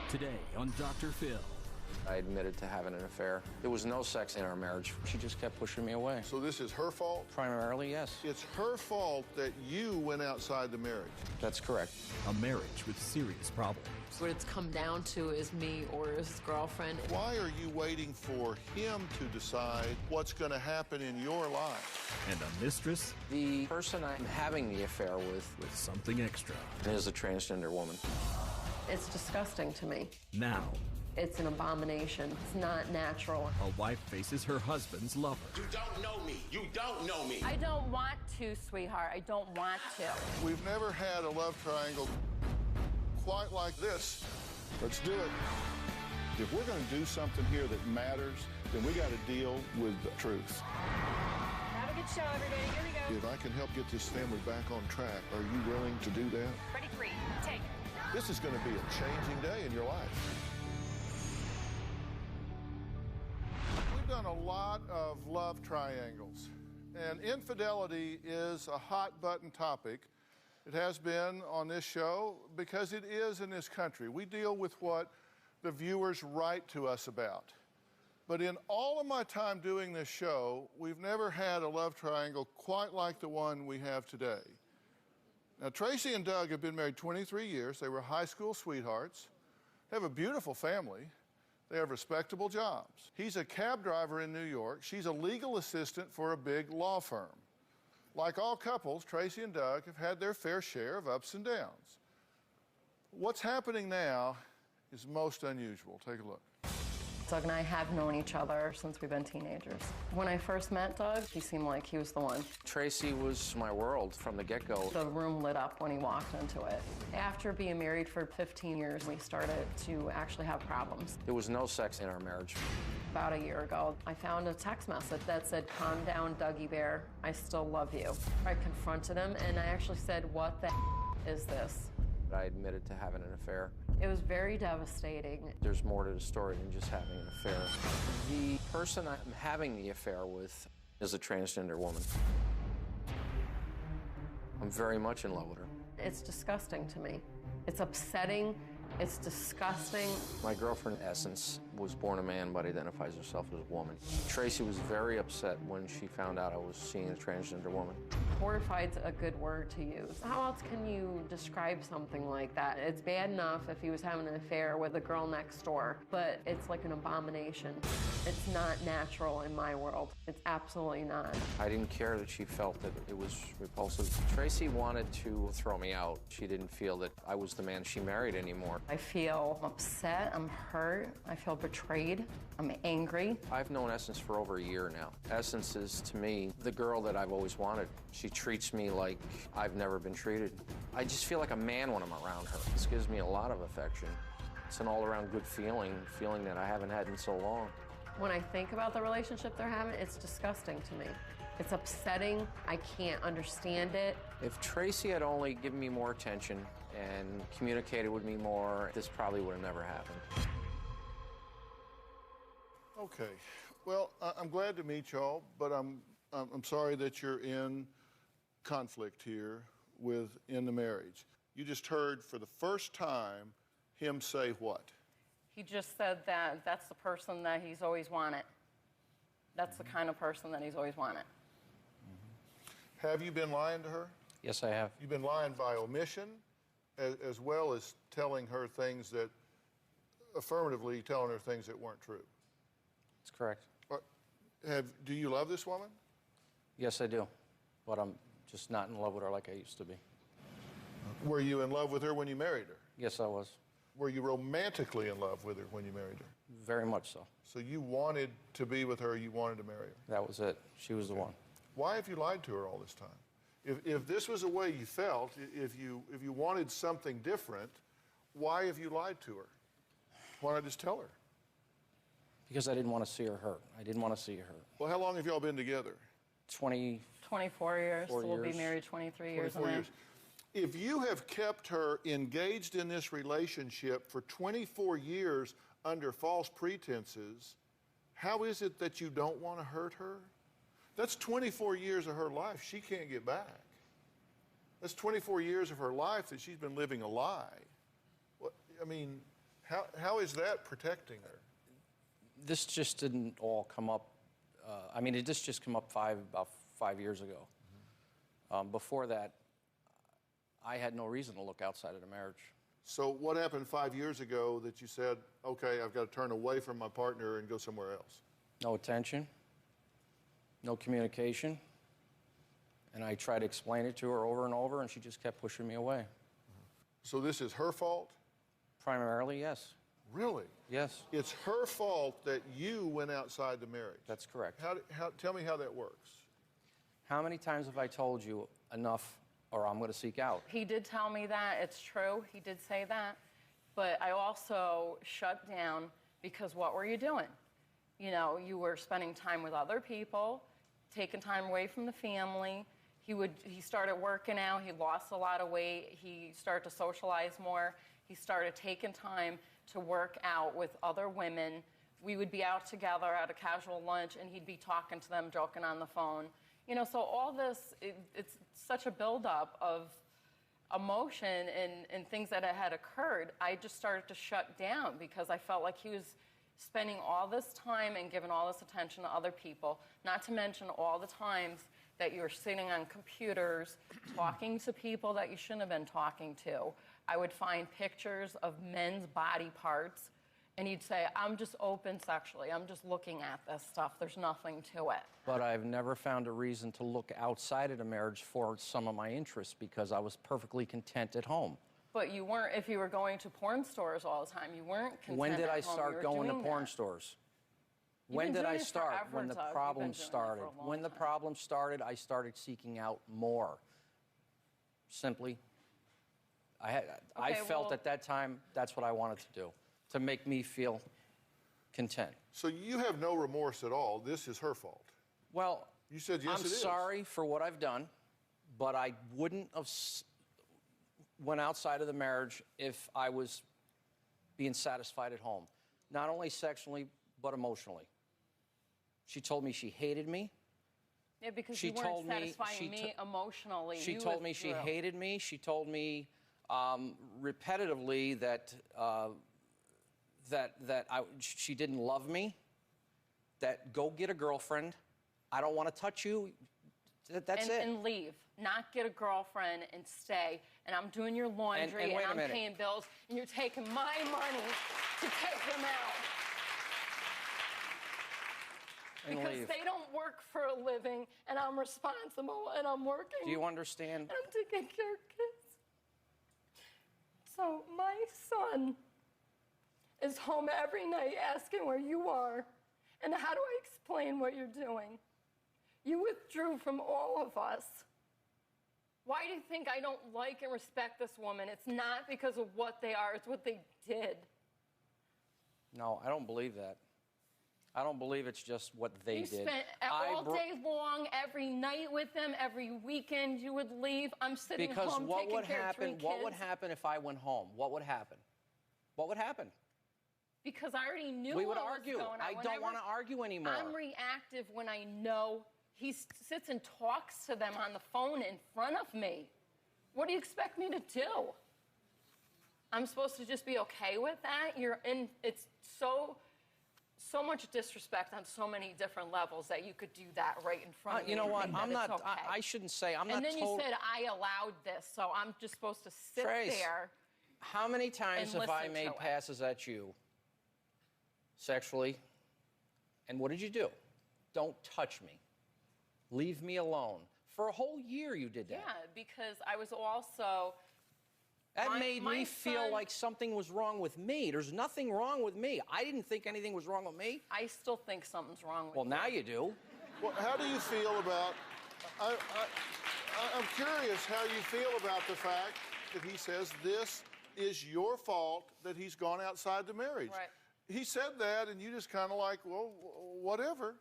Today on Dr. Phil. I admitted to having an affair. There was no sex in our marriage. She just kept pushing me away. So this is her fault? Primarily, yes. It's her fault that you went outside the marriage. That's correct. A marriage with serious problems. What it's come down to is me or his girlfriend. Why are you waiting for him to decide what's going to happen in your life? And a mistress The person I'm having the affair with something extra. is a transgender woman. It's disgusting to me. Now, It's an abomination. It's not natural. a wife faces her husband's lover. You don't know me. You don't know me. I don't want to, sweetheart. I don't want to. We've never had a love triangle quite like this. Let's do it. If we're going to do something here that matters, then we got to deal with the truth. Have a good show, everybody. Here we go. If I can help get this family back on track, are you willing to do that? Ready, three, take. This is going to be a changing day in your life. We've done a lot of love triangles, and infidelity is a hot button topic. It has been on this show because it is in this country. We deal with what the viewers write to us about. But in all of my time doing this show, we've never had a love triangle quite like the one we have today. Now, Tracy and Doug have been married 23 years. They were high school sweethearts. They have a beautiful family. They have respectable jobs. He's a cab driver in New York. She's a legal assistant for a big law firm. Like all couples, Tracy and Doug have had their fair share of ups and downs. What's happening now is most unusual. Take a look. Doug and I have known each other since we've been teenagers. When I first met Doug, he seemed like he was the one. Tracy was my world from the get-go. The room lit up when he walked into it. After being married for 15 years, we started to actually have problems. There was no sex in our marriage. About a year ago, I found a text message that said, "Calm down, Dougie Bear. I still love you." I confronted him, and I actually said, "What the is this?" I admitted to having an affair. It was very devastating. There's more to the story than just having an affair. The person I'm having the affair with is a transgender woman. I'm very much in love with her. It's disgusting to me. It's upsetting. It's disgusting. My girlfriend, in essence, was born a man but identifies herself as a woman. Tracy was very upset when she found out I was seeing a transgender woman. Horrified's a good word to use. How else can you describe something like that? It's bad enough if he was having an affair with the girl next door, but it's like an abomination. It's not natural in my world. It's absolutely not. I didn't care that she felt that it was repulsive. Tracy wanted to throw me out. She didn't feel that I was the man she married anymore. I feel upset, I'm hurt, I feel betrayed, I'm angry. I've known Essence for over a year now. Essence is, to me, the girl that I've always wanted. She treats me like I've never been treated. I just feel like a man when I'm around her. This gives me a lot of affection. It's an all-around good feeling that I haven't had in so long. When I think about the relationship they're having, it's disgusting to me. It's upsetting. I can't understand it. If Tracy had only given me more attention and communicated with me more, this probably would have never happened. Okay. Well, I'm glad to meet y'all, but I'm sorry that you're in conflict here in the marriage. You just heard for the first time him say what? He just said that that's the person that he's always wanted. That's the kind of person that he's always wanted. Have you been lying to her? Yes, I have. You've been lying by omission, as well as telling her things that, affirmatively telling her things that weren't true. That's correct. Do you love this woman? Yes, I do. But I'm just not in love with her like I used to be. Were you in love with her when you married her? Yes, I was. Were you romantically in love with her when you married her? Very much so. So you wanted to be with her, you wanted to marry her? That was it. She was the one. Why have you lied to her all this time? If this was the way you felt, if you wanted something different, why have you lied to her? Why not just tell her? Because I didn't want to see her hurt. I didn't want to see her hurt. Well, how long have y'all been together? 24 years, so we'll be married 23 years. 24 years. If you have kept her engaged in this relationship for 24 years under false pretenses, how is it that you don't want to hurt her? That's 24 years of her life she can't get back. That's 24 years of her life that she's been living a lie. I mean, How is that protecting her? This just didn't all come up. I mean, it just come up about 5 years ago. Before that, I had no reason to look outside of the marriage. So what happened 5 years ago that you said, okay, I've got to turn away from my partner and go somewhere else? No attention, no communication, and I tried to explain it to her over and over, and she just kept pushing me away. So this is her fault? Primarily, yes. Really? Yes. It's her fault that you went outside the marriage? That's correct. Tell me how that works. How many times have I told you enough or I'm going to seek out? He did tell me that. It's true. He did say that. But I also shut down because what were you doing? You know, you were spending time with other people, taking time away from the family. He started working out. He lost a lot of weight. He started to socialize more. He started taking time to work out with other women. We would be out together at a casual lunch, and he'd be talking to them, joking on the phone. You know, so all this, it's such a buildup of emotion and things that had occurred. I just started to shut down because I felt like he was spending all this time and giving all this attention to other people, not to mention all the times that you were sitting on computers, talking to people that you shouldn't have been talking to. I would find pictures of men's body parts, and he'd say, I'm just open sexually. I'm just looking at this stuff. There's nothing to it. But I've never found a reason to look outside of the marriage for some of my interests because I was perfectly content at home. But you weren't, if you were going to porn stores all the time, you weren't content When did at I home. start going to porn that. stores? You've When been did doing I it start? forever, When the Doug. You've been problem doing it for started. a long When the time. problem started, I started seeking out more. Simply. I felt well- at that time that's what I wanted to do, to make me feel content. So you have no remorse at all. This is her fault. Well, You said yes, I'm it is. sorry for what I've done, but I wouldn't have went outside of the marriage if I was being satisfied at home. Not only sexually, but emotionally. She told me she hated me. Yeah, because She you weren't told me- satisfying she me emotionally. She You told me she withdrew. hated me. She told me repetitively that she didn't love me. That go get a girlfriend. I don't want to touch you. That's it. And leave. Not get a girlfriend and stay. And I'm doing your laundry And wait a I'm minute. paying bills and you're taking my money to take them out. And Because leave. they don't work for a living and I'm responsible and I'm working. Do you understand? And I'm taking care of kids. So my son is home every night asking where you are and how do I explain what you're doing? You withdrew from all of us. Why do you think I don't like and respect this woman? It's not because of what they are, it's what they did. No, I don't believe that. I don't believe it's just what they You did. spent all day long, every night with them, every weekend you would leave. I'm sitting Because home what taking would care of 3 happen? kids. What would happen if I went home? What would happen? What would happen? Because I already knew We would what argue. was going on. I don't want to argue anymore. I'm reactive when I know he sits and talks to them on the phone in front of me. What do you expect me to do? I'm supposed to just be okay with that? It's so much disrespect on so many different levels that you could do that right in front of me. You know and what? think that I'm it's not. okay. I shouldn't say. I'm not. And then you said I allowed this, so I'm just supposed to sit Trace, there. How many times and have I listen made to it. passes at you sexually? And what did you do? Don't touch me. Leave me alone. For a whole year you did that. Yeah, because I was also. That My- made my me feel son- like something was wrong with me. There's nothing wrong with me. I didn't think anything was wrong with me. I still think something's wrong with Well, you. now you do. Well, how do you feel about... I'm curious how you feel about the fact that he says this is your fault that he's gone outside the marriage. Right. He said that, and you just kind of like, well, whatever.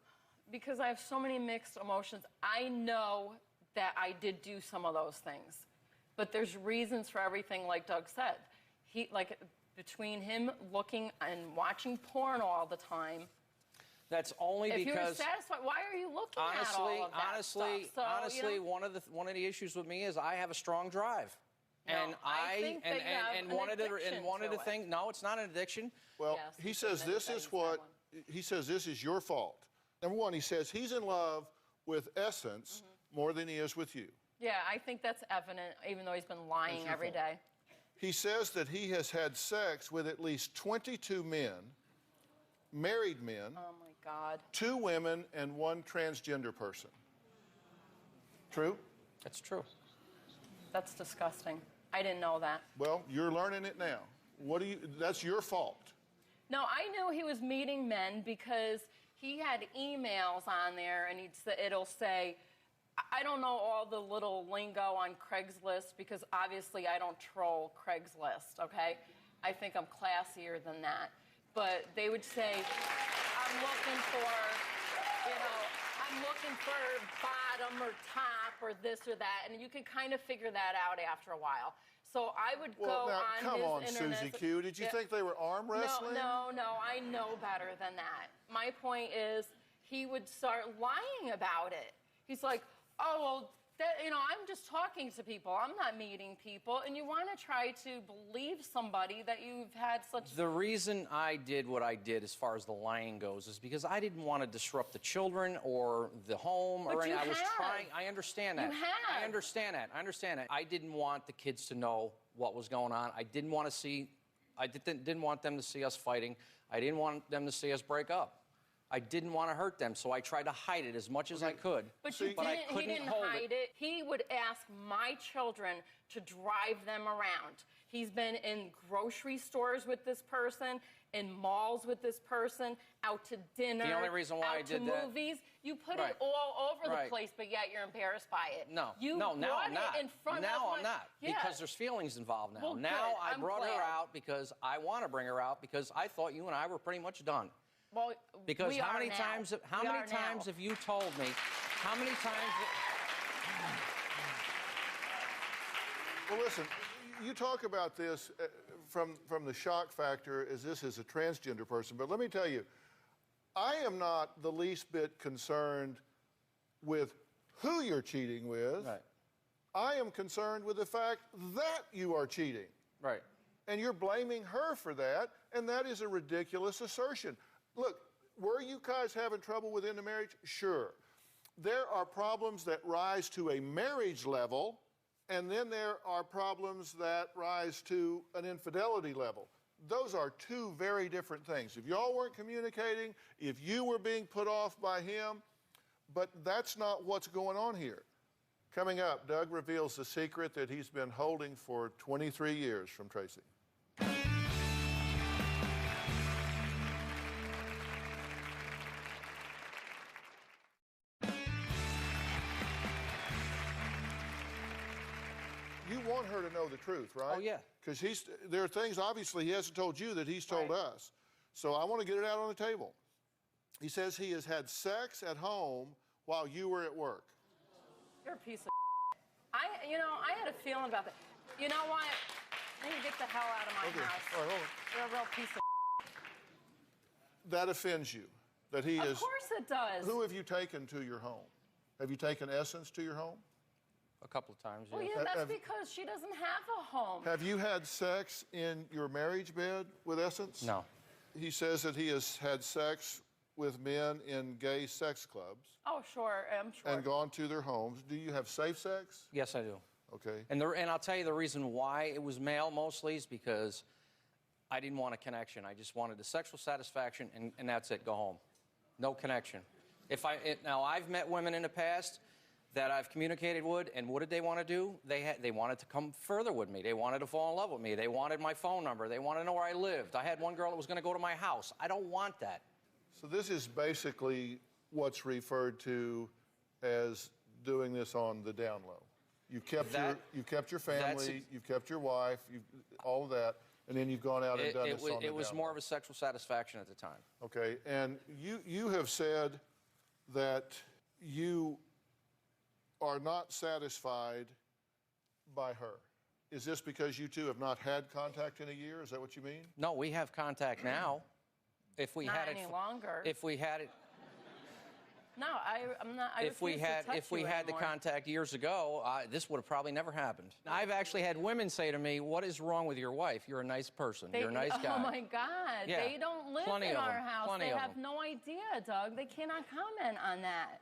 Because I have so many mixed emotions. I know that I did do some of those things, but there's reasons for everything, like Doug said. Between him looking and watching porn all the time. That's only If you were because satisfied, why are you looking at all of that stuff? So, honestly, one of the issues with me is I have a strong drive. And I think they have an addiction to it. think, no, it's not an addiction. Well, Yes, he he's says admitted this that is he's had what, one. he says this is your fault. Number one, he says he's in love with Essence more than he is with you. Yeah, I think that's evident, even though he's been lying your every fault. day. He says that he has had sex with at least 22 men, married men, Oh my God. 2 women, and 1 transgender person. True? That's true. That's disgusting. I didn't know that. Well, you're learning it now. That's your fault. No, I knew he was meeting men because he had emails on there, and it'll say, I don't know all the little lingo on Craigslist because obviously I don't troll Craigslist, okay? I think I'm classier than that. But they would say, I'm looking for, I'm looking for bottom or top or this or that, and you can kind of figure that out after a while. So I would Well, go now, on come his on, internet. Susie Q. Did you think they were arm wrestling? No, I know better than that. My point is, he would start lying about it. He's like, oh, well, I'm just talking to people. I'm not meeting people. And you want to try to believe somebody that you've had such... The reason I did what I did as far as the lying goes is because I didn't want to disrupt the children or the home or anything. I was trying. I understand that. You have. I understand that. I didn't want the kids to know what was going on. I didn't want to see... I didn't want them to see us fighting. I didn't want them to see us break up. I didn't want to hurt them, so I tried to hide it as much as I could. But he didn't hide it. He would ask my children to drive them around. He's been in grocery stores with this person, in malls with this person, out to dinner, The only reason why I did that- movies. You put Right. it all over Right. the place, but yet you're embarrassed by it. No, You now I'm brought not. it in front now of I'm not, Yeah. because there's feelings involved now. Well, now good. I I'm brought her glad. out because I want to bring her out because I thought you and I were pretty much done. Well, Because we how are many now. times We are now. have you told me? How many times? Well, listen, you talk about this from the shock factor as this is a transgender person, but let me tell you, I am not the least bit concerned with who you're cheating with. Right. I am concerned with the fact that you are cheating. Right. And you're blaming her for that, and that is a ridiculous assertion. Look, were you guys having trouble within the marriage? Sure. There are problems that rise to a marriage level, and then there are problems that rise to an infidelity level. Those are 2 very different things. If y'all weren't communicating, if you were being put off by him, but that's not what's going on here. Coming up, Doug reveals the secret that he's been holding for 23 years from Tracy. You want her to know the truth, right? Oh, yeah. Because there are things, obviously, he hasn't told you that he's told Right. us. So I want to get it out on the table. He says he has had sex at home while you were at work. You're a piece of I had a feeling about that. You know what? I need to get the hell out of my Okay. house. All right, hold on. You're a real piece of That offends you, that he is... Of course it does. Who have you taken to your home? Have you taken Essence to your home? A couple of times. Well, yes. yeah, that's Have- because she doesn't have a home. Have you had sex in your marriage bed with Essence? No. He says that he has had sex with men in gay sex clubs Oh, sure, I'm sure. and gone to their homes. Do you have safe sex? Yes, I do. Okay. And I'll tell you the reason why it was male mostly is because I didn't want a connection. I just wanted the sexual satisfaction, and that's it. Go home. No connection. Now I've met women in the past that I've communicated with, and what did they want to do? They wanted to come further with me. They wanted to fall in love with me. They wanted my phone number. They wanted to know where I lived. I had one girl that was going to go to my house. I don't want that. So this is basically what's referred to as doing this on the down low. You've kept your family, you've kept your wife, all of that, and then you've gone out and done this on the down low. It was more of a sexual satisfaction at the time. Okay, and you have said that you are not satisfied by her. Is this because you two have not had contact in a year? Is that what you mean? No, we have contact now. If we Not had any it, longer. If we had it, No, I'm not. I If we refuse to had touch you the anymore. contact years ago, this would have probably never happened. I've actually had women say to me, "What is wrong with your wife? You're a nice person. You're a nice guy." Oh my God! Yeah. They don't live Plenty in of our them. house. Plenty They of have them. no idea, Doug. They cannot comment on that.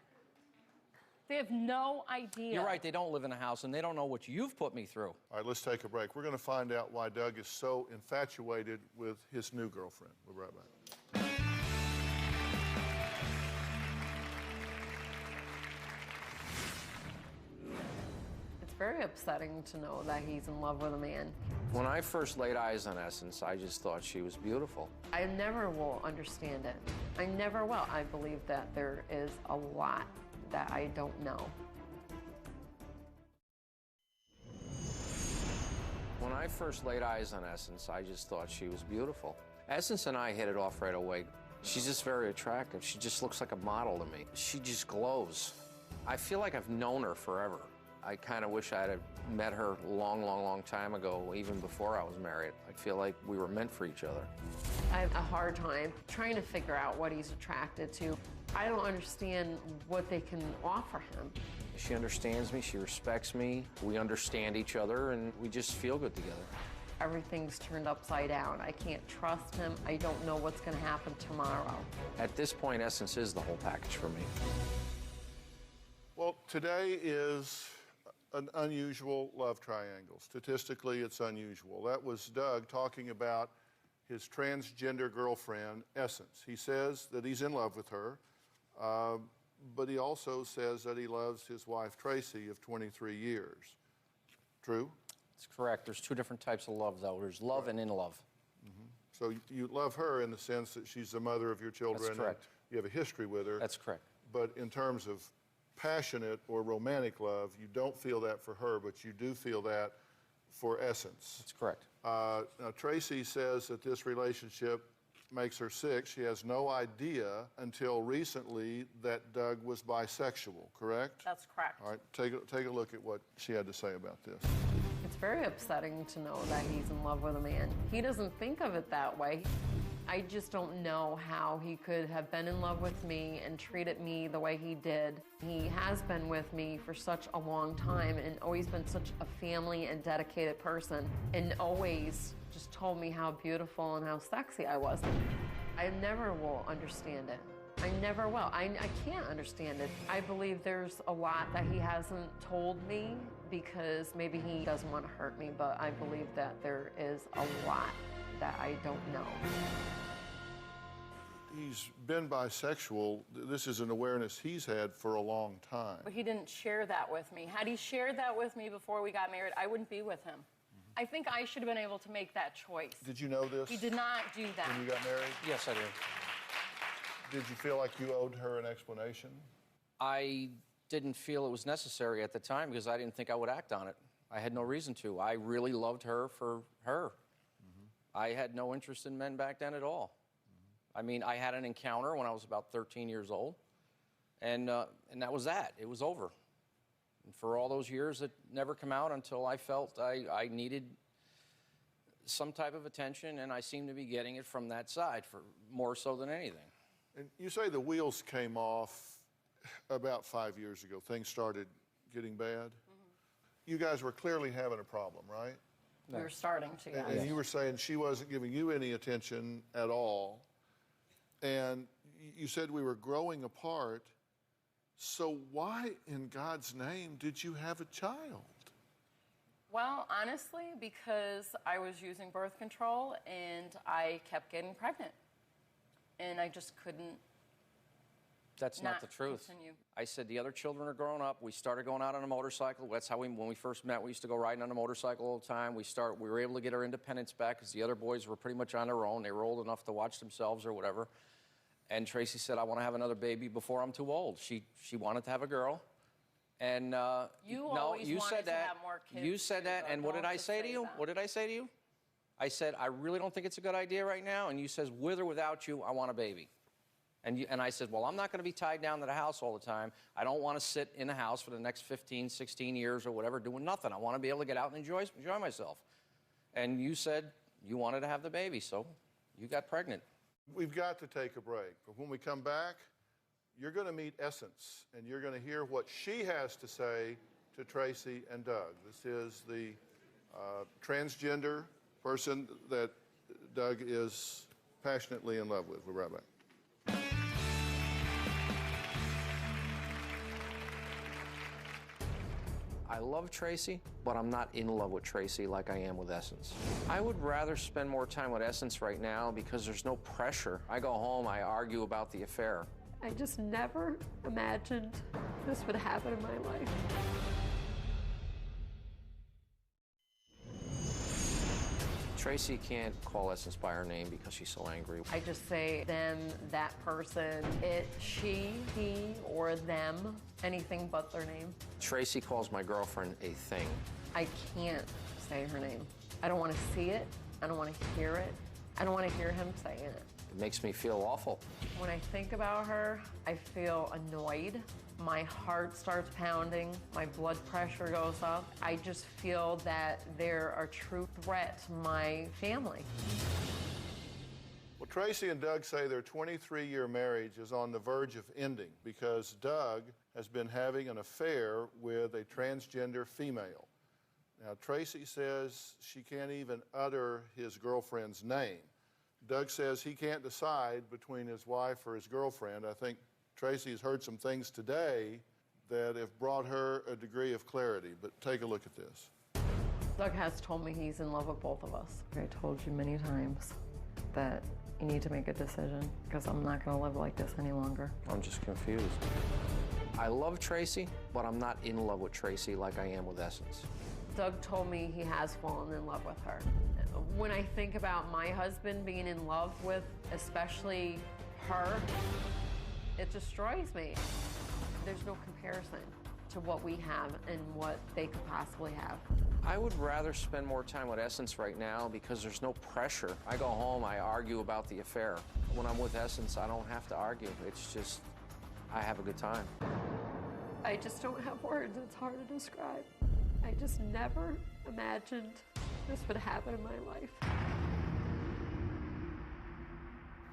They have no idea. You're right. They don't live in a house, and they don't know what you've put me through. All right, let's take a break. We're going to find out why Doug is so infatuated with his new girlfriend. We'll be right back. It's very upsetting to know that he's in love with a man. When I first laid eyes on Essence, I just thought she was beautiful. I never will understand it. I never will. I believe that there is a lot that I don't know. When I first laid eyes on Essence, I just thought she was beautiful. Essence and I hit it off right away. She's just very attractive. She just looks like a model to me. She just glows. I feel like I've known her forever. I kind of wish I had met her a long time ago, even before I was married. I feel like we were meant for each other. I have a hard time trying to figure out what he's attracted to. I don't understand what they can offer him. She understands me, she respects me, we understand each other, and we just feel good together. Everything's turned upside down. I can't trust him. I don't know what's going to happen tomorrow. At this point, Essence is the whole package for me. Well, today is an unusual love triangle. Statistically, it's unusual. That was Doug talking about his transgender girlfriend, Essence. He says that he's in love with her, but he also says that he loves his wife, Tracy, of 23 years. True? That's correct. There's two different types of love, though. There's love and in love. So you love her in the sense that she's the mother of your children. That's correct. And you have a history with her. That's correct. But in terms of passionate or romantic love, you don't feel that for her, but you do feel that for Essence. That's correct. Now, Tracy says that this relationship makes her sick. She has no idea until recently that Doug was bisexual, correct? That's correct. All right, take a look at what she had to say about this. It's very upsetting to know that he's in love with a man. He doesn't think of it that way. I just don't know how he could have been in love with me and treated me the way he did. He has been with me for such a long time and always been such a family and dedicated person, and always just told me how beautiful and how sexy I was. I never will understand it. I never will. I can't understand it. I believe there's a lot that he hasn't told me because maybe he doesn't want to hurt me, but I believe that there is a lot that I don't know. He's been bisexual. This is an awareness he's had for a long time. But he didn't share that with me. Had he shared that with me before we got married, I wouldn't be with him. I think I should have been able to make that choice. Did you know this? He did not do that. When you got married? Yes, I do. Did you feel like you owed her an explanation? I didn't feel it was necessary at the time because I didn't think I would act on it. I had no reason to. I really loved her for her. I had no interest in men back then at all. I mean, I had an encounter when I was about 13 years old, and that was that. It was over. And for all those years, it never came out until I felt I needed some type of attention, and I seemed to be getting it from that side, for more so than anything. And you say the wheels came off about 5 years ago. Things started getting bad. You guys were clearly having a problem, right? We were starting to, yes. And you were saying she wasn't giving you any attention at all. And you said we were growing apart. So why in God's name did you have a child? Well, honestly, because I was using birth control and I kept getting pregnant. And I just couldn't. That's not the truth. Continue. I said the other children are growing up. We started going out on a motorcycle. That's how when we first met, we used to go riding on a motorcycle all the time. We were able to get our independence back because the other boys were pretty much on their own. They were old enough to watch themselves or whatever. And Tracy said, I want to have another baby before I'm too old. She wanted to have a girl. And You no, always you wanted said to that. have more kids You said too, that. though. And what Don't did I just say to you? that. What did I say to you? I said, I really don't think it's a good idea right now. And you says, with or without you, I want a baby. And I said, well, I'm not going to be tied down to the house all the time. I don't want to sit in the house for the next 15, 16 years or whatever doing nothing. I want to be able to get out and enjoy myself. And you said you wanted to have the baby, so you got pregnant. We've got to take a break. But when we come back, you're going to meet Essence, and you're going to hear what she has to say to Tracy and Doug. This is the transgender person that Doug is passionately in love with. We'll be right back. I love Tracy, but I'm not in love with Tracy like I am with Essence. I would rather spend more time with Essence right now because there's no pressure. I go home, I argue about the affair. I just never imagined this would happen in my life. Tracy can't call Essence by her name because she's so angry. I just say them, that person, it, she, he, or them, anything but their name. Tracy calls my girlfriend a thing. I can't say her name. I don't want to see it. I don't want to hear it. I don't want to hear him saying it. It makes me feel awful. When I think about her, I feel annoyed. My heart starts pounding. My blood pressure goes up. I just feel that they're a true threat to my family. Well, Tracy and Doug say their 23-year marriage is on the verge of ending because Doug has been having an affair with a transgender female. Now, Tracy says she can't even utter his girlfriend's name. Doug says he can't decide between his wife or his girlfriend. I think Tracy has heard some things today that have brought her a degree of clarity, but take a look at this. Doug has told me he's in love with both of us. I told you many times that you need to make a decision because I'm not going to live like this any longer. I'm just confused. I love Tracy, but I'm not in love with Tracy like I am with Essence. Doug told me he has fallen in love with her. When I think about my husband being in love with especially her, it destroys me. There's no comparison to what we have and what they could possibly have. I would rather spend more time with Essence right now because there's no pressure. I go home, I argue about the affair. When I'm with Essence, I don't have to argue. It's just, I have a good time. I just don't have words. It's hard to describe. I just never imagined this would happen in my life.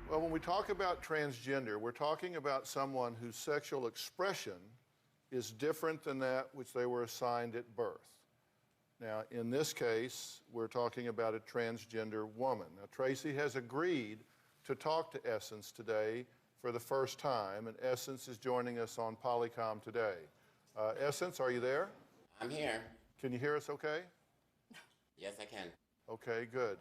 Well, when we talk about transgender, we're talking about someone whose sexual expression is different than that which they were assigned at birth. Now, in this case, we're talking about a transgender woman. Now, Tracy has agreed to talk to Essence today for the first time, and Essence is joining us on Polycom today. Essence, are you there? I'm here. Can you hear us okay? Yes, I can. Okay, good.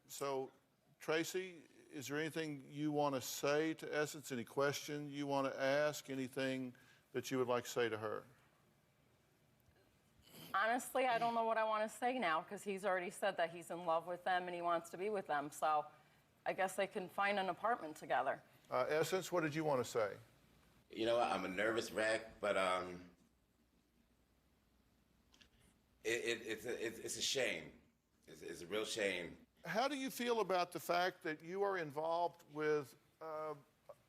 So, Tracy, is there anything you want to say to Essence? Any question you want to ask? Anything that you would like to say to her? Honestly, I don't know what I want to say now because he's already said that he's in love with them and he wants to be with them. So I guess they can find an apartment together. Essence, what did you want to say? You know what? I'm a nervous wreck, but it's a shame. It's a real shame. How do you feel about the fact that you are involved with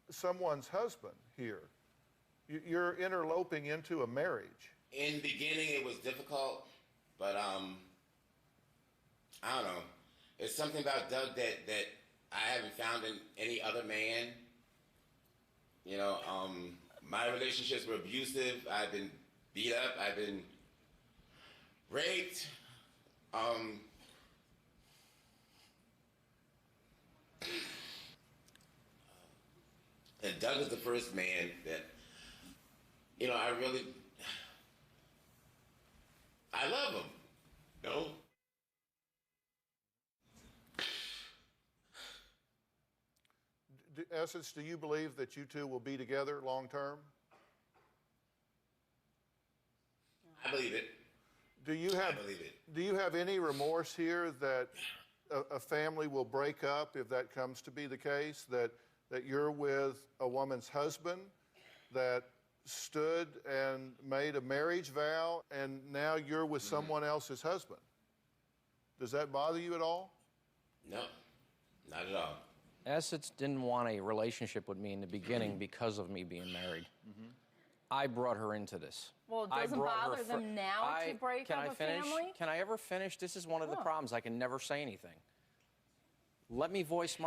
someone's husband here? You're interloping into a marriage. In the beginning, it was difficult, but I don't know. It's something about Doug that I haven't found in any other man. You know, my relationships were abusive. I've been beat up. I've been raped. And Doug is the first man that, you know, I love him, you know? Essence, do you believe that you two will be together long term? I believe it. I believe it. Do you have any remorse here that a family will break up if that comes to be the case? That you're with a woman's husband that stood and made a marriage vow and now you're with someone else's husband? Does that bother you at all? No, not at all. Essence didn't want a relationship with me in the beginning because of me being married. Mm-hmm. I brought her into this. Well, it doesn't bother them now to break up a family? Can I ever finish? This is one of the problems. I can never say anything. let me voice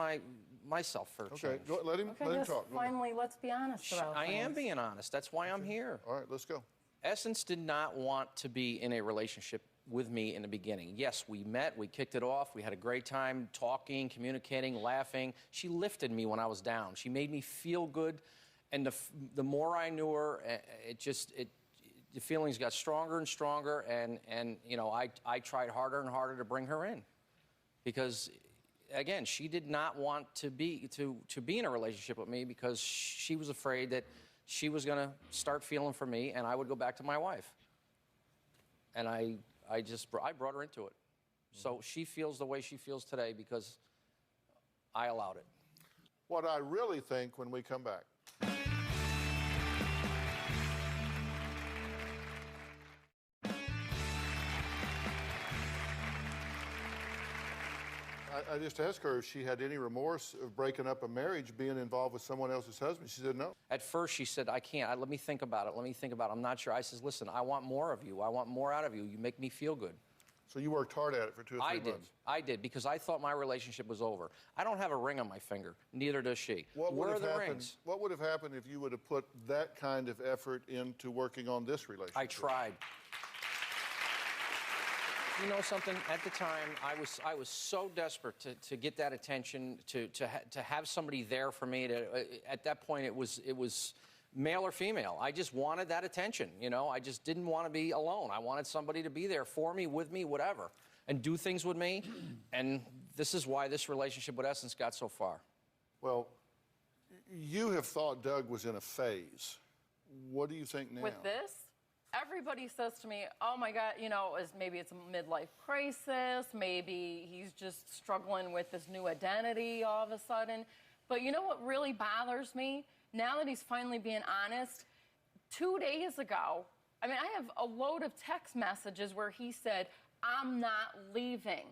myself for a Okay, change. let him Okay, talk. just Go ahead. finally, let's be honest about I am things. being honest. That's why I'm here. All right, let's go. Essence did not want to be in a relationship with me in the beginning. Yes, we met, we kicked it off, we had a great time talking, communicating, laughing. She lifted me when I was down. She made me feel good, and the more I knew her, the feelings got stronger and stronger, and you know, I tried harder and harder to bring her in, because again, she did not want to be in a relationship with me, because she was afraid that she was going to start feeling for me and I would go back to my wife. And I brought her into it. So she feels the way she feels today because I allowed it. What I really think when we come back. I just asked her if she had any remorse of breaking up a marriage, being involved with someone else's husband. She said no. At first, she said, I can't. Let me think about it. Let me think about it. I'm not sure. I says, listen, I want more of you. I want more out of you. You make me feel good. So you worked hard at it for 2 or 3 months. I did, because I thought my relationship was over. I don't have a ring on my finger. Neither does she. Where are the rings? What would have happened if you would have put that kind of effort into working on this relationship? I tried. You know something? At the time, I was so desperate to get that attention, to have somebody there for me. At that point, it was male or female. I just wanted that attention. You know, I just didn't want to be alone. I wanted somebody to be there for me, with me, whatever, and do things with me. And this is why this relationship with Essence got so far. Well, you have thought Doug was in a phase. What do you think now? With this, everybody says to me, oh my God, you know, maybe it's a midlife crisis, maybe he's just struggling with this new identity all of a sudden. But you know what really bothers me? Now that he's finally being honest, 2 days ago, I mean, I have a load of text messages where he said, I'm not leaving.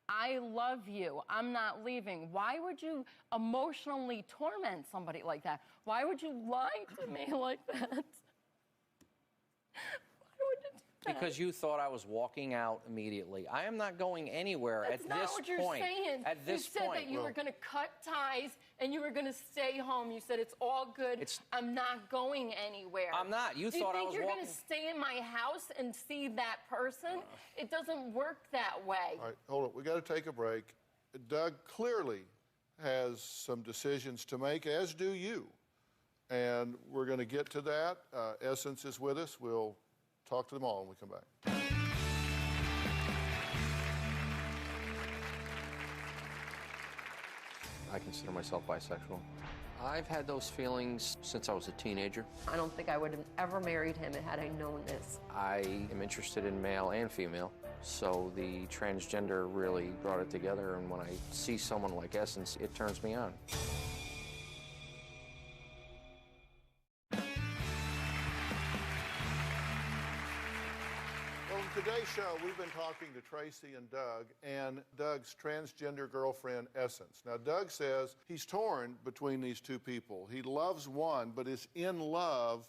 I love you. I'm not leaving. Why would you emotionally torment somebody like that? Why would you lie to me like that? Why would you do that? Because you thought I was walking out immediately. I am not going anywhere at this point. That's not what you're saying. At this you said point. that you were going to cut ties and you were going to stay home. You said it's all good. I'm not going anywhere. I'm not. You thought I was walking. Do you think you're walking. going to stay in my house and see that person? It doesn't work that way. All right, hold on. We got to take a break. Doug clearly has some decisions to make, as do you. And we're going to get to that. Essence is with us. We'll talk to them all when we come back. I consider myself bisexual. I've had those feelings since I was a teenager. I don't think I would have ever married him had I known this. I am interested in male and female, so the transgender really brought it together, and when I see someone like Essence, it turns me on. Well, in today's show, we've been talking to Tracy and Doug and Doug's transgender girlfriend, Essence. Now, Doug says he's torn between these two people. He loves one, but is in love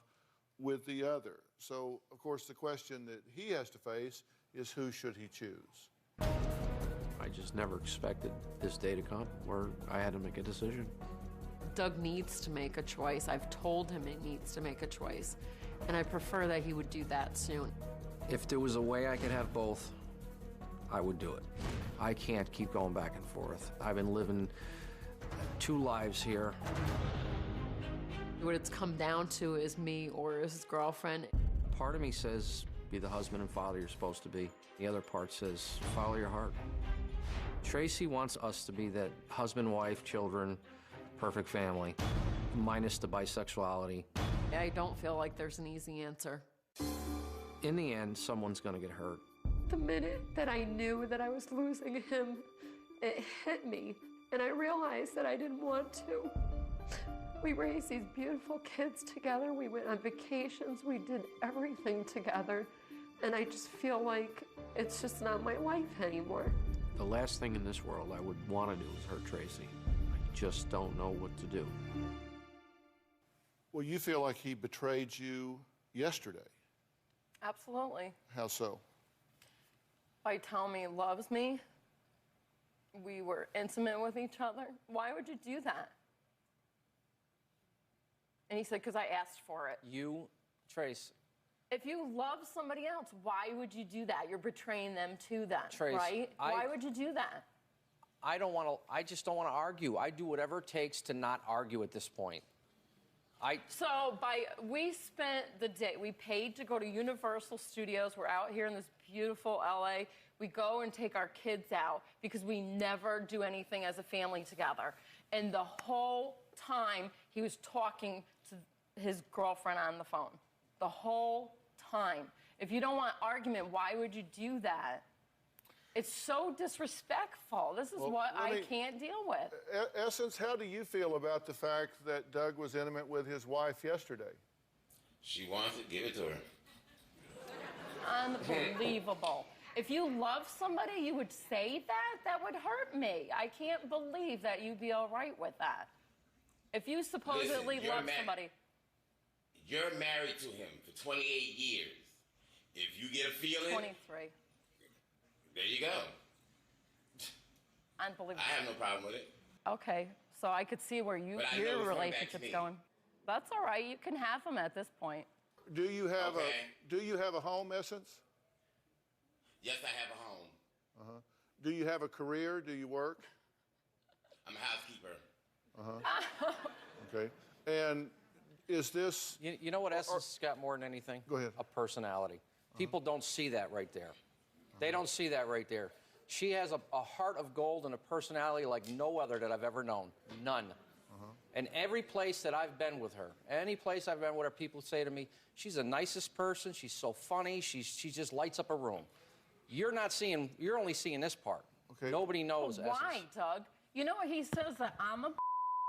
with the other. So, of course, the question that he has to face is, who should he choose? I just never expected this day to come where I had to make a decision. Doug needs to make a choice. I've told him he needs to make a choice, and I prefer that he would do that soon. If there was a way I could have both, I would do it. I can't keep going back and forth. I've been living 2 lives here. What it's come down to is me or his girlfriend. Part of me says, be the husband and father you're supposed to be. The other part says, follow your heart. Tracy wants us to be that husband, wife, children, perfect family, minus the bisexuality. I don't feel like there's an easy answer. In the end, someone's gonna get hurt. The minute that I knew that I was losing him, it hit me, and I realized that I didn't want to. We raised these beautiful kids together. We went on vacations. We did everything together, and I just feel like it's just not my life anymore. The last thing in this world I would want to do is hurt Tracy. I just don't know what to do. Well, you feel like he betrayed you yesterday. Absolutely. How so? By telling me he loves me we were intimate with each other. Why would you do that? And he said, because I asked for it. You, Trace. If you love somebody else, why would you do that? You're betraying them to them, Trace, right? Why would you do that? I just don't want to argue. I do whatever it takes to not argue at this point. We spent the day, we paid to go to Universal Studios. We're out here in this beautiful LA. We go and take our kids out because we never do anything as a family together. And the whole time he was talking to his girlfriend on the phone. The whole time. If you don't want argument, why would you do that? It's so disrespectful. This is what I can't deal with. Essence, how do you feel about the fact that Doug was intimate with his wife yesterday? She wants it, give it to her. Unbelievable. If you love somebody, you would say that? That would hurt me. I can't believe that you'd be all right with that. If you supposedly love somebody. You're married to him for 28 years. If you get a feeling. 23. There you go. Unbelievable. I have no problem with it. Okay, so I could see where your relationship's going. That's all right. You can have him at this point. Do you have a home, Essence? Yes, I have a home. Do you have a career? Do you work? I'm a housekeeper. Okay. And is this... You know what Essence has got more than anything? Go ahead. A personality. People don't see that right there. They don't see that right there. She has a heart of gold and a personality like no other that I've ever known. None. And every place that I've been with her, any place I've been with her, people say to me, she's the nicest person, she's so funny, she just lights up a room. You're only seeing this part. Okay. Nobody knows Essence. Why, Doug? You know what he says that I'm a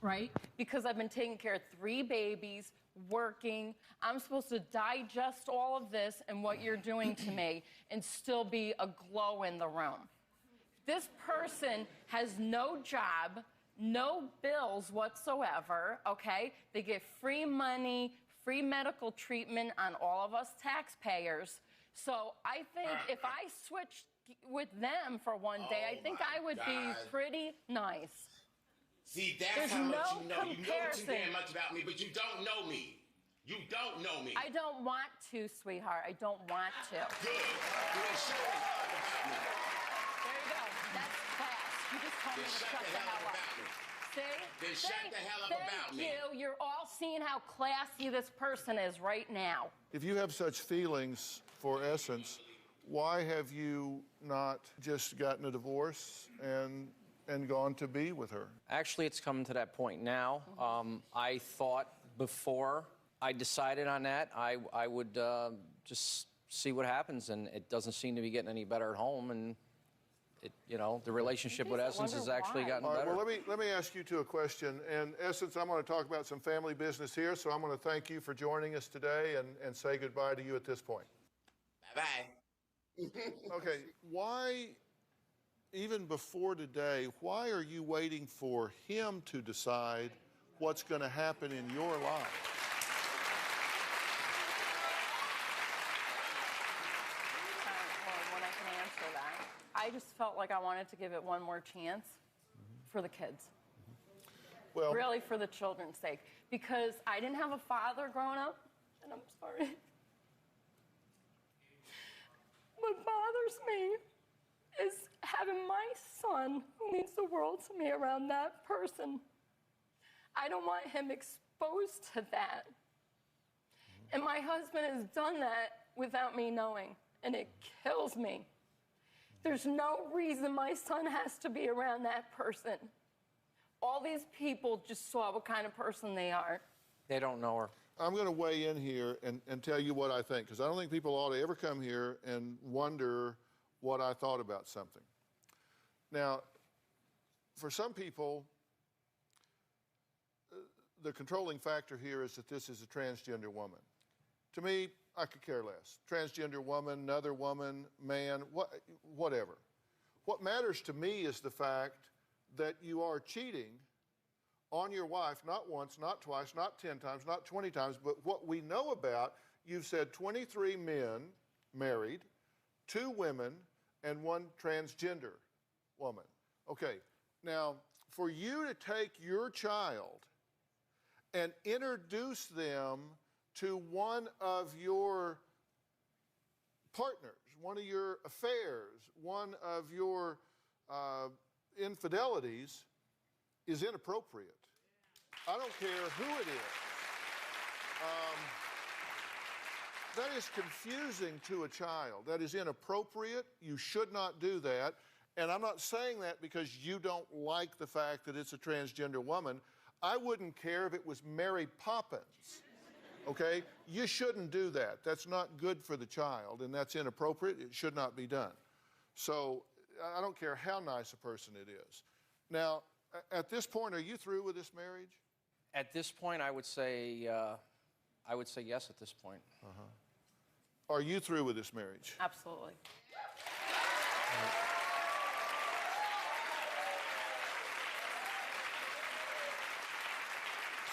right? Because I've been taking care of 3 babies, working. I'm supposed to digest all of this and what you're doing to me and still be a glow in the room. This person has no job, no bills whatsoever, okay? They get free money, free medical treatment on all of us taxpayers. So I think if I switched with them for one day, I think I would be pretty nice. See, that's how much you know. You know too damn much about me, but you don't know me. You don't know me. I don't want to, sweetheart. I don't want to. Good. Then shut the hell up about me. There you go. That's class. You just told me to shut the hell up. See? Then shut the hell up about me. Thank you. You're all seeing how classy this person is right now. If you have such feelings for Essence, why have you not just gotten a divorce and gone to be with her? Actually, it's coming to that point now. I thought before I decided on that, I would just see what happens, and it doesn't seem to be getting any better at home, and the relationship with Essence has actually gotten better. Well, let me ask you two a question. And Essence, I'm going to talk about some family business here, so I'm going to thank you for joining us today and say goodbye to you at this point. Bye-bye. Okay, why, even before today, why are you waiting for him to decide what's going to happen in your life? Well, when I can answer that, I just felt like I wanted to give it one more chance for the kids. Well, really for the children's sake. Because I didn't have a father growing up, and I'm sorry. What bothers me is having my son, who means the world to me, around that person. I don't want him exposed to that. And my husband has done that without me knowing, and it kills me. There's no reason my son has to be around that person. All these people just saw what kind of person they are. They don't know her. I'm going to weigh in here and tell you what I think, because I don't think people ought to ever come here and wonder what I thought about something. Now, for some people, the controlling factor here is that this is a transgender woman. To me, I could care less. Transgender woman, another woman, man, whatever. What matters to me is the fact that you are cheating on your wife, not once, not twice, not 10 times, not 20 times, but what we know about, you've said 23 men married, 2 women, and 1 transgender woman. Okay, now, for you to take your child and introduce them to one of your partners, one of your affairs, one of your infidelities is inappropriate. I don't care who it is. That is confusing to a child. That is inappropriate. You should not do that. And I'm not saying that because you don't like the fact that it's a transgender woman. I wouldn't care if it was Mary Poppins, okay? You shouldn't do that. That's not good for the child, and that's inappropriate. It should not be done. So I don't care how nice a person it is. Now, at this point, are you through with this marriage? At this point, I would say yes at this point. Are you through with this marriage? Absolutely.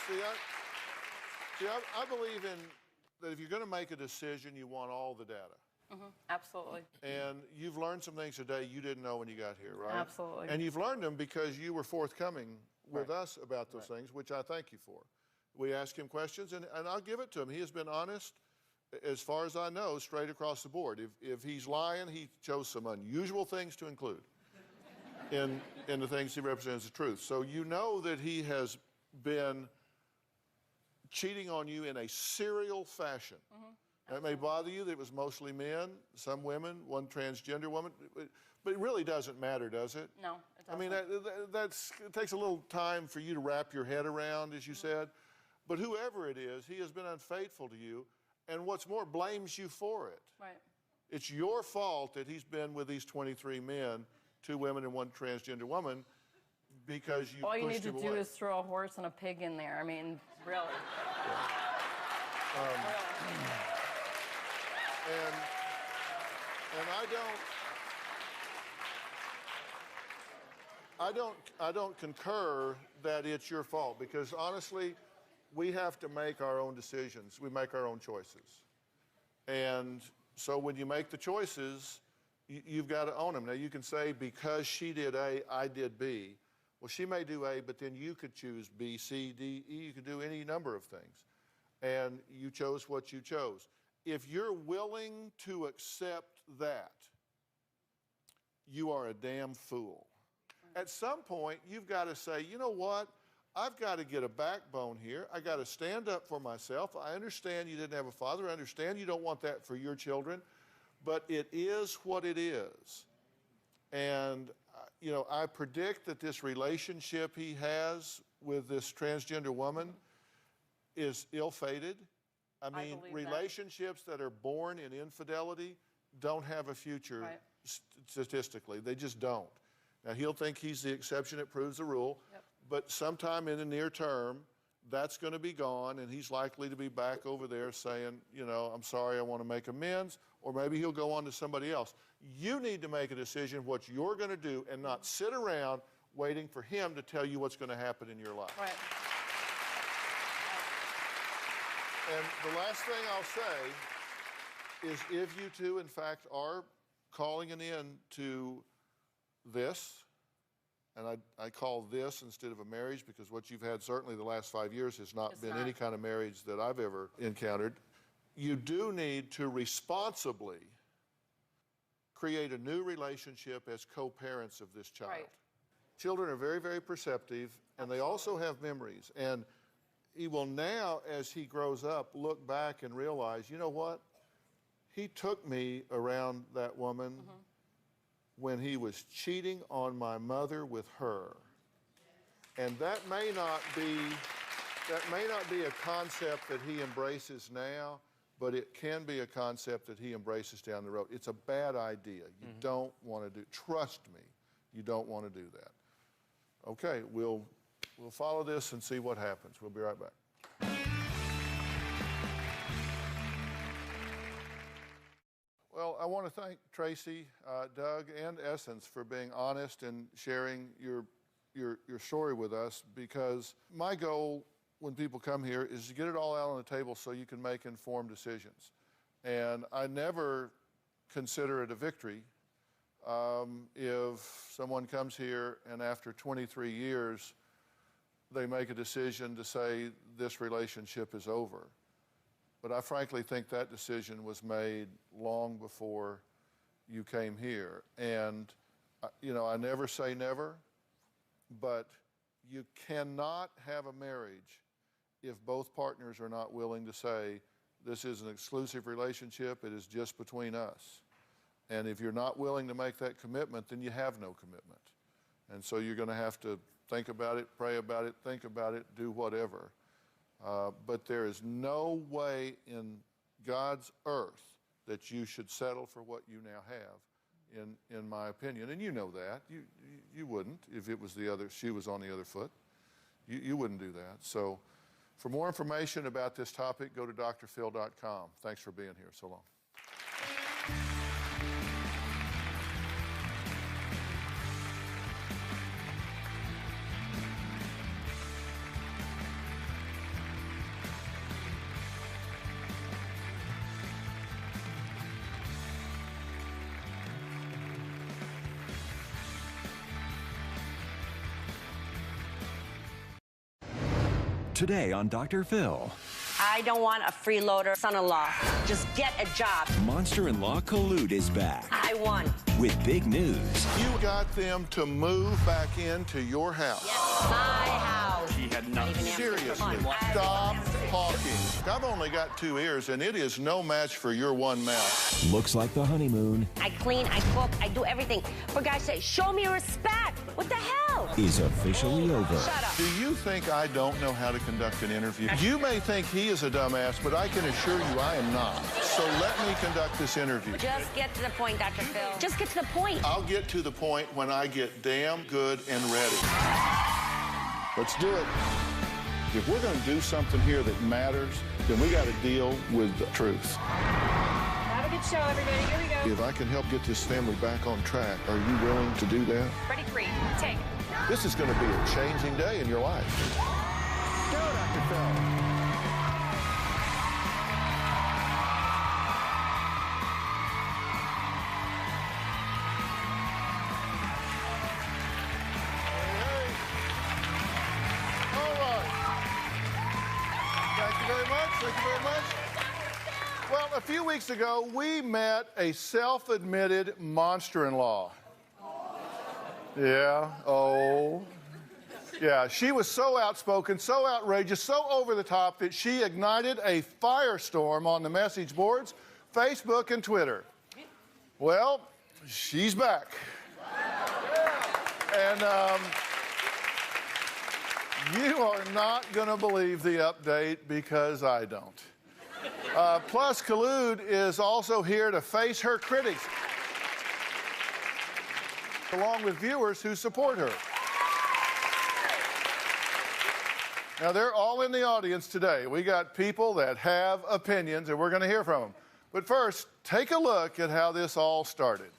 See, I believe in that if you're going to make a decision, you want all the data. Absolutely. And you've learned some things today you didn't know when you got here, right? Absolutely. And you've learned them because you were forthcoming with us about those things, which I thank you for. We asked him questions, and I'll give it to him. He has been honest, as far as I know, straight across the board. If he's lying, he chose some unusual things to include in the things he represents as truth. So you know that he has been cheating on you in a serial fashion. That may bother you that it was mostly men, some women, one transgender woman, but it really doesn't matter, does it? No, it doesn't. I mean, it takes a little time for you to wrap your head around, as you said. But whoever it is, he has been unfaithful to you, and what's more, blames you for it. Right. It's your fault that he's been with these 23 men, 2 women and 1 transgender woman, because you All you need pushed to him do away. is throw a horse and a pig in there. I mean, really. And I don't concur that it's your fault, because honestly, we have to make our own decisions. We make our own choices. And so when you make the choices, you've got to own them. Now you can say, because she did A, I did B. Well, she may do A, but then you could choose B, C, D, E. You could do any number of things. And you chose what you chose. If you're willing to accept that, you are a damn fool. At some point, you've got to say, you know what? I've got to get a backbone here. I got to stand up for myself. I understand you didn't have a father. I understand you don't want that for your children, but it is what it is. And, you know, I predict that this relationship he has with this transgender woman is ill-fated. I mean, relationships that are born in infidelity don't have a future statistically. They just don't. Now, he'll think he's the exception that proves the rule, but sometime in the near term, that's going to be gone, and he's likely to be back over there saying, you know, I'm sorry, I want to make amends, or maybe he'll go on to somebody else. You need to make a decision what you're going to do and not sit around waiting for him to tell you what's going to happen in your life. Right. And the last thing I'll say is, if you two, in fact, are calling an end to this, and I call this instead of a marriage, because what you've had certainly the last 5 years has not been any kind of marriage that I've ever encountered, you do need to responsibly create a new relationship as co-parents of this child. Right. Children are very, very perceptive, and they also have memories. And he will now, as he grows up, look back and realize, you know what? He took me around that woman when he was cheating on my mother with her. And that may not be a concept that he embraces now, but it can be a concept that he embraces down the road. It's a bad idea. You don't want to do, trust me, you don't want to do that. Okay, we'll follow this and see what happens. We'll be right back. Well, I want to thank Tracy, Doug, and Essence for being honest and sharing your story with us, because my goal when people come here is to get it all out on the table so you can make informed decisions. And I never consider it a victory If someone comes here and after 23 years, they make a decision to say this relationship is over. But I frankly think that decision was made long before you came here. And, you know, I never say never, but you cannot have a marriage if both partners are not willing to say, this is an exclusive relationship, it is just between us. And if you're not willing to make that commitment, then you have no commitment. And so you're going to have to think about it, pray about it, think about it, do whatever. But there is no way in God's earth that you should settle for what you now have, in my opinion. And you know that. You wouldn't if it was she was on the other foot. You wouldn't do that. So for more information about this topic, go to drphill.com. Thanks for being here. So long. Today on Dr. Phil. I don't want a freeloader son-in-law. Just get a job. Monster-in-law collude is back. I won. With big news. You got them to move back into your house. Yes, my house. He had nothing. Seriously, stop talking. I've only got 2 ears, and it is no match for your one mouth. Looks like the honeymoon. I clean, I cook, I do everything. For God's sake, show me respect. What the hell? Is officially over. Shut up. Do you think I don't know how to conduct an interview? You may think he is a dumbass, but I can assure you I am not. So let me conduct this interview. Just get to the point, Dr. Phil. Just get to the point. I'll get to the point when I get damn good and ready. Let's do it. If we're going to do something here that matters, then we got to deal with the truth. Have a good show, everybody. Here we go. If I can help get this family back on track, are you willing to do that? Ready, three, take. This is going to be a changing day in your life. Go, Dr. Phill. Thank you very much. Well, a few weeks ago, we met a self-admitted monster-in-law. Yeah, oh. Yeah, she was so outspoken, so outrageous, so over the top that she ignited a firestorm on the message boards, Facebook, and Twitter. Well, she's back. And you are not going to believe the update because I don't. Plus, Collude is also here to face her critics, along with viewers who support her. Now, they're all in the audience today. We got people that have opinions, and we're going to hear from them. But first, take a look at how this all started.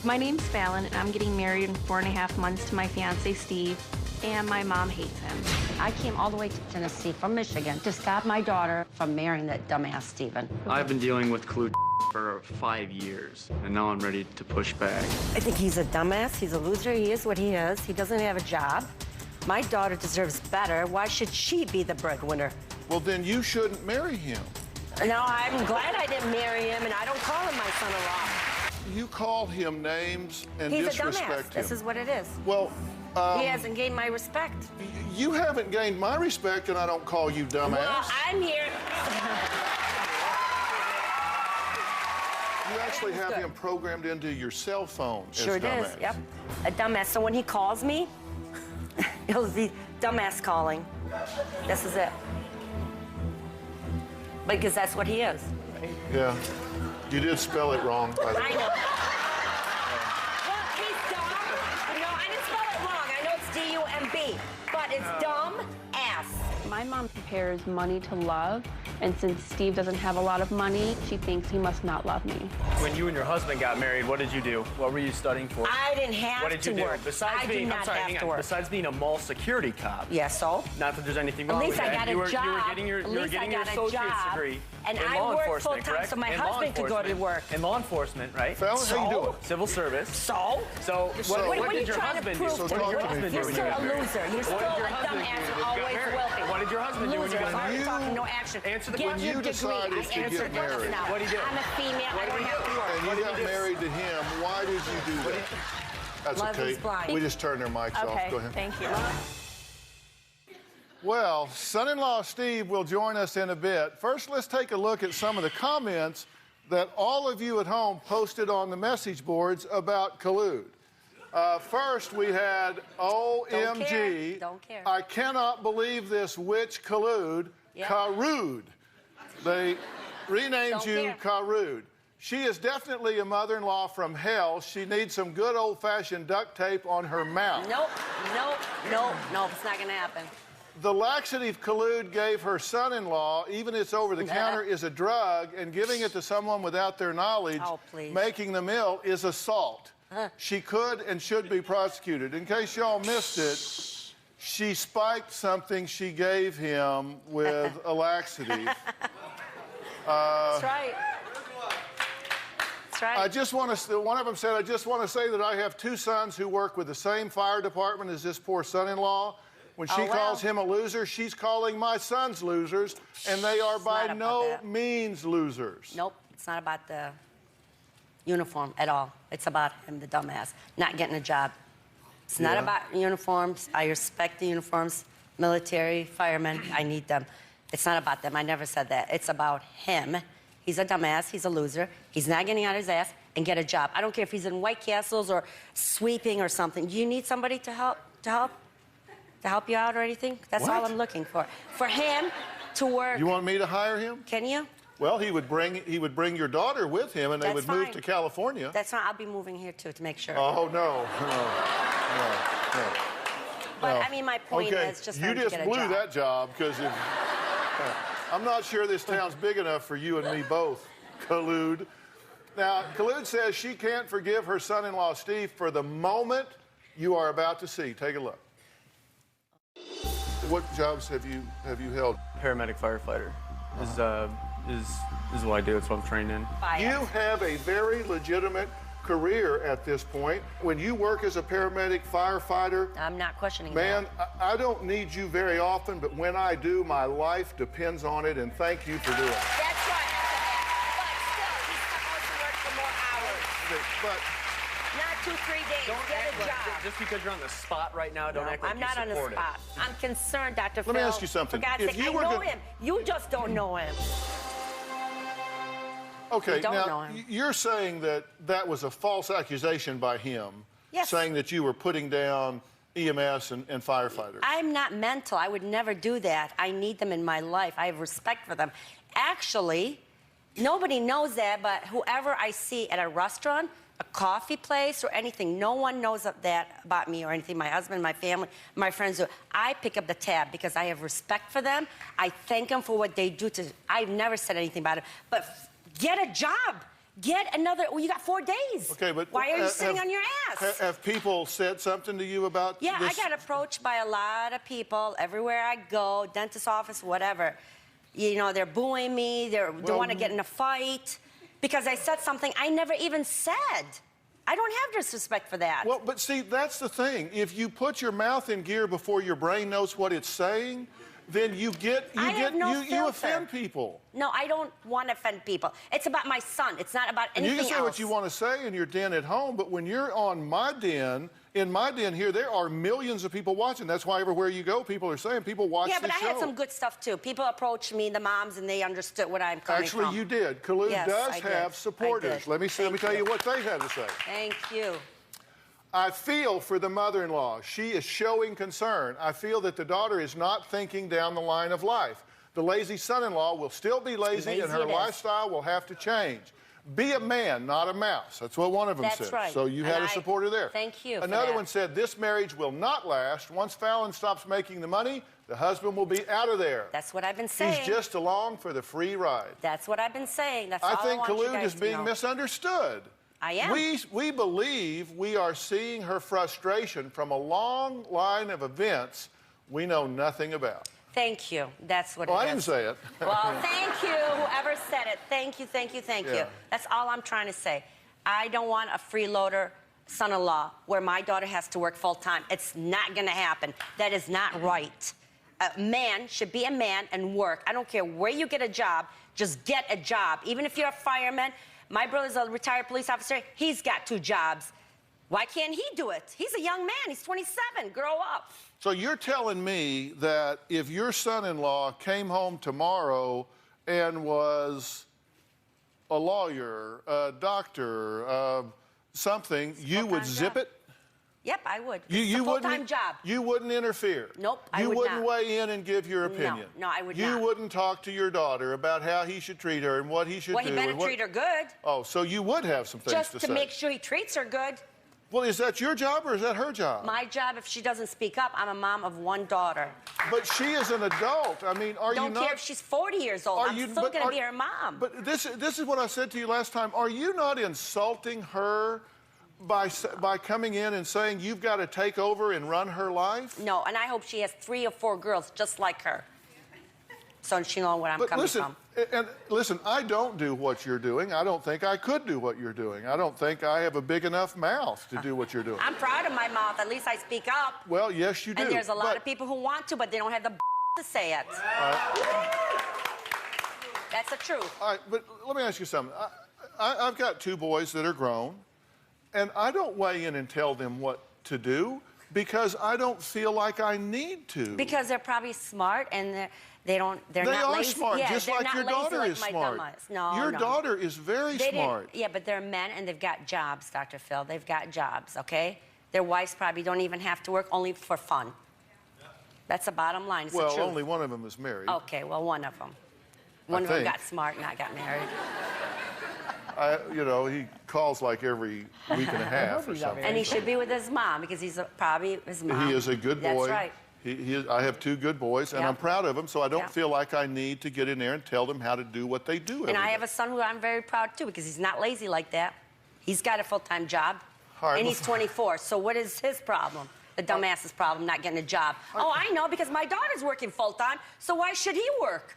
My name's Fallon, and I'm getting married in 4.5 months to my fiancé, Steve, and my mom hates him. I came all the way to Tennessee from Michigan to stop my daughter from marrying that dumbass Steven. I've been dealing with collude for 5 years, and now I'm ready to push back. I think he's a dumbass. He's a loser. He is what he is. He doesn't have a job. My daughter deserves better. Why should she be the breadwinner? Well, then you shouldn't marry him. No, I'm glad I didn't marry him, and I don't call him my son-in-law. You call him names and He's a disrespect dumbass. him. This is what it is. Well, he hasn't gained my respect. You haven't gained my respect, and I don't call you dumbass. Well, I'm here. You actually have him programmed into your cell phone as Sure dumbass. it is, yep. A dumbass. So when he calls me, he'll be dumbass calling. This is it. Because that's what he is. Yeah. You did spell it wrong, by the way. I know. Well, he's dumb. No, I didn't spell it wrong. I know it's D-U-M-B, but it's dumb ass. My mom compares money to love, And since Steve doesn't have a lot of money, she thinks he must not love me. When you and your husband got married, what did you do? What were you studying for? I didn't have What did you to do? work. Besides I being, do not I'm sorry, have hang to on. work. Besides being a mall security cop. Yeah, so? Not that there's anything At wrong least with I that. got a You were job. getting your, At you were least I getting your got a associate's job. degree And in I law work enforcement, full-time correct? so my In husband could go to work. In law enforcement, right? Fallon, how you doing? Civil service. So? So what What are did you your trying husband to do? prove What to did me? your husband do You're when still you got a married? loser. You're still What did your a husband dumbass do who when you got always married? will be. What did your husband do when you Loser. got Already married? talking, no action. Answer the Get question. your you degree. decided I to get answered yes married. now. What'd he do? I'm a female. I don't have to work. And you got married to him. Why did you do that? That's Love okay. is blind. We just turned their mics off. Okay, Go ahead. thank you. Well, son-in-law Steve will join us in a bit. First, let's take a look at some of the comments that all of you at home posted on the message boards about collude. First, we had OMG. Don't care. I cannot believe this witch collude. Yeah. Carude. They renamed Don't you care. Carude. She is definitely a mother-in-law from hell. She needs some good old-fashioned duct tape on her mouth. Nope, nope, nope, nope. It's not going to happen. The laxative collude gave her son-in-law, even it's over the counter, is a drug, and giving it to someone without their knowledge, making them ill, is assault. She could and should be prosecuted. In case y'all missed it, she spiked something she gave him with a laxative. That's right. That's right. I just want to, one of them said, I just want to say that I have two sons who work with the same fire department as this poor son-in-law. When she calls him a loser, she's calling my sons losers, and they are by no means losers. Nope, it's not about the uniform at all. It's about him, the dumbass, not getting a job. It's not about uniforms. I respect the uniforms, military, firemen, I need them. It's not about them, I never said that. It's about him. He's a dumbass, he's a loser. He's not getting out his ass and get a job. I don't care if he's in White Castles or sweeping or something. You need somebody to help you out or anything? That's all I'm looking for. For him to work. You want me to hire him? Can you? Well, he would bring your daughter with him, and they would move to California. That's fine. I'll be moving here too to make sure. Oh no. But I mean, my point is just for him to get a job. You just blew that job because I'm not sure this town's big enough for you and me both, Collude. Now, Collude says she can't forgive her son-in-law Steve for the moment you are about to see. Take a look. What jobs have you held? Paramedic firefighter is what I do. It's what I'm trained in. You have a very legitimate career at this point. When you work as a paramedic firefighter, I'm not questioning man, that. I don't need you very often, but when I do, my life depends on it, and thank you for doing it. That's right. But still, he's supposed to work for more hours. But not 2-3 days. Get a job. Just because you're on the spot right now, don't act like I'm not on the spot. I'm concerned, Dr. Phill. Let me ask you something. For God's If sake, you I were know gonna- him. You just don't know him. Okay, You don't now, know him. you're saying that that was a false accusation by him, Yes. saying that you were putting down EMS and firefighters. I'm not mental. I would never do that. I need them in my life. I have respect for them. Actually, nobody knows that, but whoever I see at a restaurant, a coffee place, or anything, no one knows that about me or anything. My husband, my family, my friends do. I pick up the tab because I have respect for them. I thank them for what they do to. I've never said anything about it, but get a job. Get another. Well, you got 4 days. Okay, but why are you sitting on your ass? Have people said something to you about Yeah, this? I got approached by a lot of people everywhere I go, dentist office, whatever. You know, they're booing me. They want to get in a fight because I said something I never even said. I don't have disrespect for that. Well, but see, that's the thing. If you put your mouth in gear before your brain knows what it's saying, then you offend people. No, I don't want to offend people. It's about my son. It's not about anything else. You can say else. what you want to say in your den at home, but when you're on my den, in my den here, there are millions of people watching. That's why everywhere you go, people are saying people watch the show. Yeah, but I had some good stuff too. People approached me, the moms, and they understood what I'm coming from. Actually, you did. Collude does I have did. supporters. I did. Let me tell you what they had to say. Thank you. I feel for the mother-in-law. She is showing concern. I feel that the daughter is not thinking down the line of life. The lazy son-in-law will still be lazy and her lifestyle will have to change. Be a man, not a mouse. That's what one of them said. That's right. So you had a supporter there. Thank you for Another that. one said, this marriage will not last. Once Fallon stops making the money, the husband will be out of there. That's what I've been saying. He's just along for the free ride. That's what I've been saying. That's all I I think want you Khaloud guys is to being know. misunderstood. I am. We believe we are seeing her frustration from a long line of events we know nothing about. Thank you. That's what it is. I didn't say it. Well, thank you, whoever said it. Thank you, thank you, thank you. That's all I'm trying to say. I don't want a freeloader son-in-law where my daughter has to work full-time. It's not going to happen. That is not right. A man should be a man and work. I don't care where you get a job, just get a job. Even if you're a fireman, my brother's a retired police officer, he's got 2 jobs. Why can't he do it? He's a young man, he's 27, grow up. So you're telling me that if your son-in-law came home tomorrow and was a lawyer, a doctor, something, you would zip it? Yep, I would. You it's a full-time job. You wouldn't interfere? Nope, I would You wouldn't not. weigh in and give your opinion? No, I would you not. You wouldn't talk to your daughter about how he should treat her and what he should do? Well, he better treat her good. Oh, so you would have some things Just to to say? make sure he treats her good. Well, is that your job or is that her job? My job, if she doesn't speak up, I'm a mom of 1 daughter. But she is an adult. I mean, are you not... Don't care if she's 40 years old. I'm still going to be her mom. But this is what I said to you last time. Are you not insulting her by coming in and saying you've got to take over and run her life? No, and I hope she has 3 or 4 girls just like her. So she knows where I'm coming from. And listen, I don't do what you're doing. I don't think I could do what you're doing. I don't think I have a big enough mouth to do what you're doing. I'm proud of my mouth. At least I speak up. Well, yes, you do. And there's a lot of people who want to, but they don't have the to say it. That's the truth. All right, but let me ask you something. I've got 2 boys that are grown, and I don't weigh in and tell them what to do because I don't feel like I need to. Because they're probably smart and they're not lazy. They are smart, yeah, just they're like not your lazy daughter like is my smart. dumbass. No, Your no. daughter is very smart. Yeah, but they're men and they've got jobs, Dr. Phil. They've got jobs, okay? Their wives probably don't even have to work, only for fun. That's the bottom line. It's the Well, truth. only one of them is married. Okay, well, one of them. One of them got smart and I got married. You know, he calls like every week and a half or something. And he should be with his mom because he's probably his mom. He is a good boy. That's right. I have 2 good boys, and Yep. I'm proud of them, so I don't Yep. feel like I need to get in there and tell them how to do what they do. And I have a son who I'm very proud too because he's not lazy like that. He's got a full-time job, All right, and he's 24. So what is his problem? The dumbass's problem, not getting a job. Oh, I know, because my daughter's working full-time, so why should he work?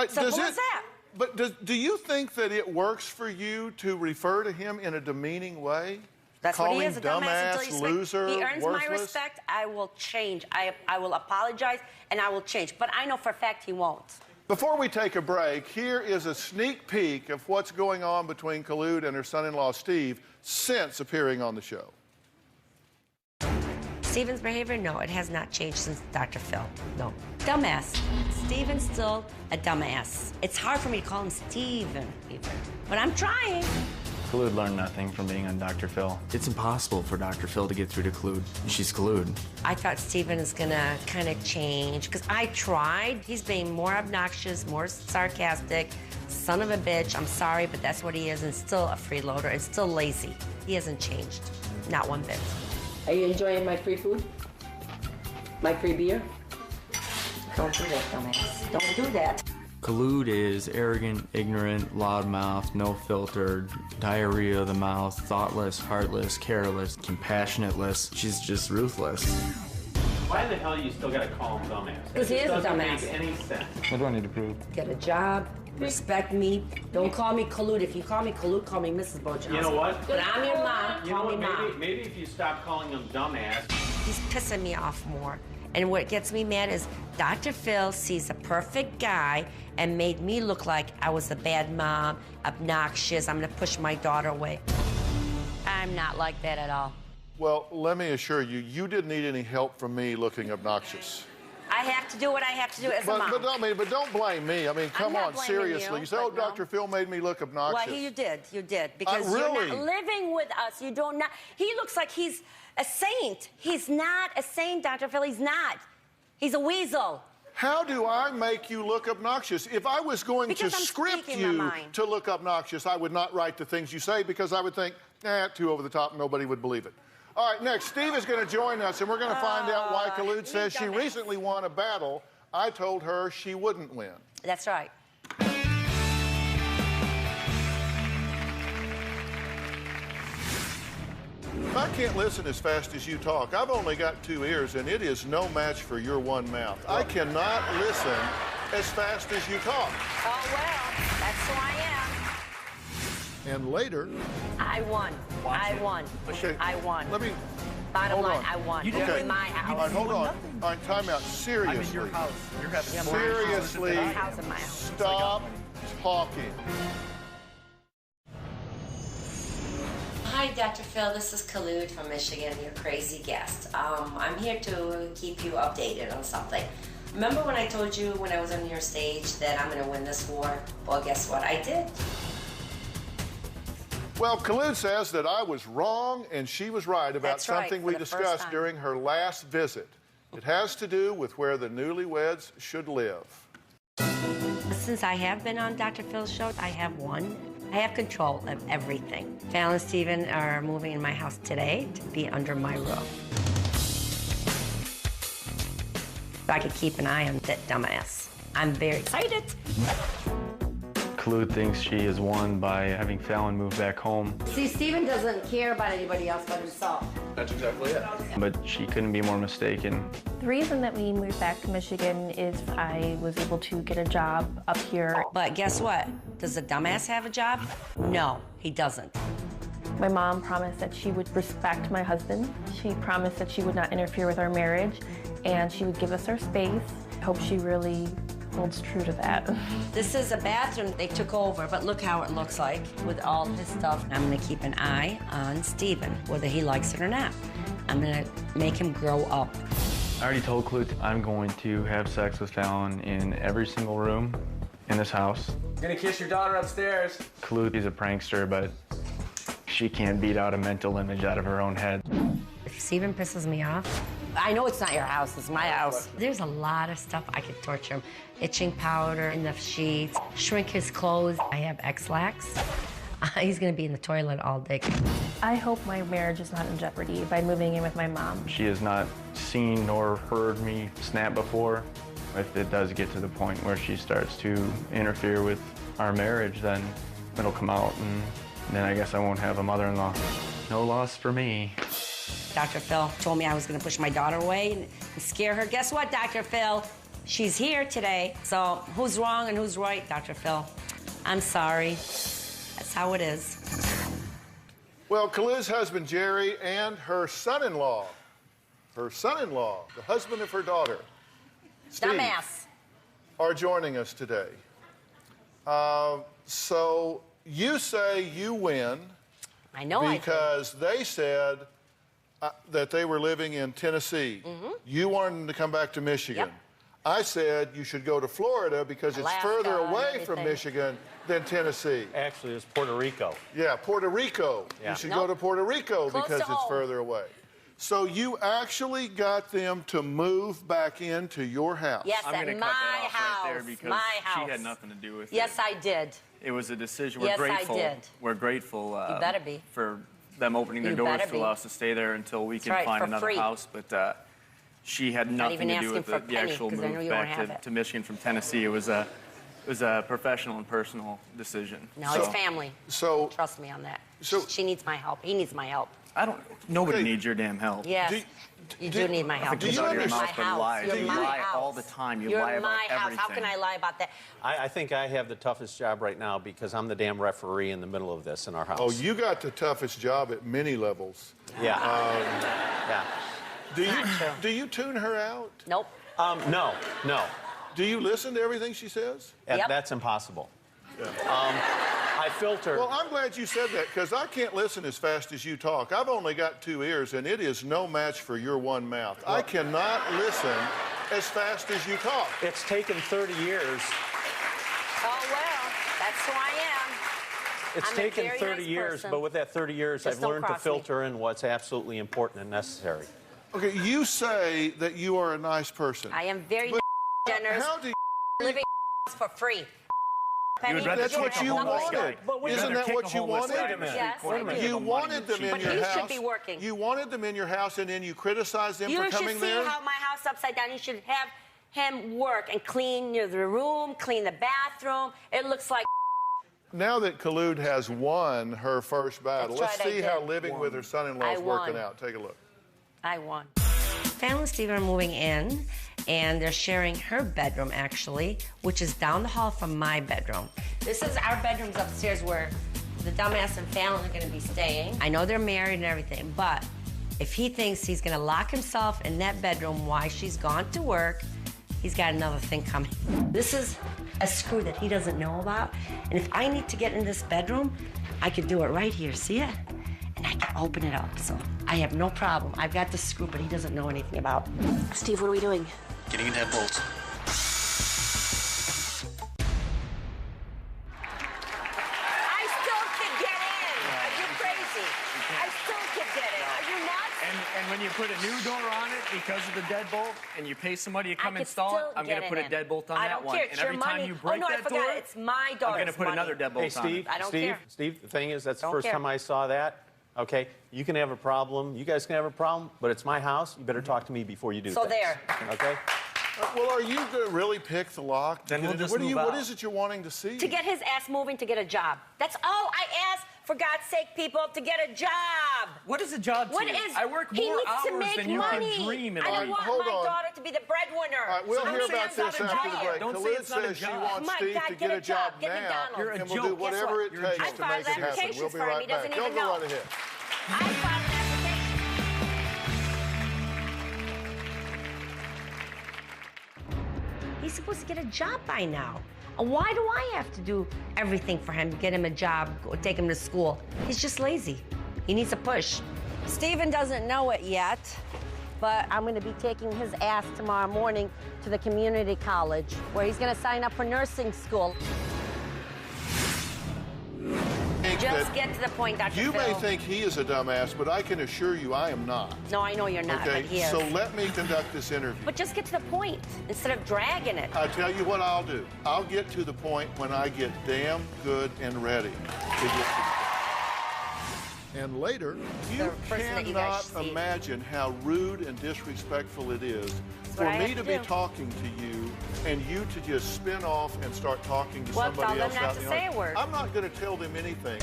Simple as that. But do you think that it works for you to refer to him in a demeaning way? That's Call what he him is, a dumbass dumbass, until loser, he earns worthless? my respect. I will change. I will apologize, and I will change. But I know for a fact he won't. Before we take a break, here is a sneak peek of what's going on between Khaloud and her son-in-law, Steve, since appearing on the show. Steven's behavior, no, it has not changed since Dr. Phil. No. Dumbass. Steven's still a dumbass. It's hard for me to call him Steven, even. But I'm trying. Khaloud learned nothing from being on Dr. Phil. It's impossible for Dr. Phil to get through to Khaloud. She's Khaloud. I thought Steven is gonna kind of change, because I tried. He's being more obnoxious, more sarcastic, son of a bitch. I'm sorry, but that's what he is, and still a freeloader, and still lazy. He hasn't changed, not one bit. Are you enjoying my free food? My free beer? Don't do that, dumbass. Don't do that. Khaloud is arrogant, ignorant, loudmouth, no filter, diarrhea of the mouth, thoughtless, heartless, careless, compassionateless. She's just ruthless. Why the hell you still gotta call him dumbass? Because he is a dumbass. Doesn't make any sense. What do I need to prove? Get a job, respect me. Don't call me Khaloud. If you call me Khaloud, call me Mrs. Bojangles. You know what? But I'm your mom. You know Call me what? mom. Maybe if you stop calling him dumbass. He's pissing me off more. And what gets me mad is Dr. Phil sees a perfect guy and made me look like I was a bad mom, obnoxious, I'm gonna push my daughter away. I'm not like that at all. Well, let me assure you, you didn't need any help from me looking obnoxious. I have to do what I have to do as a mom. But don't blame me. I mean, come not on, blaming seriously. You say, oh, but no. Dr. Phil made me look obnoxious. Well, you did, because really? you're not living with us. You don't not. He looks like he's a saint. He's not a saint, Dr. Phil. He's not. He's a weasel. How do I make you look obnoxious? If I was going Because to I'm script speaking my you mind. to look obnoxious, I would not write the things you say because I would think, too over the top, nobody would believe it. All right, next, Steve is going to join us, and we're going to find out why Khaloud says she recently won a battle I told her she wouldn't win. That's right. I can't listen as fast as you talk. I've only got 2 ears, and it is no match for your one mouth. I cannot listen as fast as you talk. Oh, well, that's who I am. And later... I won. I won. Okay. I won. Let me... Bottom hold line, on. I won. You You're okay. in my house. All right, hold on. All right, time out. Seriously. I'm in your house. You're having Seriously, My house in my house. stop talking. Hi, Dr. Phil. This is Khaloud from Michigan, your crazy guest. I'm here to keep you updated on something. Remember when I told you when I was on your stage that I'm going to win this war? Well, guess what? I did. Well, Khaloud says that I was wrong and she was right about That's right, something for we the first discussed time. during her last visit. It has to do with where the newlyweds should live. Since I have been on Dr. Phil's show, I have won. I have control of everything. Val and Steven are moving in my house today to be under my roof. So I could keep an eye on that dumbass. I'm very excited. Khaloud thinks she has won by having Fallon move back home, See, Steven doesn't care about anybody else but himself. That's exactly it. but she couldn't be more mistaken. The reason that we moved back to Michigan is I was able to get a job up here. But guess what? Does the dumbass have a job? No, he doesn't. My mom promised that she would respect my husband. She promised that she would not interfere with our marriage, and she would give us our space. I hope she really holds true to that. This is a bathroom they took over, but look how it looks like with all his stuff. I'm gonna keep an eye on Steven, whether he likes it or not. I'm gonna make him grow up. I already told Khaloud I'm going to have sex with Fallon in every single room in this house. You're gonna kiss your daughter upstairs. Khaloud is a prankster, but she can't beat out a mental image out of her own head. If Steven pisses me off, I know it's not your house, it's my house. There's a lot of stuff I could torture him. Itching powder in the sheets, shrink his clothes. I have X-Lax. He's gonna be in the toilet all day. I hope my marriage is not in jeopardy by moving in with my mom. She has not seen nor heard me snap before. If it does get to the point where she starts to interfere with our marriage, then it'll come out, and then I guess I won't have a mother-in-law. No loss for me. Dr. Phil told me I was gonna push my daughter away and scare her. Guess what, Dr. Phil? She's here today. So who's wrong and who's right, Dr. Phil? I'm sorry. That's how it is. Well, Khaloud's husband, Jerry, and her son-in-law, the husband of her daughter, Steve, Dumbass. are joining us today. So you say you win. I know I because they said that they were living in Tennessee. You wanted them to come back to Michigan. Yep. I said you should go to Florida because it's Alaska further and away from everything. Michigan than Tennessee. Actually, it's Puerto Rico. Yeah, Puerto Rico. Yeah. You should Nope. go to Puerto Rico Close because to it's home. further away. So you actually got them to move back into your house. Yes, I'm at gonna my cut that off house. right there because my house. she had nothing to do with it. Yes, I did. It was a decision. Yes, We're I grateful. did. We're grateful. You better be. For them opening their You doors better to be. allow us to stay there until we can right, find for another free. house. But she had nothing even to do asking with for a the penny, actual 'cause I know move you won't back have it. to Michigan from Tennessee. It was a professional and personal decision. No, it's family. So Trust me on that. So- she needs my help. He needs my help. Nobody Okay. needs your damn help. Yes. Do- you do- do need my help. do you You're understand- my Mouth, but house. lie. You're You my lie house. all the time. You You're lie about my house. How everything. can I lie about that? I think I have the toughest job right now because I'm the damn referee in the middle of this in our house. Oh, you got the toughest job at many levels. Yeah. Yeah. Do you tune her out? Nope. No. Do you listen to everything she says? Yep. That's impossible. I filter. Well, I'm glad you said that because I can't listen as fast as you talk. I've only got 2 ears, and it is no match for your one mouth. I cannot listen as fast as you talk. It's taken 30 years. Oh, well, that's who I am. It's I'm a taken very 30 nice years, person. but with that 30 years, Just I've don't learned to cross me. filter in what's absolutely important and necessary. Okay, you say that you are a nice person. I am very But dinners, How do you... living for free. You would rather That's what you wanted. Isn't that what you wanted? Yes, I do. You wanted them in But your he house. should be working. You wanted them in your house, and then you criticized them for coming there? You should see how my house upside down. You should have him work and clean the room, clean the bathroom. It looks like... Now that Khulud has won her first battle, That's let's right, see I how did. living with her son-in-law is I working won. out. Take a look. I won. Phill and Steve are moving in, and they're sharing her bedroom, actually, which is down the hall from my bedroom. This is our bedrooms upstairs where the dumbass and Fallon are gonna be staying. I know they're married and everything, but if he thinks he's gonna lock himself in that bedroom while she's gone to work, he's got another thing coming. This is a screw that he doesn't know about, and if I need to get in this bedroom, I could do it right here, see it? And I can open it up, so I have no problem. I've got the screw, but he doesn't know anything about. Steve, what are we doing? Getting a deadbolt. I still could get in. Are you crazy? I still could get in. Are you nuts? And when you put a new door on it because of the deadbolt, and you pay somebody to come I could install it, still I'm going to get put a in. deadbolt on I that don't one. care. And It's every your time money. you break no, that I forgot. door, It's my I'm daughter's going to put money. another deadbolt Hey, Steve, I don't Steve, care. Steve, the thing is, that's the Don't first care. time I saw that. Okay, you can have a problem, you guys can have a problem, but it's my house. You better talk to me before you do So things. there. Okay? Well, are you going to really pick the lock? Then we'll just what move What out. is it you're wanting to see? To get his ass moving to get a job. That's all I ask, for God's sake, people, to get a job. What is a job to What you? is... I work he more needs to hours make than you money. can dream in I a don't week. want Hold my on. daughter to be the breadwinner. All right, we'll So hear don't say about it's not this a after the job. break. Don't say Khulud it's not a says she job. wants My Steve God, to get get a a job job. Get now, McDonald's. You're a and we'll do joke. Guess whatever what? it You're a takes joke. to I make it filed happen. applications We'll be for him. right He back. doesn't Y'all even go know. right ahead. I filed an application. He's supposed to get a job by now. Why do I have to do everything for him, get him a job, go take him to school? He's just lazy. He needs a push. Steven doesn't know it yet, but I'm going to be taking his ass tomorrow morning to the community college where he's going to sign up for nursing school. Just get to the point, Dr. You may Phill. think he is a dumbass, but I can assure you I am not. No, I know you're not, Okay, but he is. so let me conduct this interview. But just get to the point instead of dragging it. I'll tell you what I'll do. I'll get to the point when I get damn good and ready to get to the point. And later, you person that you guys cannot see. imagine how rude and disrespectful it is for what I me have to to be do. talking to you and you to just spin off and start talking to Well, somebody tell them else not out to in the say audience. a word. I'm not going to tell them anything.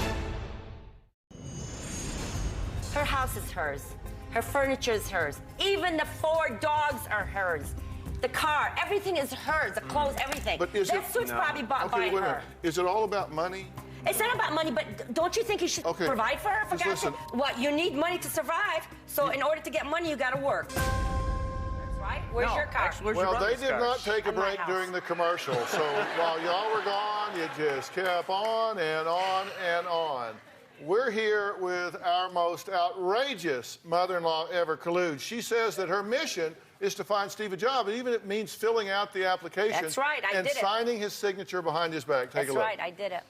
Her house is hers. Her furniture is hers. Even the 4 dogs are hers. The car, everything is hers. The clothes, everything. But is that it... suit's probably bought by wait a minute. her. Is it all about money? It's not about money, but don't you think you should Okay, provide for her? For just God's sake? listen. What, you need money to survive, so in order to get money, you gotta work. That's right. Where's your car? Where's your Well, they brother's did car? not take a At my break house. during the commercial, so while y'all were gone, it just kept on and on and on. We're here with our most outrageous mother-in-law ever, Khulud. She says that her mission is to find Steve a job, and even it means filling out the application. That's right, I and did it. signing his signature behind his back. Take That's a look. right, I did it.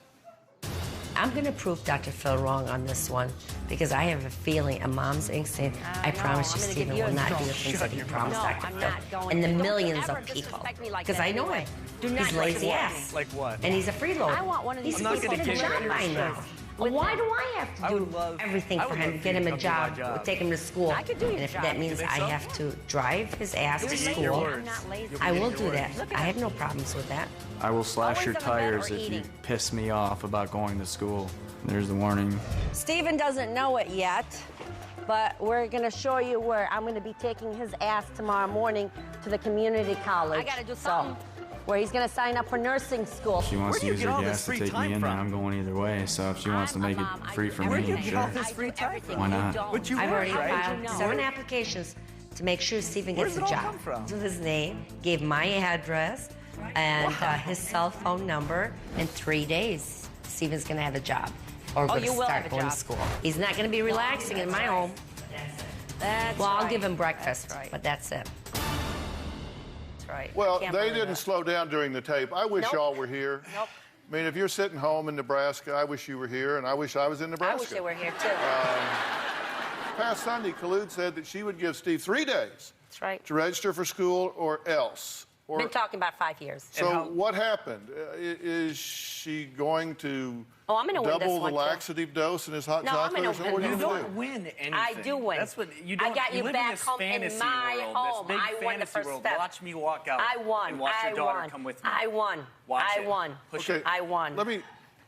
I'm gonna prove Dr. Phill wrong on this one because I have a feeling, a mom's instinct. I no, promise you, I'm gonna give Stephen you will a not do no. the things that he promised No, Dr. I'm Phill. not going And the to. Don't millions ever of people. disrespect me like Because that I know anyway. him. Do He's not lazy disrespect ass. Like what? And he's a freeloader. I want one of these He's I'm not supposed gonna to get a give job you by respect. now. Why do I have to I do would love- everything I for would him, love get for him you a to come job, do my job. take him to school? I could do your And if job. that You means think I so? have to drive his ass to You're lazy. school, I'm not lazy. I will Your do words. that. Look at I that. have no problems with that. I will slash Always your on the bed tires or if you eating. piss me off about going to school. There's the warning. Steven doesn't know it yet, but we're gonna show you where I'm gonna be taking his ass tomorrow morning to the community college. I gotta do something. Where he's gonna sign up for nursing school. She wants Where do to you use get her all this gas to free take time me in there. from? I'm going either way. So if she wants to make it free for Where do me, you get all sure. this free time from? Why not? But you I've work, already right? filed 7 applications to make sure Stephen Where gets does a it all job. come from? To his name, gave my address and his cell phone number. In 3 days, Stephen's gonna have a job or Oh, gonna you will start have a going job. to school. He's not gonna be relaxing in my home. That's Well, I'll right. give him breakfast, That's right. but that's it. That's right. Well, I can't they believe didn't it. slow down during the tape. I wish Nope. y'all were here. Nope. I mean, if you're sitting home in Nebraska, I wish you were here, and I wish I was in Nebraska. I wish they were here too. Past Sunday, Khulud said that she would give Steve 3 days That's right. to register for school or else. Been talking about 5 years. So what happened? Is she going to I'm gonna win this double the one, too. laxative dose in his hot No, I'm chocolate? gonna Or win what are this you one. gonna do? Win anything. I do win. That's what you don't. I got you live back in this home in fantasy my world, home. This big I won the fantasy first world. step. Watch me walk out. I won. And watch your daughter come with me. I won. Watch I it. won. Push Okay, it. I won. Let me.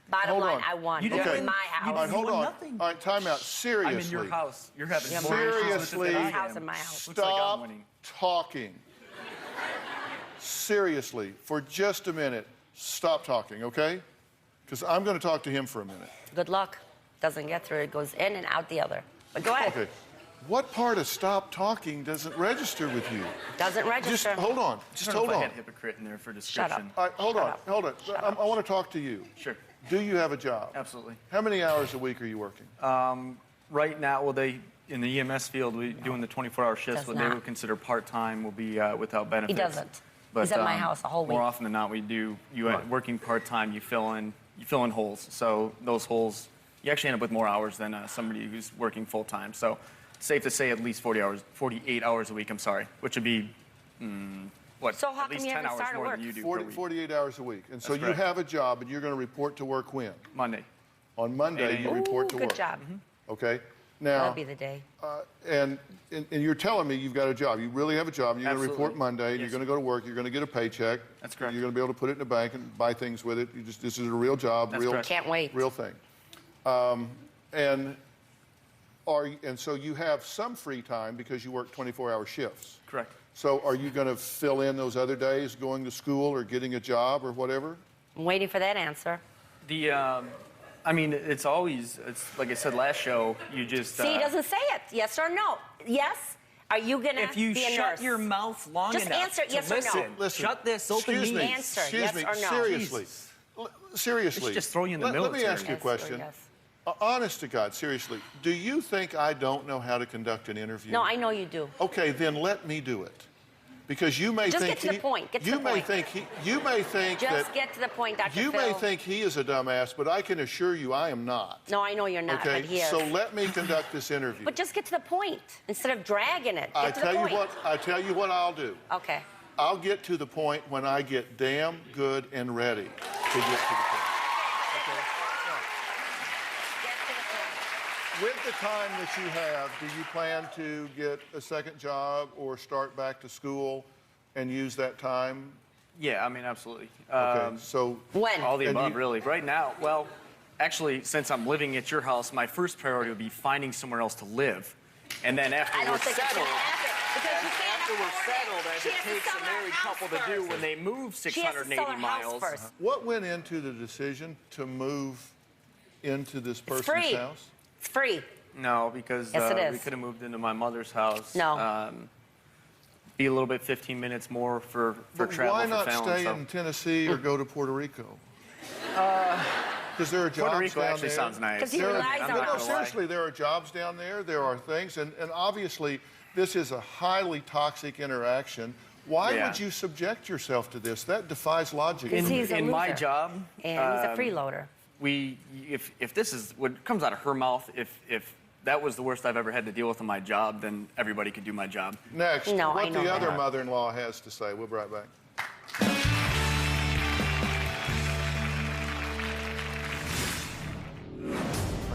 Bottom hold line, on. I won. You This didn't is win. my All house. right, hold on. nothing. All right, time out. Seriously. I'm in your house. You're having Yeah, more Seriously. than I This house am. in my house. Looks like I'm Stop winning. talking. Seriously, for just a minute, stop talking, okay? Because I'm going to talk to him for a minute. Good luck. Doesn't get through. It goes in and out the other. But go ahead. Okay. What part of stop talking doesn't register with you? Doesn't Just register. hold on. Just hold I on. had hypocrite in there for Shut up. description. All right, hold Shut on. up. Hold on. Shut up. I want to talk to you. Sure. Do you have a job? Absolutely. How many hours a week are you working? Right now, well, they in the EMS field, we doing the 24-hour shifts. Does What they not. would consider part-time will be without benefits. doesn't. But, He's at my house the whole More week. often than not, we do. Working part-time, you fill in holes. So those holes, you actually end up with more hours than somebody who's working full-time. So safe to say at least 48 hours a week. I'm sorry, which would be what? So how at least come you 10 haven't hours started more work? than you do 40, per week. 48 hours a week. And so That's you correct. have a job, and you're going to report to work when? Monday. On Monday, you Ooh, report to Good work. job. Okay? Now, That'll be the day. and you're telling me you've got a job. You really have a job. You're going to report Absolutely. Monday. And Yes. You're going to go to work. You're going to get a paycheck. That's correct. You're going to be able to put it in the bank and buy things with it. This is a real job. That's real, correct. Can't wait. Real thing. And so you have some free time because you work 24-hour shifts. Correct. So are you going to fill in those other days going to school or getting a job or whatever? I'm waiting for that answer. I mean, it's always, like I said last show, you just... See, he doesn't say it. Yes or no? Yes? Are you going to If you be a shut nurse? your mouth long Just enough answer to yes or no. listen, Listen, shut this open excuse meeting. me, Answer, excuse yes me, or no. seriously. Seriously. They should just throw you in the Let me military. ask you a Yes or question. yes. Honest to God, seriously, do you think I don't know how to conduct an interview? No, I know you do. Okay, then let me do it. Because you may Just think get to the point. Get to you the may point. think you may think Just that get to the point, Dr. you Phil. may think he is a dumbass, but I can assure you I am not. No, I know you're not, Okay, but he is. so let me conduct this interview. But just get to the point instead of dragging it. Get I to tell the you point. what. I tell you what I'll do. Okay. I'll get to the point when I get damn good and ready to get to the point. Okay? Get to the point. With the time that you have, do you plan to get a second job or start back to school and use that time? Yeah, I mean, absolutely. Okay, so When? All the And above, you- really. Right now, well, actually, since I'm living at your house, my first priority would be finding somewhere else to live. And then after I we're don't think it's settled, going to happen because you can't after we're afford settled, it. as She it has to takes sell a her married house couple to do first. when they move She has to 680 sell her house miles. first. what went into the decision to move into this person's free. house? It's free. No, because Yes, it we is. could have moved into my mother's house. No. Be a little bit 15 minutes more for But travel why for not Fallon, stay so. in Tennessee or go to Puerto Rico? Because there are jobs Puerto Rico down actually there. sounds nice. 'Cause he There are- relies on but no, us. seriously, there are jobs down there. There are things, and obviously, this is a highly toxic interaction. Why Yeah. would you subject yourself to this? That defies logic. Because he's a In my loser. job, And he's a freeloader. if this is what comes out of her mouth, if that was the worst I've ever had to deal with in my job, then everybody could do my job. Next, No, I what know the other that. mother-in-law has to say. We'll be right back.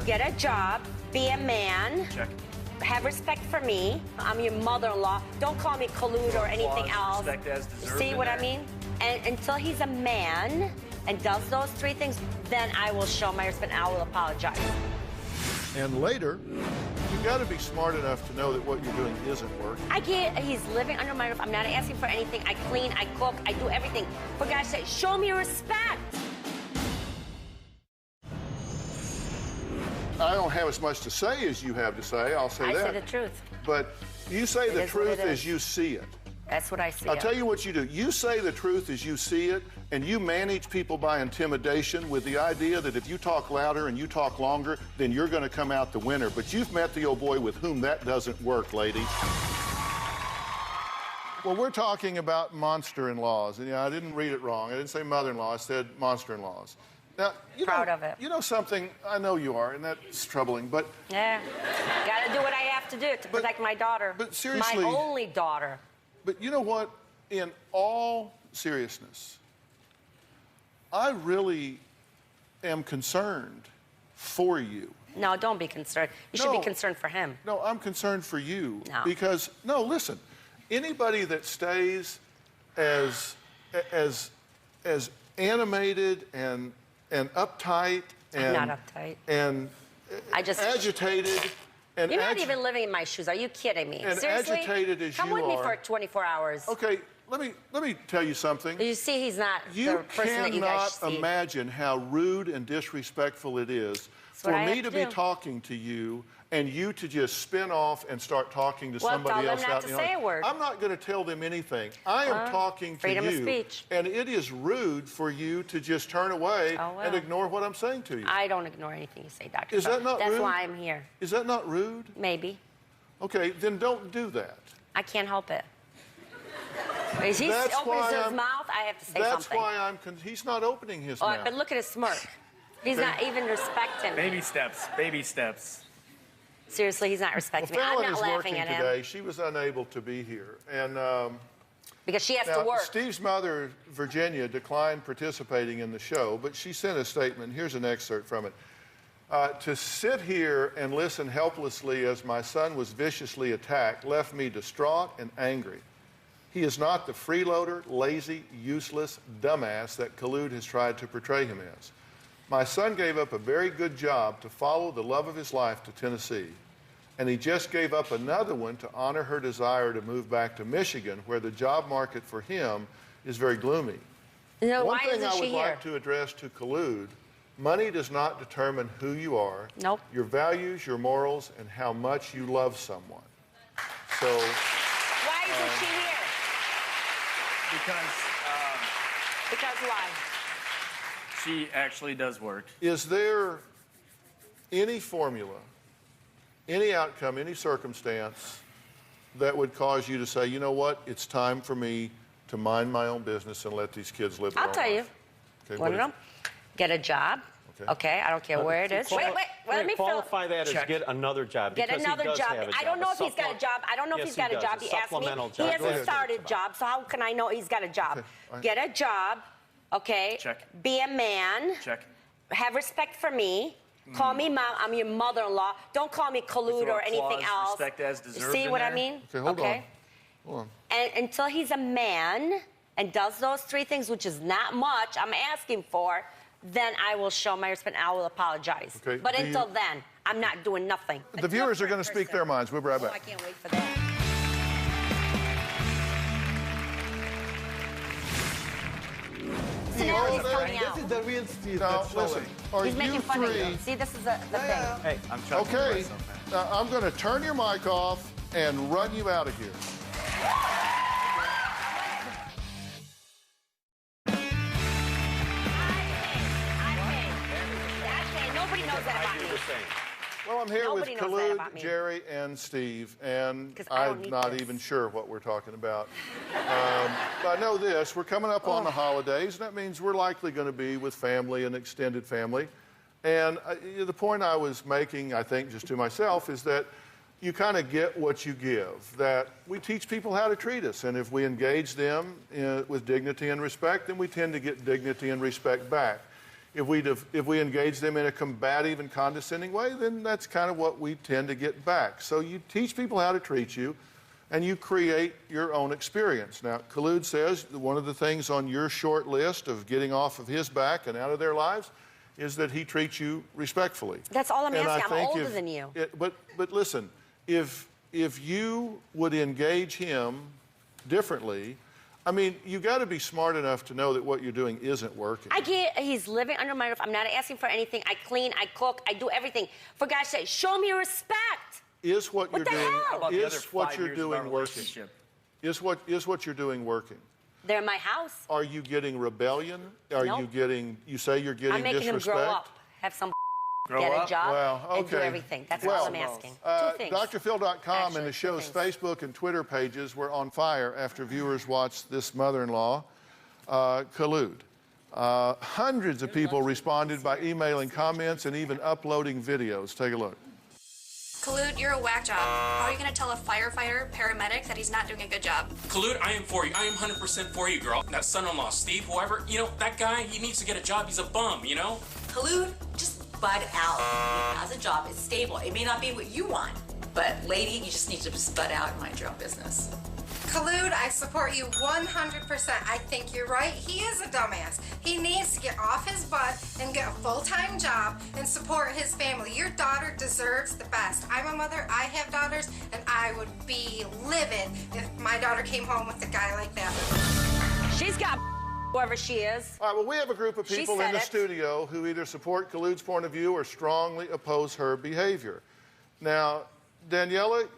Get a job. Be a man. Check. Have respect for me. I'm your mother-in-law. Don't call me collude or anything else. Respect as deserved See in what I there. mean? And until he's a man and does those three things, then I will show my respect and I will apologize. And later, you got to be smart enough to know that what you're doing isn't working. I get he's living under my roof. I'm not asking for anything. I clean, I cook, I do everything. For God's sake, show me respect. I don't have as much to say as you have to say. I'll say I that. say the truth. But you say It the is what truth it is. as you see it. That's what I see. I'll tell you what you do. You say the truth as you see it, and you manage people by intimidation with the idea that if you talk louder and you talk longer, then you're going to come out the winner. But you've met the old boy with whom that doesn't work, lady. Well, we're talking about monster-in-laws. And, yeah, I didn't read it wrong. I didn't say mother-in-law. I said monster-in-laws. Now, Proud of it. You know something? I know you are, and that's troubling, but... Yeah. Gotta do what I have to do to protect my daughter. But seriously... My only daughter. But you know what? In all seriousness, I really am concerned for you. No, don't be concerned. You should be concerned for him. No, I'm concerned for you. No. Because, no, listen, anybody that stays as animated and uptight and... I'm not uptight. And agitated... And you're not even living in my shoes. Are you kidding me? And seriously? agitated as Come you with me are. for 24 hours. Okay, let me tell you something. You see, he's not You the person that you guys cannot see. imagine how rude and disrespectful it is for what I me have to to be do. talking to you and you to just spin off and start talking to Well, somebody tell else them not out to in the say audience. a word. I'm not going to tell them anything. I am talking to freedom you. of speech. And it is rude for you to just turn away and ignore what I'm saying to you. I don't ignore anything you say, Dr. Is Phill. that not That's rude? why I'm here. Is that not rude? Maybe. Okay, then don't do that. I can't help it. If he That's opens why his I'm- mouth, I have to say That's something. why he's not opening his Oh, mouth. but look at his smirk. He's not even respecting me. Baby steps, baby steps. Seriously, he's not respecting me. I'm Phill not is laughing working at him. today. She was unable to be here. And because she has now, to work. Steve's mother, Virginia, declined participating in the show, but she sent a statement. Here's an excerpt from it. To sit here and listen helplessly as my son was viciously attacked left me distraught and angry. He is not the freeloader, lazy, useless dumbass that Khulud has tried to portray him as. My son gave up a very good job to follow the love of his life to Tennessee, and he just gave up another one to honor her desire to move back to Michigan, where the job market for him is very gloomy. You know, One why thing isn't I she would here? like to address to Khulud, money does not determine who you are, your values, your morals, and how much you love someone. So... Why isn't she here? Because why? She actually does work. Is there any formula, any outcome, any circumstance that would cause you to say, you know what, it's time for me to mind my own business and let these kids live their I'll own tell you. life? Okay, Want what to is know? Get a job. Okay, I don't care where it is. Wait, let me qualify that as get another job. Get because another he does job. have a I don't know if a he's got a job. I don't know if Yes, he's got he a does. job. A He asked me. supplemental He job. hasn't started a job, so how can I know he's got a job? Okay. Get a job. Okay. Check. Be a man. Check. Have respect for me. Call me mom. I'm your mother-in-law. Don't call me Khulud throw or anything applause, else. respect as deserved See in what I there. mean? Okay, hold on. Hold on. And until he's a man and does those three things, which is not much, I'm asking for, then I will show my respect and I will apologize. Okay, But do until you- then, I'm not doing nothing. The viewers are going to speak their minds. We'll be right Oh, I back. can't wait for that. So now he's coming out. This is the real Steve. Now, that's listen, showing. are He's you making fun of three... you. See, this is the thing. Hey, I'm trying to Okay, myself, man. I'm going to turn your mic off and run you out of here. Nobody knows that about me. Well, I'm here Nobody with knows that Khulud, about me. Jerry, and Steve, and 'Cause I don't I'm need not this. even sure what we're talking about. But I know this, we're coming up on the holidays, and that means we're likely going to be with family and extended family. And the point I was making, I think, just to myself, is that you kind of get what you give, that we teach people how to treat us, and if we engage them with dignity and respect, then we tend to get dignity and respect back. If we engage them in a combative and condescending way, then that's kind of what we tend to get back. So you teach people how to treat you, and you create your own experience. Now, Khulud says that one of the things on your short list of getting off of his back and out of their lives is that he treats you respectfully. That's all I'm And I asking. I'm think older if- than you. But listen, if you would engage him differently, I mean, you got to be smart enough to know that what you're doing isn't working. I get he's living under my roof. I'm not asking for anything. I clean, I cook, I do everything. For God's sake, show me respect. Is what you're the doing hell? How about the other is what 5 you're years of our doing working? relationship? Is what you're doing working? They're in my house. Are you getting rebellion? Are Nope. you getting? You say you're getting I'm making disrespect. him grow up, have some Grow get up? a job, Well, and do okay. everything. That's Well, all I'm asking. Two things. DrPhill.com Actually, and the two show's things. Facebook and Twitter pages were on fire after viewers watched this mother-in-law, Khulud. Hundreds of people responded by emailing comments and even uploading videos. Take a look. Khalud, you're a whack job. How are you going to tell a firefighter, paramedic, that he's not doing a good job? Khalud, I am for you. I am 100% for you, girl. That son-in-law, Steve, whoever, you know, that guy, he needs to get a job. He's a bum, you know? Khalud, just bud out. He has a job. It's stable. It may not be what you want, but lady, you just need to just bud out and mind your own business. Khalud, I support you 100%. I think you're right. He is a dumbass. He needs to get off his butt and get a full-time job and support his family. Your daughter deserves the best. I'm a mother, I have daughters, and I would be livid if my daughter came home with a guy like that. She's got whoever she is. All right, well, we have a group of She people said in the it. studio who either support Khalud's point of view or strongly oppose her behavior. Now, Daniela,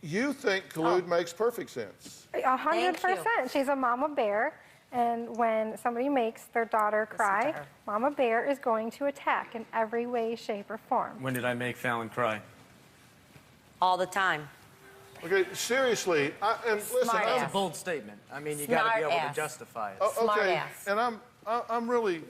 you think Khalud makes perfect sense. 100%. She's a mama bear, and when somebody makes their daughter cry, mama bear is going to attack in every way, shape, or form. When did I make Fallon cry? All the time. Okay, seriously, and listen, That's a bold statement. I mean, you got to be able to justify it. Okay, and I'm really.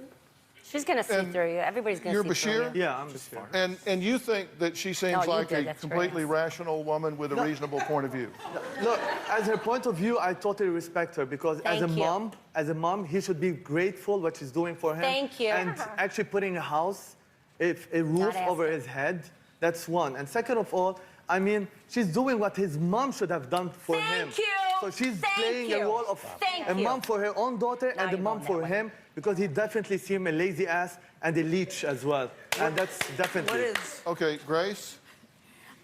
She's going to see through you. Everybody's going to see through you. Yeah, I'm Bashir. And you think that she seems No, you like did. a That's completely rational woman with a reasonable point of view? Look, as her point of view, I totally respect her because as Thank you. a mom, he should be grateful what she's doing for him. Thank you. And actually putting a house, a roof over his head, that's one. And second of all, I mean, she's doing what his mom should have done for him. Thank you. So she's Thank playing you. a role of Thank a you. mom for her own daughter Now and a you're mom going for that way. him because he definitely sees him a lazy ass and a leech as well. And that's definitely. Okay, Grace?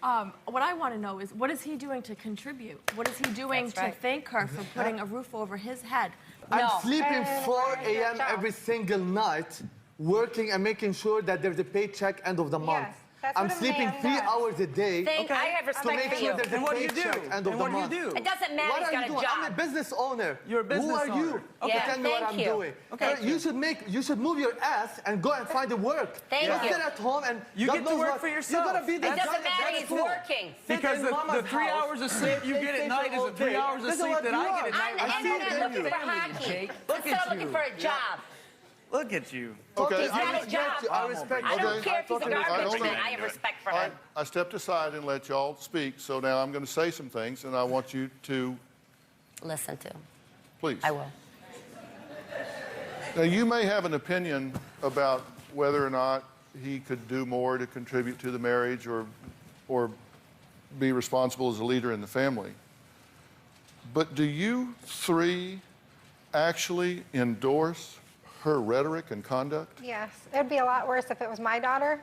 What I want to know is, what is he doing to contribute? What is he doing That's to right. thank her for putting a roof over his head? I'm sleeping 4 a.m. every single night, working and making sure that there's a paycheck end of the month. that's I'm what a sleeping man 3 does. hours a day I have to respect make for sure you. there's a And what do you do? paycheck end of And the what do you month. do? It doesn't matter. What He's are got you a doing? job. I'm a business owner. You're a business Who are you? owner. Okay, Yeah, tell me what thank I'm you. doing. Thank You should move your ass and go and find the work. Thank Don't you. sit at home and You God get to knows work what- for yourself. You gotta be the It guy doesn't that's matter. He's cool. working. Sit Because in the mama's 3 house, hours of sleep you get at night is the 3 hours of This is sleep what that you I get are. at night. On the I see internet it in looking you. for hockey. Jake. Look Look at looking you. for a job. Look at you. Okay, He's got a job. I respect I you. don't care if he's a All right, garbage hold man. on. I have respect for All right, him. I stepped aside and let y'all speak, so now I'm going to say some things, and I want you to, Listen to. please. I will. Now, you may have an opinion about whether or not he could do more to contribute to the marriage or be responsible as a leader in the family. But do you three actually endorse her rhetoric and conduct? Yes, it'd be a lot worse if it was my daughter.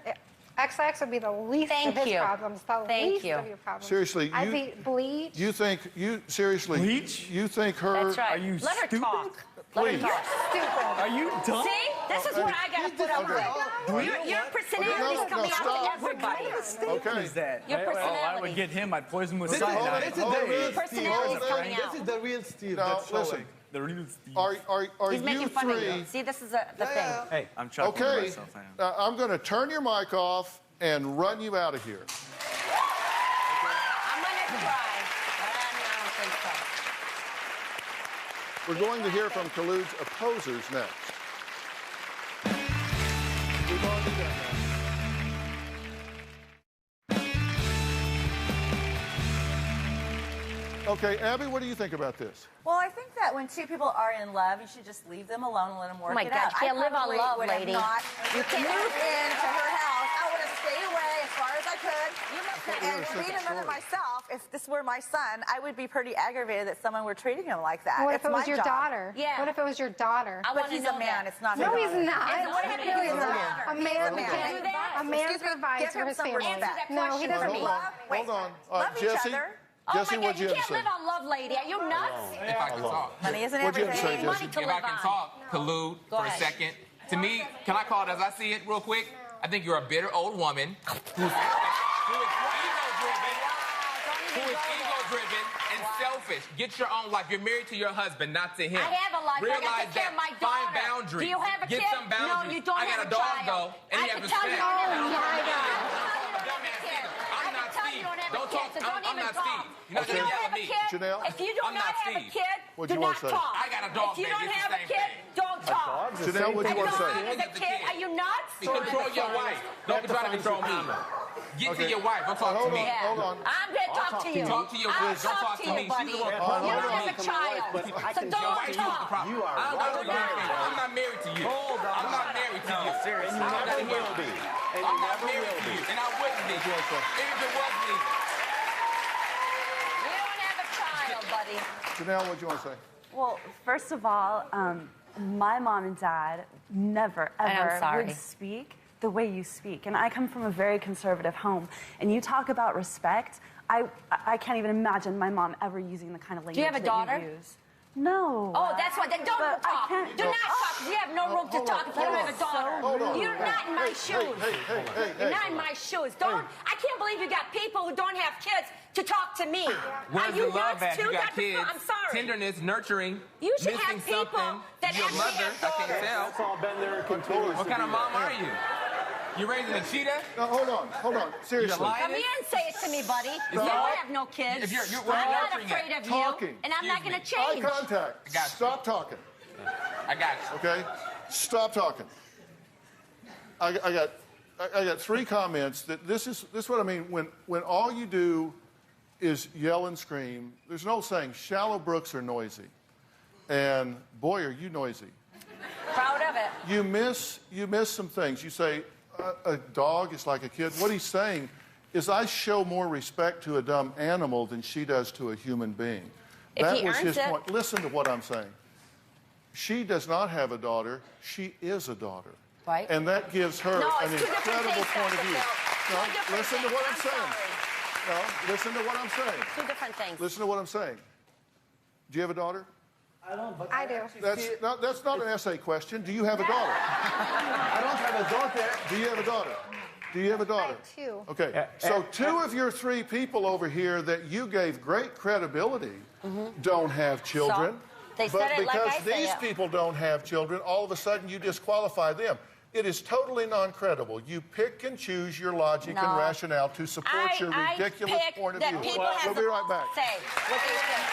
XX would be the least Thank of his you. problems. The Thank least you. of your problems. Seriously, I'd be bleach. You think you seriously? Bleach? You think her? That's right. Are you Let her stupid? talk. Let her Please. talk. Stupid. Are you dumb? See? This is what I got to put up with. Your personality's Okay, coming out stop. to everybody. Okay. Is that? Your Well, I personality. would get him. I'd poison with This is cyanide. the real Personality's Steve. coming out. This is the real Steve Now, that's showing. listen. The real Steve. Are He's you making fun of three? you. See, this is the thing. Hey, I'm chuckling to Okay. myself. I am. I'm going to turn your mic off and run you out of here. I'm going to try. I don't think so. We're going to hear from Khalud's opposers next. We've already done that. Okay, Abby, what do you think about this? Well, I think that when two people are in love, you should just leave them alone and let them work Oh my it God, out. you can't live on probably love, would have lady. Not You can't. moved into her house. I would have stayed away as far as I could. And being a mother myself, if this were my son, I would be pretty aggravated that someone were treating him like that. What It's if it was my your job. daughter? Yeah. What if it was your daughter? I But want to he's know a man. that. It's not No, his he's daughter. not. And what happened to his No, daughter? A man He's a who man. can, a man Excuse me, provides give for him his some family. respect. No, he doesn't. Hold on. Hold on. Love each Jesse, other. Jesse, Oh my what'd God, you you have to can't say? live on love, lady. Are you nuts? If I can talk. Money isn't What'd you have to everything. say, Money Jesse? to If live I can on. talk, collude Go for a ahead. second. To me, can I call it as I see it real quick? I think you're a bitter old woman who is ego-driven and selfish. Get your own life. You're married to your husband, not to him. I have a life. Realize I got to take care that. of my Find daughter. boundaries. Do you have a Get kid? some boundaries. No, you don't I have got a a dog, child. though, and I he can has tell you respect. don't have a I'm kid. not tell you Steve. don't have a Don't kid, talk. so don't I'm even not talk. Steve. You're not If you gonna don't yell have at a me. kid, Janelle? if you do I'm not not have a Steve. kid, What'd do you not wanna say? talk. I got a dog, If you baby. don't It's the have a same kid, thing. don't talk. Janelle, what'd you Are want to you say? as a kid? Are you nuts? You control your wife. Don't be trying to control me. Get to your wife. Don't talk to me. Hold on. I'm going to talk to you. Talk to your I'll wife. Don't talk to me. buddy. She's the one You talking don't to have me. a child, so don't talk. I'm not married to you. I'm not married to you. And you never will be. And you never will be. And I wouldn't be. Even if it was me. You don't have a child, buddy. Janelle, what do you want to say? Well, first of all, my mom and dad never, ever would speak the way you speak. And I come from a very conservative home. And you talk about respect. I can't even imagine my mom ever using the kind of language Do you have a daughter? that you use. No. Oh, that's why. Then don't But talk. I can't- Do not talk. You have no room to talk if you don't have a daughter. You're not in my shoes. You're not in my shoes. Don't. I can't believe you got people who don't have kids to talk to me. Where's Are you the love nuts at? too? You got That's the- kids. I'm sorry. Tenderness, nurturing. You should missing have people something. that Your actually mother, have I can't daughters. tell. It's all been there and continues What to kind be of mom there. are you? You raising a cheetah? No, hold on. Seriously. Come here and say it to me, buddy. You don't have no kids. If you're I'm not nurturing afraid it. of Talking. you, and I'm not going to Eye change. contact. Stop talking. I got you. Okay? Stop talking. I got 3 comments that this is what I mean when all you do is yell and scream. There's an old saying, shallow brooks are noisy. And boy, are you noisy. Proud of it. You miss some things. You say a dog is like a kid. What he's saying is I show more respect to a dumb animal than she does to a human being. If That he was earns his it- point. Listen to what I'm saying. She does not have a daughter. She is a daughter. Right. And that gives her No, an it's 2 different incredible things, point of Dr. view. Phill. No, 2 different listen to things. what I'm saying. sorry. No, listen to what I'm saying. 2 different things. Listen to what I'm saying. Do you have a daughter? I don't, but I do. That's not an essay question. Do you have a daughter? I don't have a daughter. Do you have a daughter? Do you have a daughter? I have 2. Okay, so 2 of your 3 people over here that you gave great credibility don't have children. So, they but said it like because I say these it. people don't have children, all of a sudden you disqualify them. It is totally non-credible. You pick and choose your logic and No. rationale to support your ridiculous pick point of that view. people We'll have be the right back. Say what they think.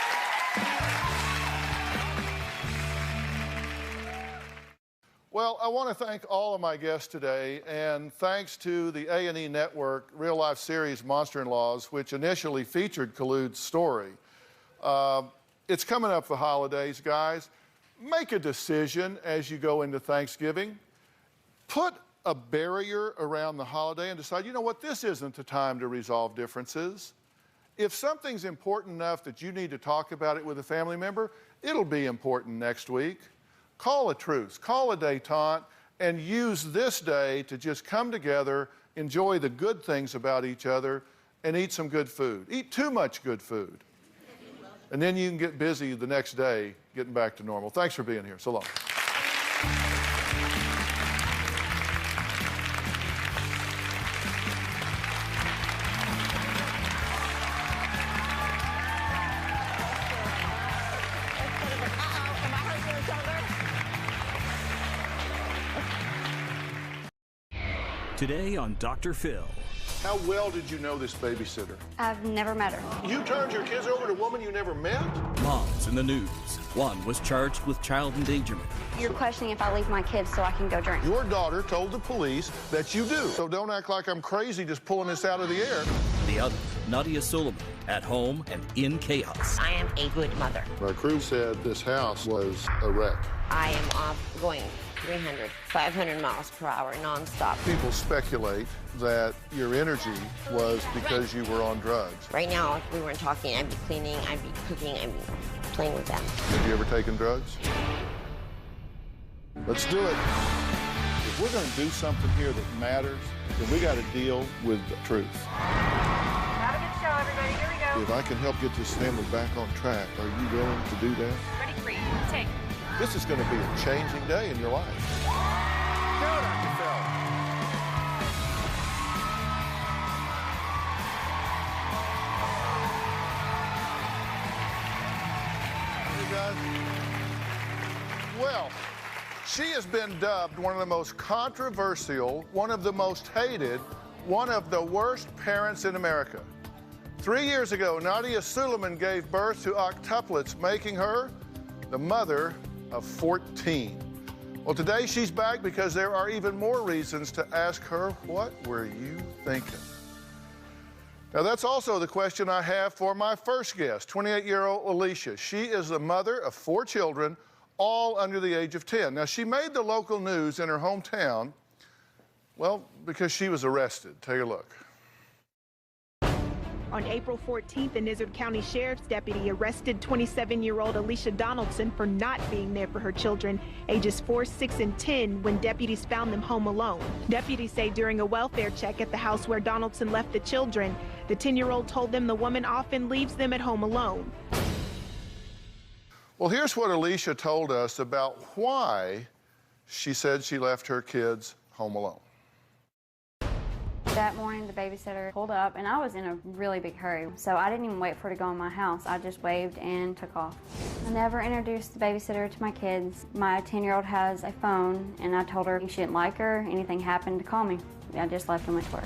Well, I want to thank all of my guests today, and thanks to the A&E Network real-life series Monster-in-Laws, which initially featured Khaloud's story. It's coming up for holidays, guys. Make a decision as you go into Thanksgiving. Put a barrier around the holiday and decide, you know what, this isn't the time to resolve differences. If something's important enough that you need to talk about it with a family member, it'll be important next week. Call a truce, call a détente, and use this day to just come together, enjoy the good things about each other, and eat some good food. Eat too much good food. And then you can get busy the next day getting back to normal. Thanks for being here. So long. Today on Dr. Phil. How well did you know this babysitter? I've never met her. You turned your kids over to a woman you never met? Moms in the news. One was charged with child endangerment. You're questioning if I leave my kids so I can go drink. Your daughter told the police that you do. So don't act like I'm crazy just pulling this out of the air. The other, Nadia Suleiman, at home and in chaos. I am a good mother. My crew said this house was a wreck. I am off going 300, 500 miles per hour nonstop. People speculate that your energy was because you were on drugs. Right now, if we weren't talking, I'd be cleaning, I'd be cooking, I'd be playing with them. Have you ever taken drugs? Let's do it. If we're going to do something here that matters, then we got to deal with the truth. Have a good show, everybody. Here we go. If I can help get this family back on track, are you willing to do that? Ready, free. Take. This is going to be a changing day in your life. Go, Dr. Phill. Hey, guys. Well, she has been dubbed one of the most controversial, one of the most hated, one of the worst parents in America. 3 years ago, Nadia Suleiman gave birth to octuplets, making her the mother of 14. Well, today she's back because there are even more reasons to ask her, what were you thinking? Now, that's also the question I have for my first guest, 28-year-old Alicia. She is the mother of 4 children, all under the age of 10. Now, she made the local news in her hometown, well, because she was arrested. Take a look. On April 14th, an Izard County Sheriff's deputy arrested 27-year-old Alicia Donaldson for not being there for her children, ages 4, 6, and 10, when deputies found them home alone. Deputies say during a welfare check at the house where Donaldson left the children, the 10-year-old told them the woman often leaves them at home alone. Well, here's what Alicia told us about why she said she left her kids home alone. That morning, the babysitter pulled up, and I was in a really big hurry, so I didn't even wait for her to go in my house. I just waved and took off. I never introduced the babysitter to my kids. My 10-year-old has a phone, and I told her if she didn't like her, anything happened, to call me. I just left and went to work.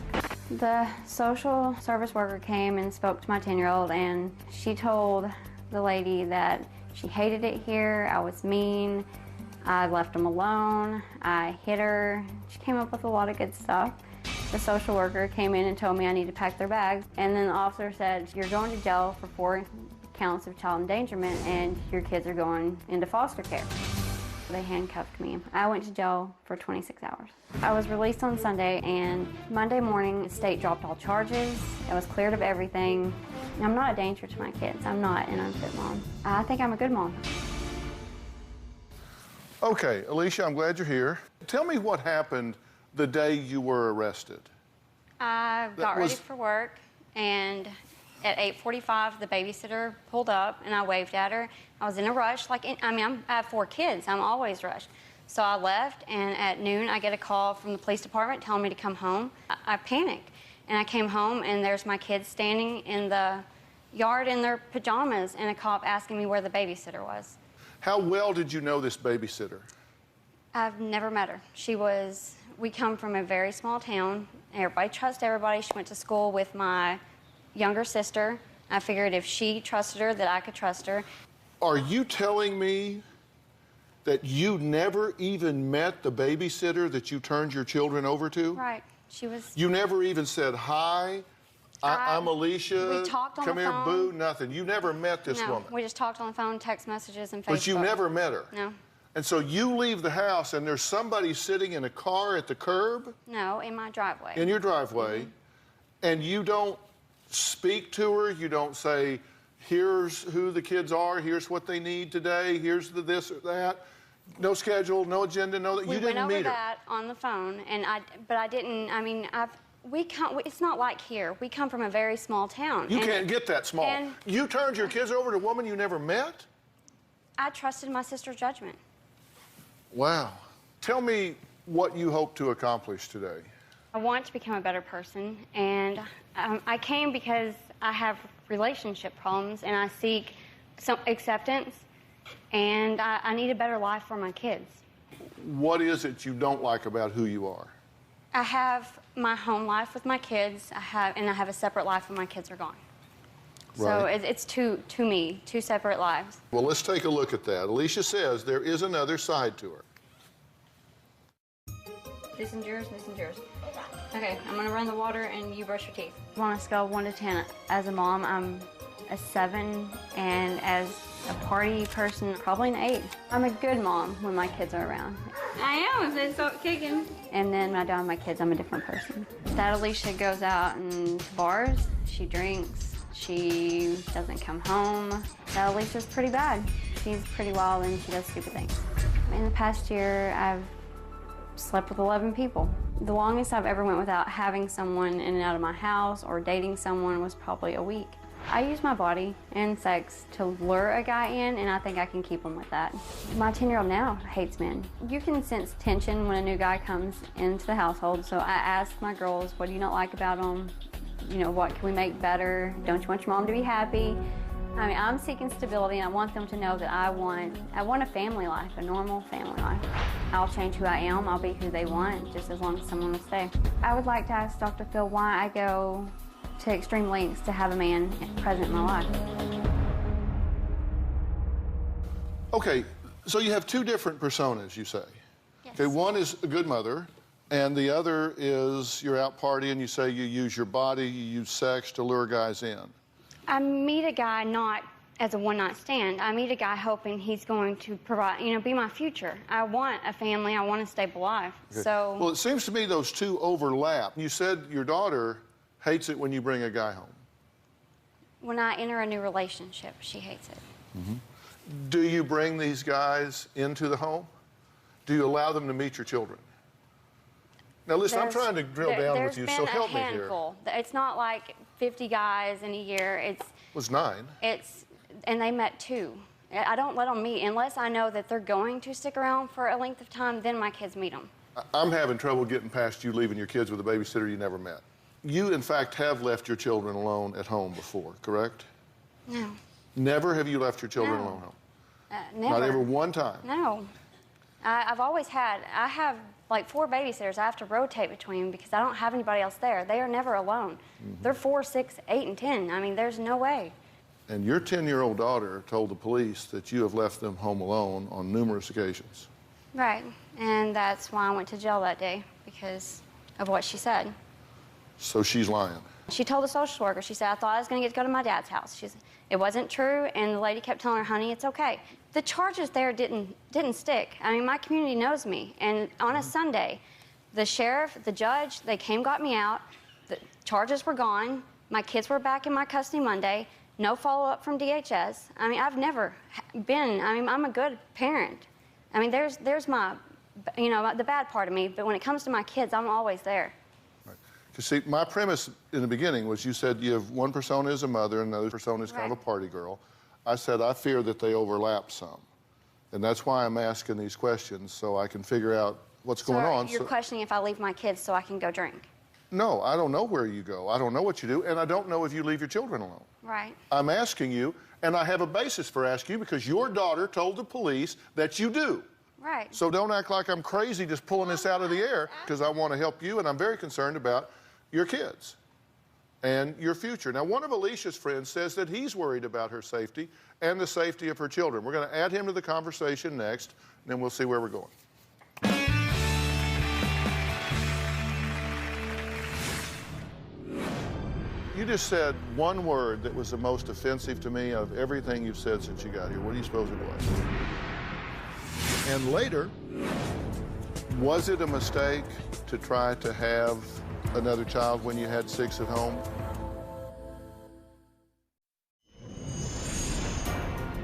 The social service worker came and spoke to my 10-year-old, and she told the lady that she hated it here, I was mean, I left them alone, I hit her. She came up with a lot of good stuff. The social worker came in and told me I need to pack their bags, and then the officer said, you're going to jail for 4 counts of child endangerment, and your kids are going into foster care. They handcuffed me. I went to jail for 26 hours. I was released on Sunday, and Monday morning, the state dropped all charges. I was cleared of everything. I'm not a danger to my kids. I'm not an unfit mom. I think I'm a good mom. Okay, Alicia, I'm glad you're here. Tell me what happened the day you were arrested. I got ready for work, and at 8:45, the babysitter pulled up, and I waved at her. I was in a rush. I have 4 kids. I'm always rushed. So I left, and at noon, I get a call from the police department telling me to come home. I panicked, and I came home, and there's my kids standing in the yard in their pajamas, and a cop asking me where the babysitter was. How well did you know this babysitter? I've never met her. We come from a very small town. Everybody trusts everybody. She went to school with my younger sister. I figured if she trusted her, that I could trust her. Are you telling me that you never even met the babysitter that you turned your children over to? Right. She was... You never even said, hi, I'm Alicia. We talked on come the here, phone. boo, nothing. You never met this woman. We just talked on the phone, text messages, and Facebook. But you never met her? No. And so you leave the house and there's somebody sitting in a car at the curb? No, in my driveway. In your driveway. And you don't speak to her? You don't say, here's who the kids are, here's what they need today, here's the this or that? No schedule, no agenda, no... You didn't meet her? We went over that on the phone, but I didn't... it's not like here. We come from a very small town. You can't get that small. You turned your kids over to a woman you never met? I trusted my sister's judgment. Wow. Tell me what you hope to accomplish today. I want to become a better person, and I came because I have relationship problems, and I seek some acceptance, and I need a better life for my kids. What is it you don't like about who you are? I have my home life with my kids, and I have a separate life when my kids are gone. Right. So it's two separate lives. Well, let's take a look at that. Alicia says there is another side to her. This is yours, this is yours. Okay, I'm gonna run the water and you brush your teeth. On a scale of 1 to 10, as a mom, I'm a 7, and as a party person, probably an 8. I'm a good mom when my kids are around. I am, if they start kicking. And then when I don't have my kids, I'm a different person. That Alicia goes out and bars, she drinks, she doesn't come home. That Alicia's pretty bad. She's pretty wild and she does stupid things. In the past year, I've slept with 11 people. The longest I've ever went without having someone in and out of my house or dating someone was probably a week. I use my body and sex to lure a guy in, and I think I can keep him with that. My 10-year-old now hates men. You can sense tension when a new guy comes into the household, so I ask my girls, what do you not like about him? You know, what can we make better? Don't you want your mom to be happy? I mean, I'm seeking stability, and I want them to know that I want a family life, a normal family life. I'll change who I am. I'll be who they want, just as long as someone will stay. I would like to ask Dr. Phill why I go to extreme lengths to have a man present in my life. Okay, so you have 2 different personas, you say. Yes. Okay, one is a good mother, And the other is you're out partying, you say you use your body, you use sex to lure guys in. I meet a guy not as a one-night stand. I meet a guy hoping he's going to provide, be my future. I want a family. I want a stable life. Okay. So. Well, it seems to me those two overlap. You said your daughter hates it when you bring a guy home. When I enter a new relationship, she hates it. Mm-hmm. Do you bring these guys into the home? Do you allow them to meet your children? Now, listen, I'm trying to drill down with you, so help me here. It's not like 50 guys in a year. It was 9. And they met 2. I don't let them meet unless I know that they're going to stick around for a length of time. Then my kids meet them. I'm having trouble getting past you leaving your kids with a babysitter you never met. You, in fact, have left your children alone at home before, correct? No. Never have you left your children alone at home? Never. Not ever one time? No. I've always had. I have like 4 babysitters I have to rotate between because I don't have anybody else there. They are never alone. Mm-hmm. They're 4, 6, 8, and 10. I mean, there's no way. And your 10-year-old daughter told the police that you have left them home alone on numerous occasions. Right. And that's why I went to jail that day, because of what she said. So she's lying. She told the social worker, she said, I thought I was going to get to go to my dad's house. It wasn't true, and the lady kept telling her, honey, it's okay. The charges there didn't stick. I mean, my community knows me. And on a Sunday, the sheriff, the judge, they came, got me out. The charges were gone. My kids were back in my custody Monday. No follow-up from DHS. I mean, I've never been, I'm a good parent. I mean, there's my, the bad part of me, but when it comes to my kids, I'm always there. Right. You see, my premise in the beginning was you said you have one persona as a mother and another persona is kind of a party girl. I said I fear that they overlap some. And that's why I'm asking these questions, so I can figure out what's going on. You're questioning if I leave my kids so I can go drink? No, I don't know where you go. I don't know what you do, and I don't know if you leave your children alone. Right. I'm asking you, and I have a basis for asking you because your daughter told the police that you do. Right. So don't act like I'm crazy just pulling this out of the air, because I want to help you, and I'm very concerned about your kids and your future. Now, one of Alicia's friends says that he's worried about her safety and the safety of her children. We're going to add him to the conversation next, and then we'll see where we're going. You just said one word that was the most offensive to me of everything you've said since you got here. What do you suppose it was? And later, was it a mistake to try to have another child when you had 6 at home?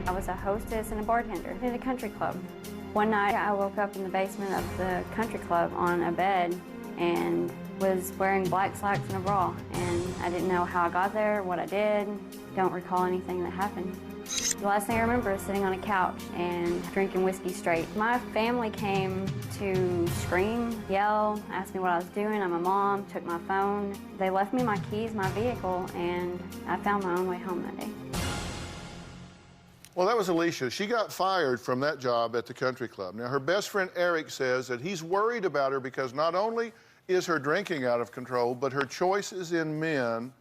I was a hostess and a bartender at a country club. One night I woke up in the basement of the country club on a bed and was wearing black slacks and a bra. And I didn't know how I got there, what I did. Don't recall anything that happened. The last thing I remember is sitting on a couch and drinking whiskey straight. My family came to scream, yell, ask me what I was doing. I'm a mom, took my phone. They left me my keys, my vehicle, and I found my own way home that day. Well, that was Alicia. She got fired from that job at the country club. Now, her best friend Eric says that he's worried about her because not only is her drinking out of control, but her choices in men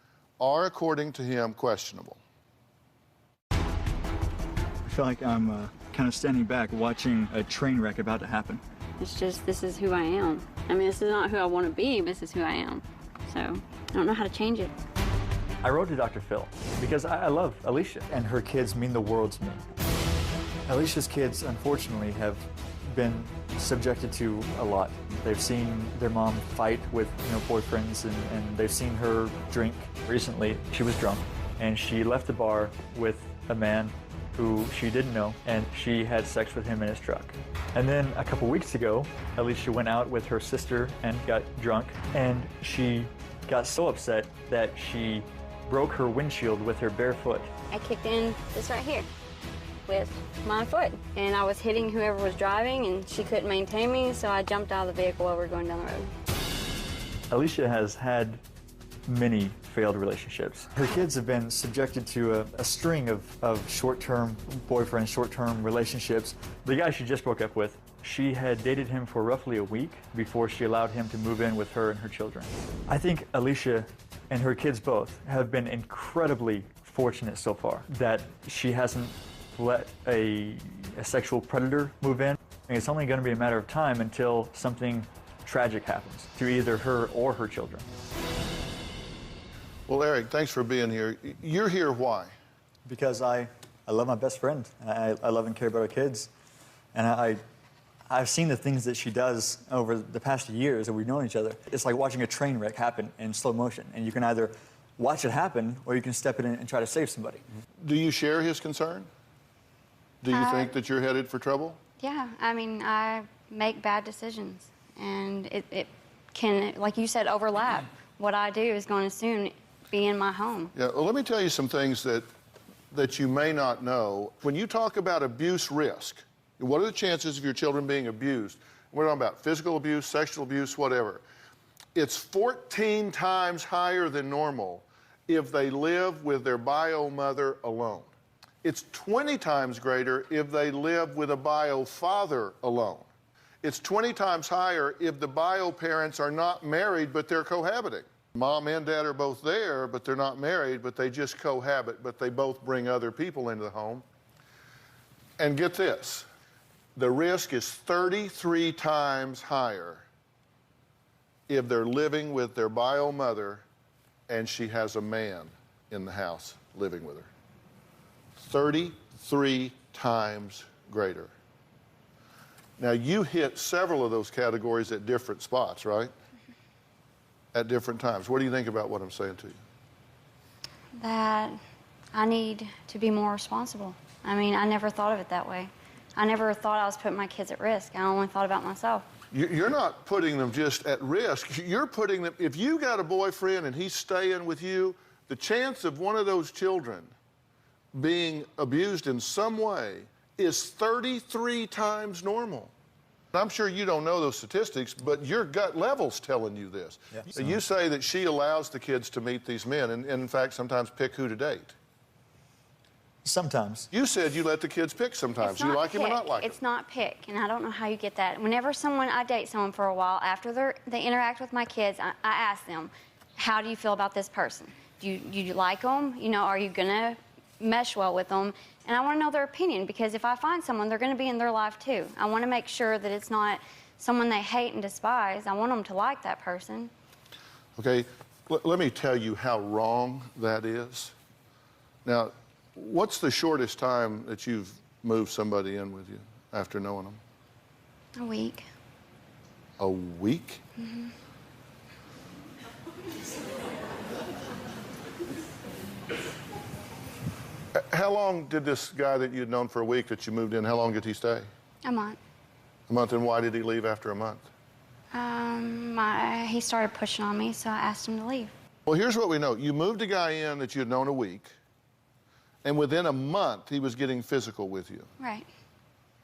are, according to him, questionable. I feel like I'm kind of standing back watching a train wreck about to happen. It's just, this is who I am. I mean, this is not who I want to be, this is who I am. So, I don't know how to change it. I wrote to Dr. Phill because I love Alicia, and her kids mean the world to me. Alicia's kids, unfortunately, have been subjected to a lot. They've seen their mom fight with boyfriends, and they've seen her drink. Recently, she was drunk, and she left the bar with a man who she didn't know, and she had sex with him in his truck. And then a couple weeks ago, Alicia went out with her sister and got drunk, and she got so upset that she broke her windshield with her bare foot. I kicked in this right here with my foot, and I was hitting whoever was driving, and she couldn't maintain me, so I jumped out of the vehicle while we were going down the road. Alicia has had many failed relationships. Her kids have been subjected to a string of short-term boyfriends, short-term relationships. The guy she just broke up with, she had dated him for roughly a week before she allowed him to move in with her and her children. I think Alicia and her kids both have been incredibly fortunate so far that she hasn't let a sexual predator move in. It's only going to be a matter of time until something tragic happens to either her or her children. Well, Eric, thanks for being here. You're here why? Because I love my best friend. I love and care about our kids. And I've seen the things that she does over the past years that we've known each other. It's like watching a train wreck happen in slow motion. And you can either watch it happen or you can step in and try to save somebody. Do you share his concern? Do you think that you're headed for trouble? Yeah, I mean, I make bad decisions. And it can, like you said, overlap. What I do is going to soon be in my home. Yeah, well, let me tell you some things that you may not know. When you talk about abuse risk, what are the chances of your children being abused? We're talking about physical abuse, sexual abuse, whatever. It's 14 times higher than normal if they live with their bio mother alone. It's 20 times greater if they live with a bio father alone. It's 20 times higher if the bio parents are not married, but they're cohabiting. Mom and dad are both there, but they're not married, but they just cohabit, but they both bring other people into the home. And get this, the risk is 33 times higher if they're living with their bio mother and she has a man in the house living with her. 33 times greater. Now, you hit several of those categories at different spots, right? At different times. What do you think about what I'm saying to you? That I need to be more responsible. I mean, I never thought of it that way. I never thought I was putting my kids at risk. I only thought about myself. You're not putting them just at risk. You're putting them, if you got a boyfriend and he's staying with you, the chance of one of those children being abused in some way is 33 times normal. I'm sure you don't know those statistics, but your gut level's telling you this. Yeah, so. You say that she allows the kids to meet these men and in fact, sometimes pick who to date. Sometimes. You said you let the kids pick sometimes. You like him or not like him? It's not pick, and I don't know how you get that. Whenever I date someone for a while, after they interact with my kids, I ask them, how do you feel about this person? Do you like them? You know, are you going to mesh well with them? And I want to know their opinion, because if I find someone, they're going to be in their life too. I want to make sure that it's not someone they hate and despise. I want them to like that person. Okay, let me tell you how wrong that is. Now, what's the shortest time that you've moved somebody in with you after knowing them? A week. A week? Mm-hmm. How long did this guy that you'd known for a week that you moved in, how long did he stay? A month. A month, and why did he leave after a month? He started pushing on me, so I asked him to leave. Well, here's what we know. You moved a guy in that you'd known a week, and within a month, he was getting physical with you. Right.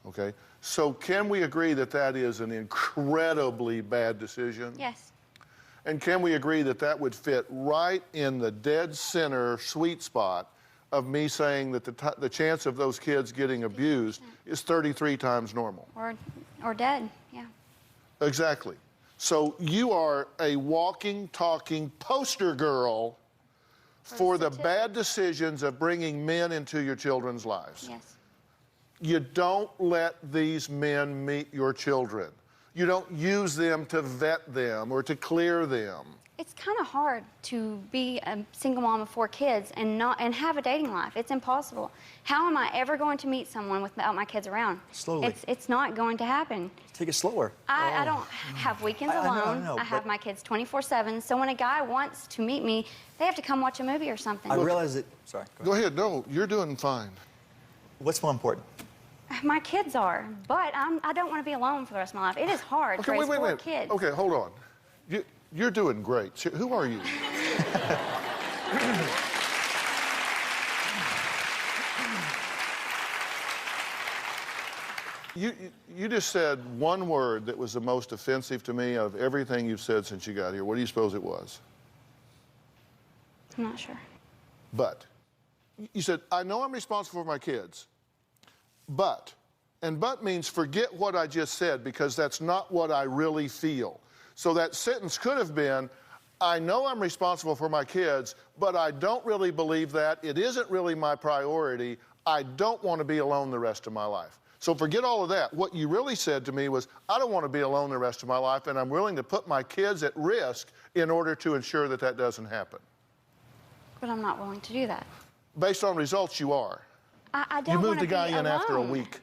Okay? So can we agree that that is an incredibly bad decision? Yes. And can we agree that that would fit right in the dead center sweet spot of me saying that the chance of those kids getting abused is 33 times normal? Or dead, yeah. Exactly. So you are a walking, talking poster girl for the bad decisions of bringing men into your children's lives. Yes. You don't let these men meet your children. You don't use them to vet them or to clear them. It's kind of hard to be a single mom of 4 kids and have a dating life. It's impossible. How am I ever going to meet someone without my kids around? Slowly. It's not going to happen. Take it slower. I don't have weekends alone. I have my kids 24/7. So when a guy wants to meet me, they have to come watch a movie or something. I realize that. Sorry. Go ahead. No, you're doing fine. What's more important? My kids are, but I don't want to be alone for the rest of my life. It is hard to raise 4 kids. Okay, hold on. You're doing great. Who are you? You just said one word that was the most offensive to me of everything you've said since you got here. What do you suppose it was? I'm not sure. But. You said, I know I'm responsible for my kids, but. And but means forget what I just said, because that's not what I really feel. So that sentence could have been, I know I'm responsible for my kids, but I don't really believe that. It isn't really my priority. I don't want to be alone the rest of my life. So forget all of that. What you really said to me was, I don't want to be alone the rest of my life, and I'm willing to put my kids at risk in order to ensure that that doesn't happen. But I'm not willing to do that. Based on results, you are. I don't You moved want a to guy be in after a alone. week.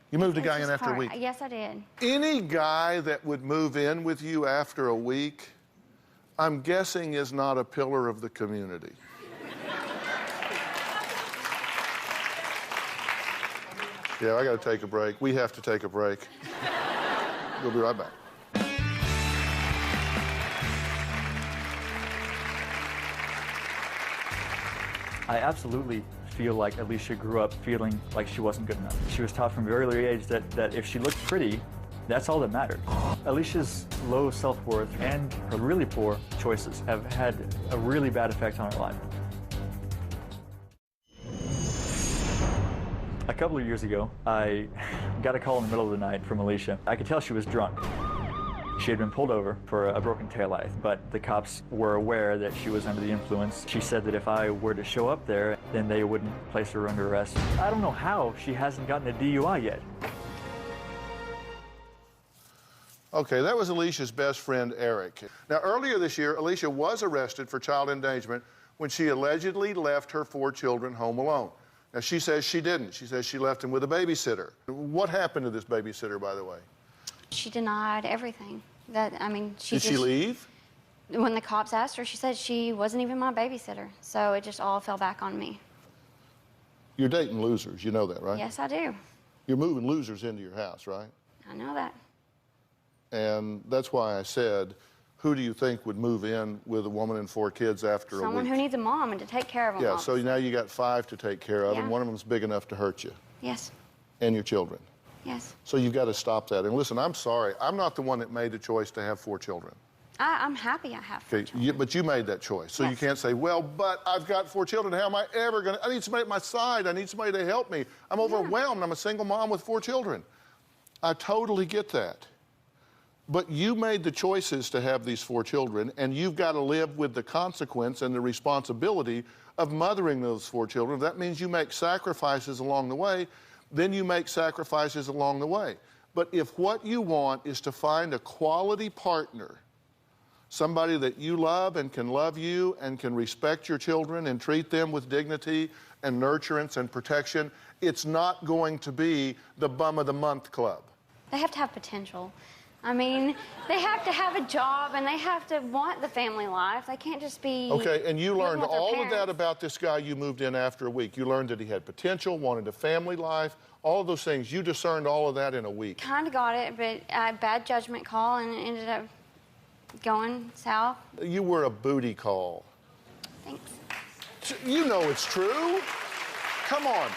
You moved a It's guy in just after a hard. week. Yes, I did. Any guy that would move in with you after a week, I'm guessing is not a pillar of the community. Yeah, I got to take a break. We have to take a break. We'll be right back. I absolutely feel like Alicia grew up feeling like she wasn't good enough. She was taught from a very early age that if she looked pretty, that's all that mattered. Alicia's low self-worth and her really poor choices have had a really bad effect on her life. A couple of years ago, I got a call in the middle of the night from Alicia. I could tell she was drunk. She had been pulled over for a broken taillight, but the cops were aware that she was under the influence. She said that if I were to show up there, then they wouldn't place her under arrest. I don't know how she hasn't gotten a DUI yet. Okay, that was Alicia's best friend, Eric. Now, earlier this year, Alicia was arrested for child endangerment when she allegedly left her 4 children home alone. Now, she says she didn't. She says she left them with a babysitter. What happened to this babysitter, by the way? She denied everything. Did she leave? When the cops asked her, she said she wasn't even my babysitter. So it just all fell back on me. You're dating losers. You know that, right? Yes, I do. You're moving losers into your house, right? I know that. And that's why I said, who do you think would move in with a woman and 4 kids after a week? Someone who needs a mom and to take care of them. Yeah, so now you got 5 to take care of, Yeah. and one of them's big enough to hurt you. Yes. And your children. Yes. So you've got to stop that. And listen, I'm sorry. I'm not the one that made the choice to have 4 children. I'm happy I have 4 Okay, but you made that choice. So you Yes. can't say, well, but I've got 4 children. How am I ever going to? I need somebody at my side. I need somebody to help me. I'm overwhelmed. I'm a single mom with 4 children. I totally get that. But you made the choices to have these 4 children, and you've got to live with the consequence and the responsibility of mothering those 4 children. If that means you make sacrifices along the way, then you make sacrifices along the way. But if what you want is to find a quality partner, somebody that you love and can love you and can respect your children and treat them with dignity and nurturance and protection, it's not going to be the bum of the month club. They have to have potential. I mean, they have to have a job and they have to want the family life. They can't just be. Okay, and you learned with their all of parents. that about this guy you moved in after a week. You learned that he had potential, wanted a family life, all of those things. You discerned all of that in a week. Kind of got it, but bad judgment call and it ended up going south. You were a booty call. Thanks. You know it's true. Come on.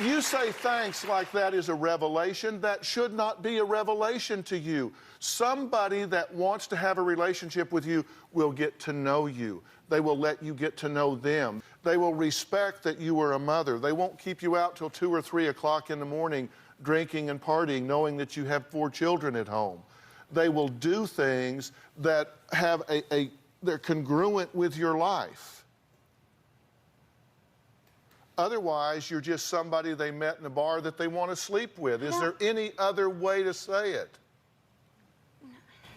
You say thanks like that is a revelation. That should not be a revelation to you. Somebody that wants to have a relationship with you will get to know you. They will let you get to know them. They will respect that you are a mother. They won't keep you out till 2 or 3 o'clock in the morning drinking and partying, knowing that you have 4 children at home. They will do things that have they're congruent with your life. Otherwise, you're just somebody they met in a bar that they want to sleep with. Is there any other way to say it?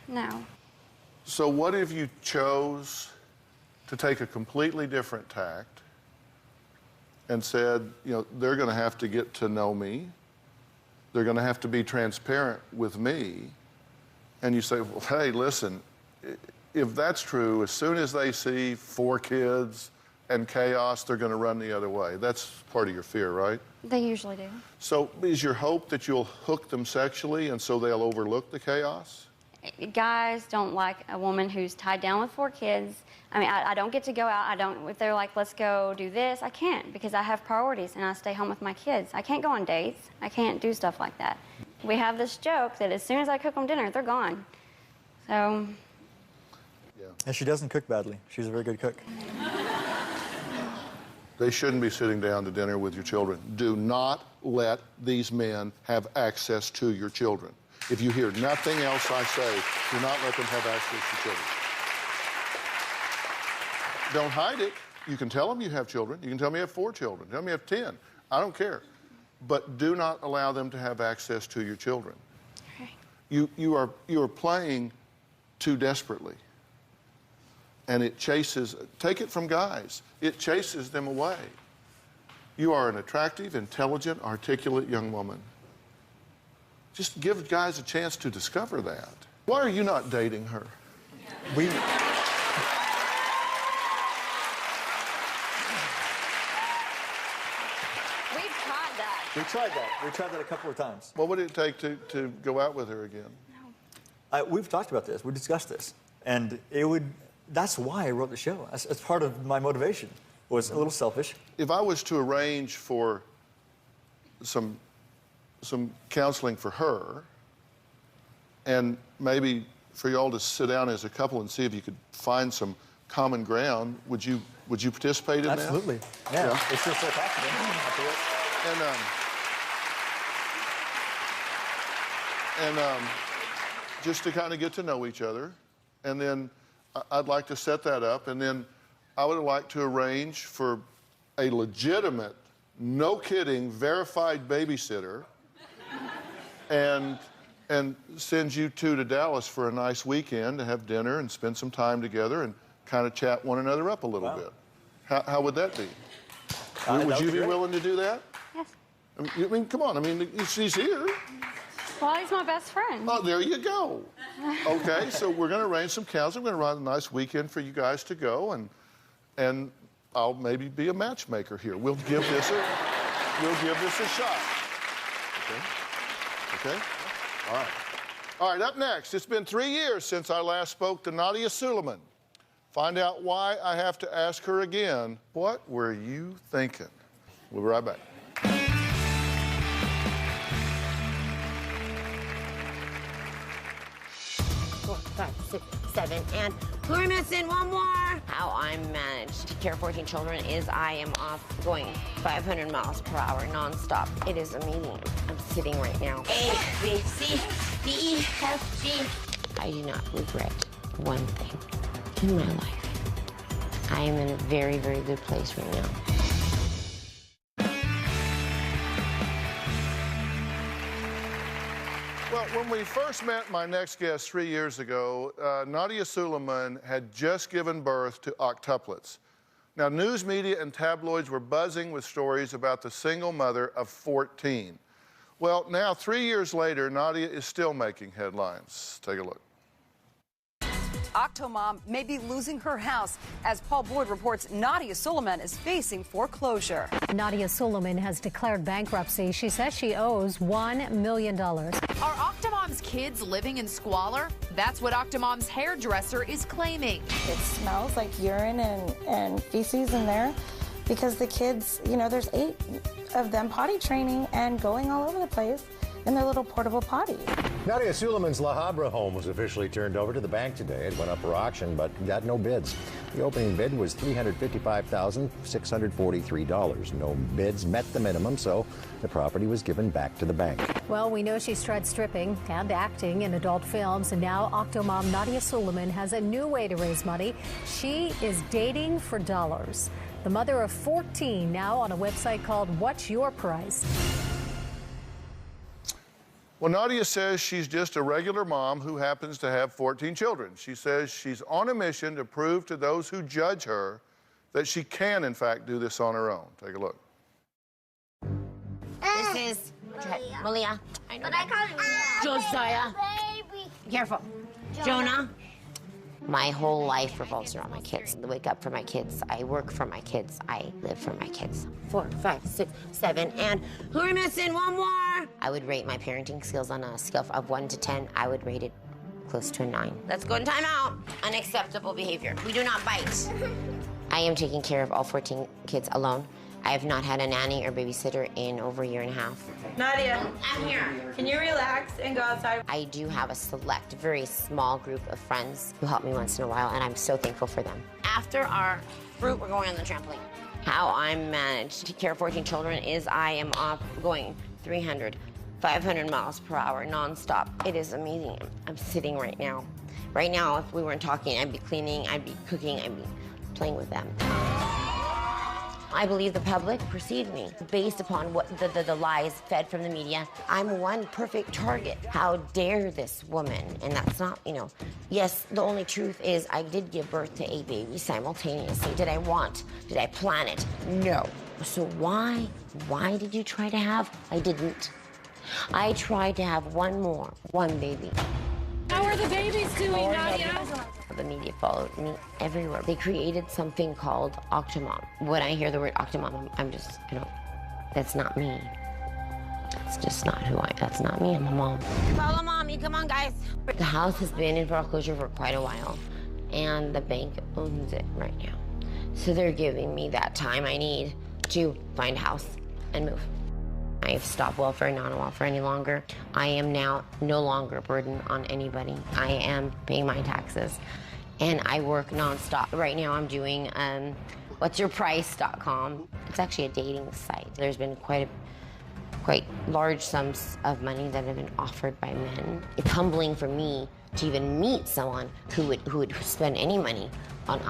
No. So what if you chose to take a completely different tact and said, you know, they're going to have to get to know me. They're going to have to be transparent with me. And you say, well, hey, listen, if that's true, as soon as they see 4 kids and chaos, they're going to run the other way. That's part of your fear, right? They usually do. So is your hope that you'll hook them sexually and so they'll overlook the chaos? Guys don't like a woman who's tied down with 4 kids. I mean, I don't get to go out. If they're like, let's go do this, I can't because I have priorities and I stay home with my kids. I can't go on dates. I can't do stuff like that. We have this joke that as soon as I cook them dinner, they're gone. So. Yeah. And she doesn't cook badly. She's a very good cook. They shouldn't be sitting down to dinner with your children. Do not let these men have access to your children. If you hear nothing else I say, do not let them have access to children. Don't hide it. You can tell them you have children. You can tell me you have 4 children. Tell me you have 10. I don't care. but do not allow them to have access to your children. Okay. You are playing too desperately. And it chases, take it from guys, it chases them away. You are an attractive, intelligent, articulate young woman. Just give guys a chance to discover that. Why are you not dating her? We've tried that. We tried that. We tried that a couple of times. What would it take to go out with her again? We've talked about this. We discussed this. And that's why I wrote the show. As part of my motivation. Was a little selfish. If I was to arrange for some counseling for her, and maybe for y'all to sit down as a couple and see if you could find some common ground, would you participate in Absolutely. that? Yeah. It's just so possible. And just to kind of get to know each other, and then I'd like to set that up, and then I would like to arrange for a legitimate, no kidding, verified babysitter and send you two to Dallas for a nice weekend to have dinner and spend some time together and kind of chat one another up a little bit. How would that be? Would you be willing to do that? Yes. I mean, come on. I mean, she's here. Well, he's my best friend. Oh, there you go. Okay, so we're going to arrange some counseling. We're going to run a nice weekend for you guys to go, and I'll maybe be a matchmaker here. We'll give this a shot. Okay? All right. All right, up next, it's been 3 years since I last spoke to Nadia Suleiman. Find out why I have to ask her again, what were you thinking? We'll be right back. 4, 5, 6, 7, and we're missing one more. How I manage to care for 14 children is I am off going 500 miles per hour nonstop. It is amazing. I'm sitting right now. A, B, C, D, E, F, G. I do not regret one thing in my life. I am in a very, very good place right now. Well, when we first met my next guest 3 years ago, Nadia Suleiman had just given birth to octuplets. Now, news media and tabloids were buzzing with stories about the single mother of 14. Well, now, 3 years later, Nadia is still making headlines. Take a look. Octomom may be losing her house as Paul Boyd reports Nadia Suleiman is facing foreclosure. Nadia Suleiman has declared bankruptcy. She says she owes $1 million. Are Octomom's kids living in squalor? That's what Octomom's hairdresser is claiming. It smells like urine and feces in there because the kids, you know, there's 8 of them potty training and going all over the place in their little portable potties. Nadia Suleiman's La Habra home was officially turned over to the bank today. It went up for auction, but got no bids. The opening bid was $355,643. No bids met the minimum, so the property was given back to the bank. Well, we know she's tried stripping and acting in adult films, and now Octomom Nadia Suleiman has a new way to raise money. She is dating for dollars. The mother of 14 now on a website called What's Your Price? Well, Nadia says she's just a regular mom who happens to have 14 children. She says she's on a mission to prove to those who judge her that she can, in fact, do this on her own. Take a look. This is Malia. I know. But I call you Josiah. Baby. Careful. Jonah. My whole life revolves around my kids. I wake up for my kids. I work for my kids. I live for my kids. 4, 5, 6, 7, and who are missing? One more. I would rate my parenting skills on a scale of 1 to 10. I would rate it close to a 9. Let's go in time out. Unacceptable behavior. We do not bite. I am taking care of all 14 kids alone. I have not had a nanny or babysitter in over a year and a half. Nadia, I'm here. Can you relax and go outside? I do have a select, very small group of friends who help me once in a while, and I'm so thankful for them. After our fruit, we're going on the trampoline. How I manage to care for 14 children is I am off going 300, 500 miles per hour nonstop. It is amazing. I'm sitting right now. Right now, if we weren't talking, I'd be cleaning, I'd be cooking, I'd be playing with them. I believe the public perceive me based upon what the lies fed from the media. I'm one perfect target. How dare this woman? And that's not, you know, yes, the only truth is I did give birth to a baby simultaneously. Did I plan it? No. So why did you try to have? I didn't. I tried to have one baby. How are the babies doing, Nadia? The media followed me everywhere. They created something called Octomom. When I hear the word Octomom, that's not me. It's just not that's not me, I'm a mom. Follow mommy, come on guys. The house has been in foreclosure for quite a while, and the bank owns it right now. So they're giving me that time I need to find a house and move. I've stopped welfare, not on welfare any longer. I am now no longer a burden on anybody. I am paying my taxes, and I work nonstop. Right now I'm doing whatsyourprice.com. It's actually a dating site. There's been quite large sums of money that have been offered by men. It's humbling for me to even meet someone who would spend any money on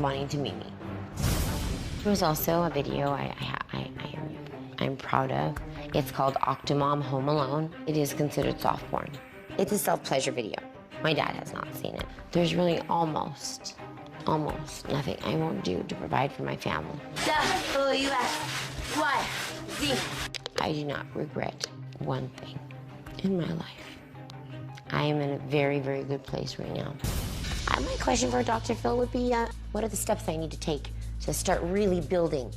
wanting to meet me. There was also a video I'm proud of. It's called Octomom Home Alone. It is considered soft porn. It's a self-pleasure video. My dad has not seen it. There's really almost nothing I won't do to provide for my family. What? I do not regret one thing in my life. I am in a very, very good place right now. My question for Dr. Phill would be, what are the steps I need to take to start really building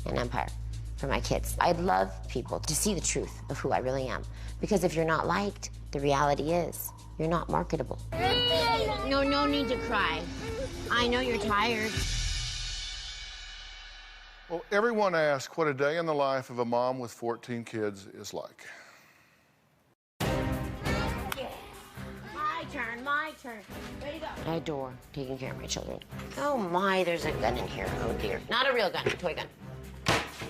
an empire for my kids? I'd love people to see the truth of who I really am. Because if you're not liked, the reality is you're not marketable. No need to cry. I know you're tired. Well, everyone asks what a day in the life of a mom with 14 kids is like. My turn. Ready to go. I adore taking care of my children. Oh my, there's a gun in here. Oh dear. Not a real gun, a toy gun.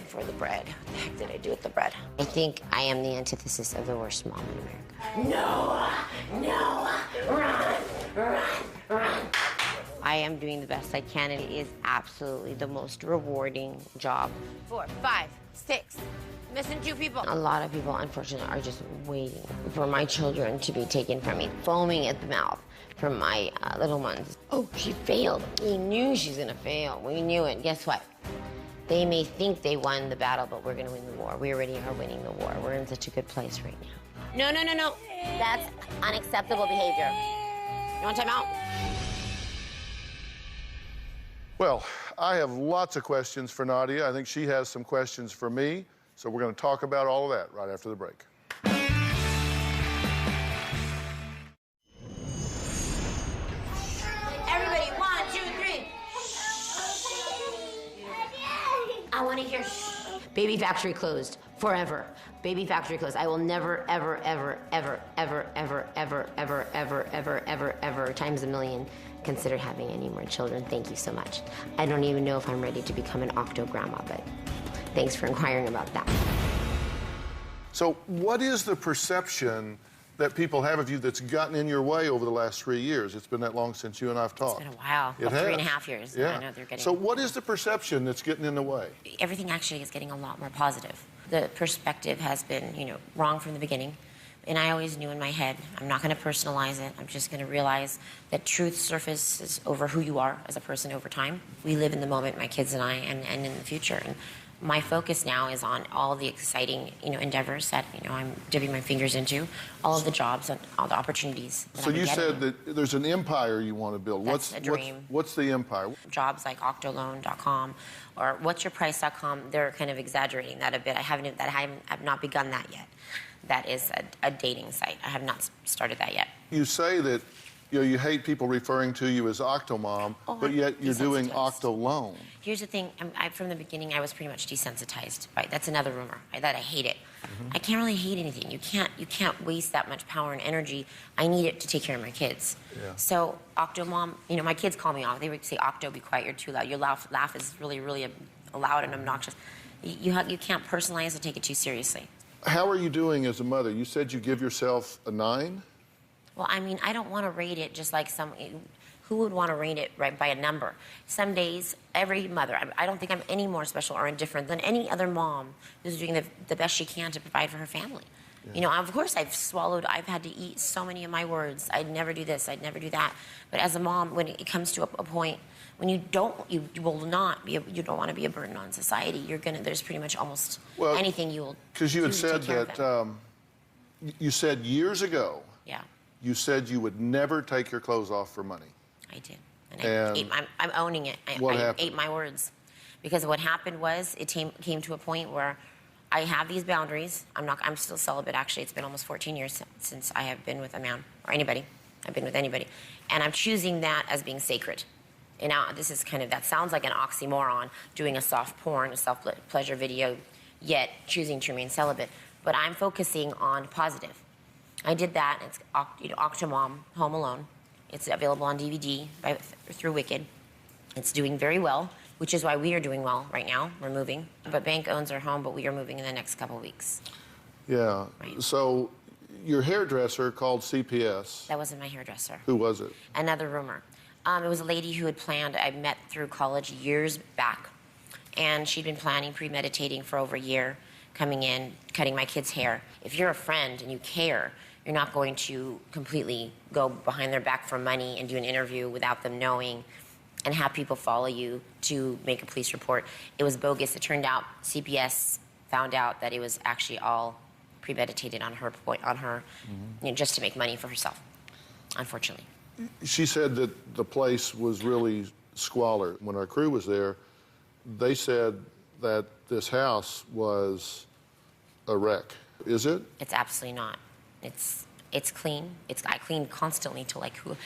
For the bread. What the heck did I do with the bread? I think I am the antithesis of the worst mom in America. No, run. I am doing the best I can, and it is absolutely the most rewarding job. 4, 5, 6. Missing 2 people. A lot of people, unfortunately, are just waiting for my children to be taken from me, foaming at the mouth from my little ones. Oh, she failed. We knew she's gonna fail. We knew it. Guess what? They may think they won the battle, but we're gonna win the war. We already are winning the war. We're in such a good place right now. No. That's unacceptable behavior. You want time out? Well, I have lots of questions for Nadia. I think she has some questions for me. So we're going to talk about all of that right after the break. Everybody, 1, 2, 3. I want to hear shh. Baby factory closed forever. Baby factory closed. I will never, ever times a million consider having any more children. Thank you so much. I don't even know if I'm ready to become an octo-grandma, but thanks for inquiring about that. So what is the perception that people have of you that's gotten in your way over the last 3 years? It's been that long since you and I've talked. It's been a while. It has. 3.5 years. Yeah. I know they're getting... So what is the perception that's getting in the way? Everything actually is getting a lot more positive. The perspective has been, wrong from the beginning. And I always knew in my head, I'm not going to personalize it. I'm just going to realize that truth surfaces over who you are as a person over time. We live in the moment, my kids and I, and in the future. And my focus now is on all the exciting, endeavors that, I'm dipping my fingers into, all of the jobs and all the opportunities that So you said that there's an empire you want to build. That's a dream. What's the empire? Jobs like octoloan.com or whatsyourprice.com, they're kind of exaggerating that a bit. I have not begun that yet. That is a dating site. I have not started that yet. You say that you hate people referring to you as Octomom, but yet you're doing Octoloan. Here's the thing. From the beginning, I was pretty much desensitized. Right? That's another rumor. That I hate it. I can't really hate anything. You can't waste that much power and energy. I need it to take care of my kids. Yeah. So Octomom, my kids call me off. They would say, "Octo, be quiet. You're too loud. Your laugh is really, really loud and obnoxious." You can't personalize or take it too seriously. How are you doing as a mother? You said you give yourself a 9? Well, I don't want to rate it just like Who would want to rate it right by a number? Some days, every mother, I don't think I'm any more special or indifferent than any other mom who's doing the best she can to provide for her family. Yeah. You know, of course I've had to eat so many of my words. I'd never do this, I'd never do that. But as a mom, when it comes to a point when you don't want to be a burden on society, there's pretty much almost anything you will. Because you had said that, you said years ago, you said you would never take your clothes off for money. I did. And I'm owning it. I ate my words. Because what happened was it came to a point where I have these boundaries. I'm still celibate, actually. It's been almost 14 years since I have been with a man or anybody. I've been with anybody. And I'm choosing that as being sacred. And now this is that sounds like an oxymoron, doing a soft porn, a self-pleasure video, yet choosing to remain celibate. But I'm focusing on positive. I did that. It's Octomom, Home Alone. It's available on DVD through Wicked. It's doing very well, which is why we are doing well right now. We're moving. But Bank owns our home, but we are moving in the next couple of weeks. Yeah. Right. So your hairdresser called CPS. That wasn't my hairdresser. Who was it? Another rumor. It was a lady who had planned, I met through college years back. And she'd been planning, premeditating for over a year, coming in, cutting my kids' hair. If you're a friend and you care, you're not going to completely go behind their back for money and do an interview without them knowing and have people follow you to make a police report. It was bogus. It turned out CPS found out that it was actually all premeditated on her just to make money for herself, unfortunately. She said that the place was really squalor. When our crew was there, they said that this house was a wreck. Is it? It's absolutely not. It's clean. I clean constantly till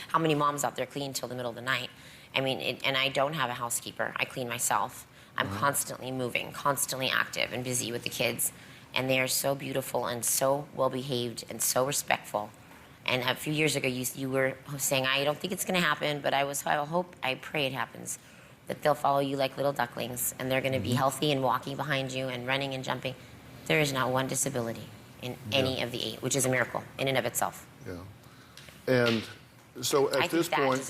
how many moms out there clean till the middle of the night? I mean, and I don't have a housekeeper. I clean myself. I'm constantly moving, constantly active and busy with the kids. And they are so beautiful and so well-behaved and so respectful. And a few years ago, you were saying, I don't think it's going to happen, but I pray it happens, that they'll follow you like little ducklings, and they're going to be healthy and walking behind you and running and jumping. There is not one disability in any of the 8, which is a miracle in and of itself. Yeah. And so at this point,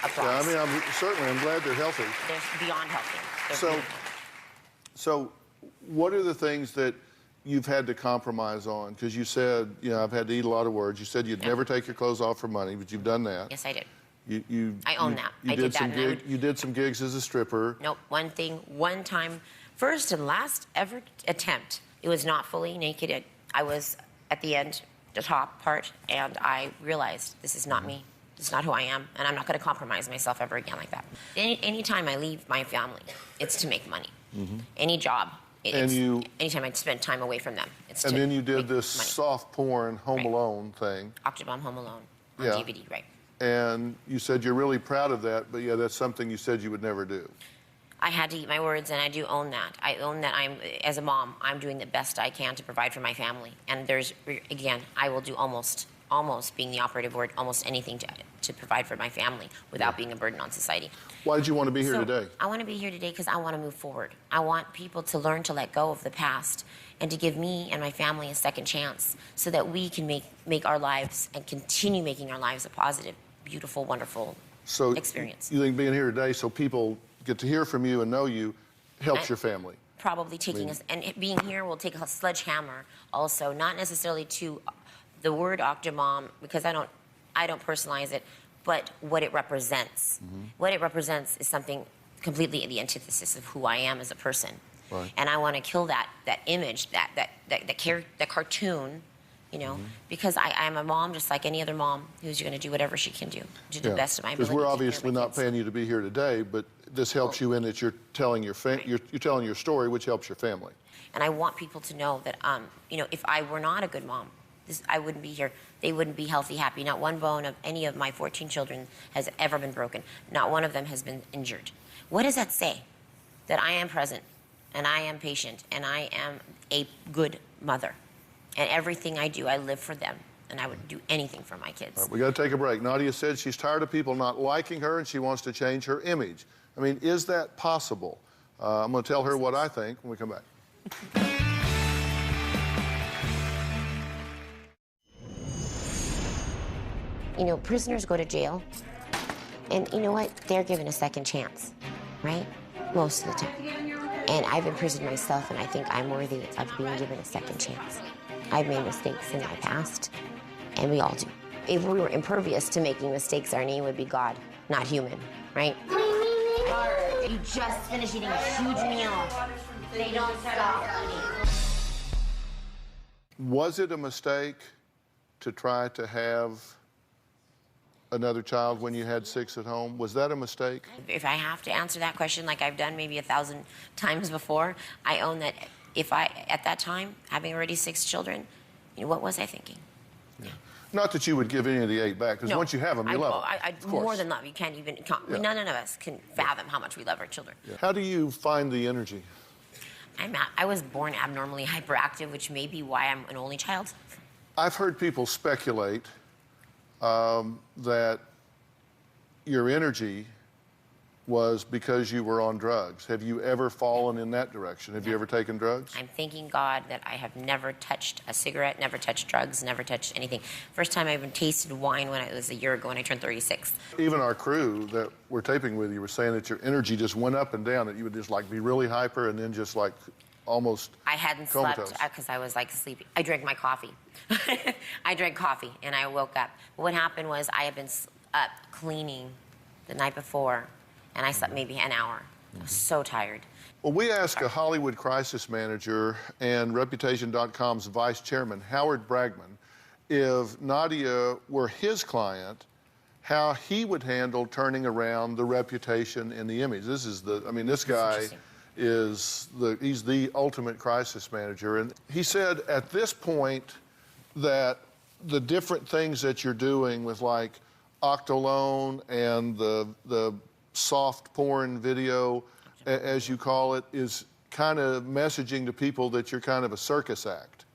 applause. I mean, I'm glad they're healthy. They're beyond healthy. So what are the things that you've had to compromise on? Because you said, I've had to eat a lot of words. You said you'd never take your clothes off for money, but you've done that. Yes, I did. I own that. I did that. You did some gigs as a stripper. Nope. One time, first and last ever attempt, it was not fully naked. I was at the end, the top part, and I realized this is not me. This is not who I am, and I'm not going to compromise myself ever again like that. Anytime I leave my family, it's to make money. Any job. Anytime I spend time away from them, it's and then you did this soft porn Home Alone thing. Octomom Home Alone on DVD, right. And you said you're really proud of that, but that's something you said you would never do. I had to eat my words, and I do own that. I own that as a mom, I'm doing the best I can to provide for my family. And I will do almost being the operative word, almost anything to provide for my family without being a burden on society. Why did you want to be here today? I want to be here today because I want to move forward. I want people to learn to let go of the past and to give me and my family a second chance so that we can make our lives and continue making our lives a positive, beautiful, wonderful experience. You think being here today so people get to hear from you and know you helps your family? Probably taking us, and being here will take a sledgehammer also, not necessarily to the word Octomom, because I don't personalize it, but what it represents. What it represents is something completely the antithesis of who I am as a person. Right. And I want to kill that image, that cartoon, because I'm a mom just like any other mom who's going to do whatever she can do to the best of my ability. Because we're obviously not paying you to be here today, but this helps you in that you're telling your story, which helps your family. And I want people to know that, if I were not a good mom, I wouldn't be here. They wouldn't be healthy, happy. Not one bone of any of my 14 children has ever been broken. Not one of them has been injured. What does that say? That I am present, and I am patient, and I am a good mother. And everything I do, I live for them. And I would do anything for my kids. All right, we got to take a break. Nadia said she's tired of people not liking her, and she wants to change her image. I mean, is that possible? I'm going to tell her what I think when we come back. Prisoners go to jail And you know what? They're given a second chance, right? Most of the time. And I've imprisoned myself, and I think I'm worthy of being given a second chance. I've made mistakes in my past, and we all do. If we were impervious to making mistakes, our name would be God, not human, right? You just finished eating a huge meal. They don't stop eating. Was it a mistake to try to have another child when you had 6 at home? Was that a mistake? If I have to answer that question like I've done maybe 1,000 times before, I own that if I, at that time, having already 6 children, what was I thinking? Yeah. Not that you would give any of the 8 back, because once you have them, you love them. I more than love. You can't even, none of us can fathom how much we love our children. Yeah. How do you find the energy? I was born abnormally hyperactive, which may be why I'm an only child. I've heard people speculate that your energy was because you were on drugs. Have you ever fallen in that direction? Have you ever taken drugs? I'm thanking God that I have never touched a cigarette, never touched drugs, never touched anything. First time I even tasted wine when it was a year ago when I turned 36. Even our crew that we're taping with you were saying that your energy just went up and down, that you would just like be really hyper and then just like almost I hadn't comatose. slept because I was like sleepy. I drank my coffee. I drank coffee and I woke up. What happened was I had been up cleaning the night before and I slept maybe an hour. I was so tired. Well, we asked a Hollywood crisis manager and Reputation.com's vice chairman, Howard Bragman, if Nadia were his client, how he would handle turning around the reputation and the image. This is the, I mean, this guy is he's the ultimate crisis manager. And he said at this point that the different things that you're doing with like Octolone and the soft porn video, as you call it, is kind of messaging to people that you're kind of a circus act.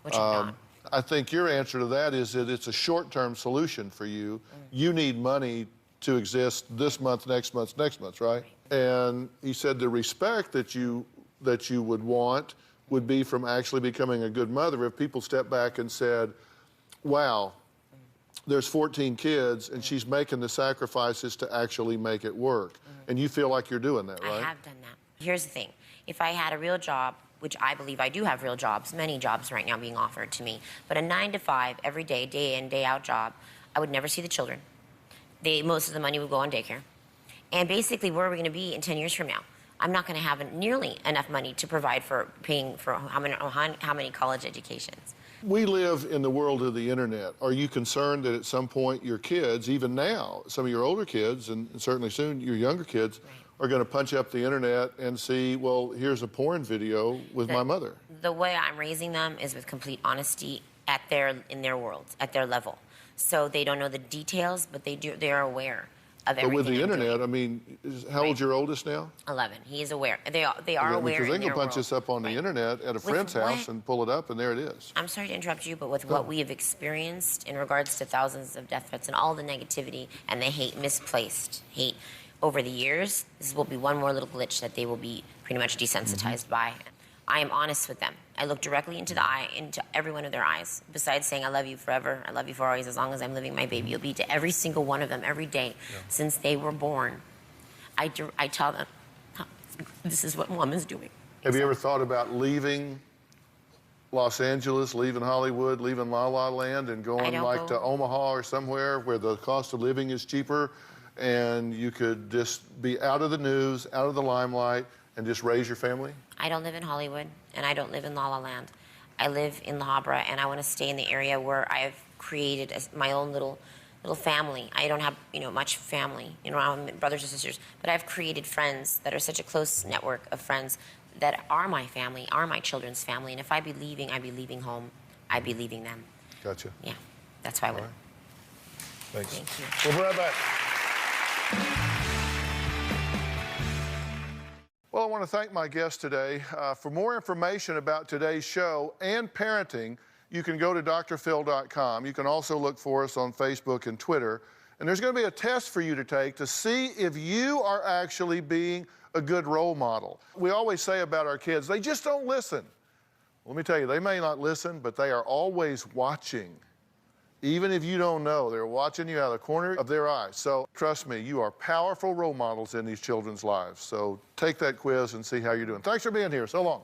Which I'm not. I think your answer to that is that it's a short-term solution for you. You need money to exist this month, next month, right? And he said the respect that you would want would be from actually becoming a good mother if people stepped back and said, wow, there's 14 kids and she's making the sacrifices to actually make it work. And you feel like you're doing that, right? I have done that. Here's the thing. If I had a real job, which I believe I do have real jobs, many jobs right now being offered to me, but a 9 to 5, every day, day in, day out job, I would never see the children. Most of the money would go on daycare. And basically, where are we going to be in 10 years from now? I'm not going to have nearly enough money to provide for paying for how many college educations. We live in the world of the internet. Are you concerned that at some point your kids, even now, some of your older kids, and certainly soon your younger kids, are going to punch up the internet and see, well, here's a porn video with my mother? The way I'm raising them is with complete honesty in their world, at their level. So they don't know the details, but they're aware of everything. But with the I'm internet, doing. I mean, how old's your oldest now? 11. He is aware. They are aware. Because they in can their punch world. this up on the internet at a friend's house and pull it up, and there it is. I'm sorry to interrupt you, but with what we have experienced in regards to thousands of death threats and all the negativity and the hate, misplaced hate over the years, this will be one more little glitch that they will be pretty much desensitized by. I am honest with them. I look directly into every one of their eyes. Besides saying, I love you forever, I love you for always, as long as I'm living, my baby will be to every single one of them every day since they were born. I tell them, this is what mom is doing. Have you ever thought about leaving Los Angeles, leaving Hollywood, leaving La La Land, and going like to Omaha or somewhere where the cost of living is cheaper, and you could just be out of the news, out of the limelight, and just raise your family? I don't live in Hollywood, and I don't live in La La Land. I live in La Habra, and I want to stay in the area where I've created my own little family. I don't have, much family, I have brothers and sisters, but I've created friends that are such a close network of friends that are my family, are my children's family, and if I'd be leaving home, I'd be leaving them. Gotcha. Yeah, that's why I would. Thanks. Thank you. We'll be right back. Well, I want to thank my guest today. For more information about today's show and parenting, you can go to drphill.com. You can also look for us on Facebook and Twitter. And there's going to be a test for you to take to see if you are actually being a good role model. We always say about our kids, they just don't listen. Let me tell you, they may not listen, but they are always watching. Even if you don't know, they're watching you out of the corner of their eyes. So trust me, you are powerful role models in these children's lives. So take that quiz and see how you're doing. Thanks for being here. So long.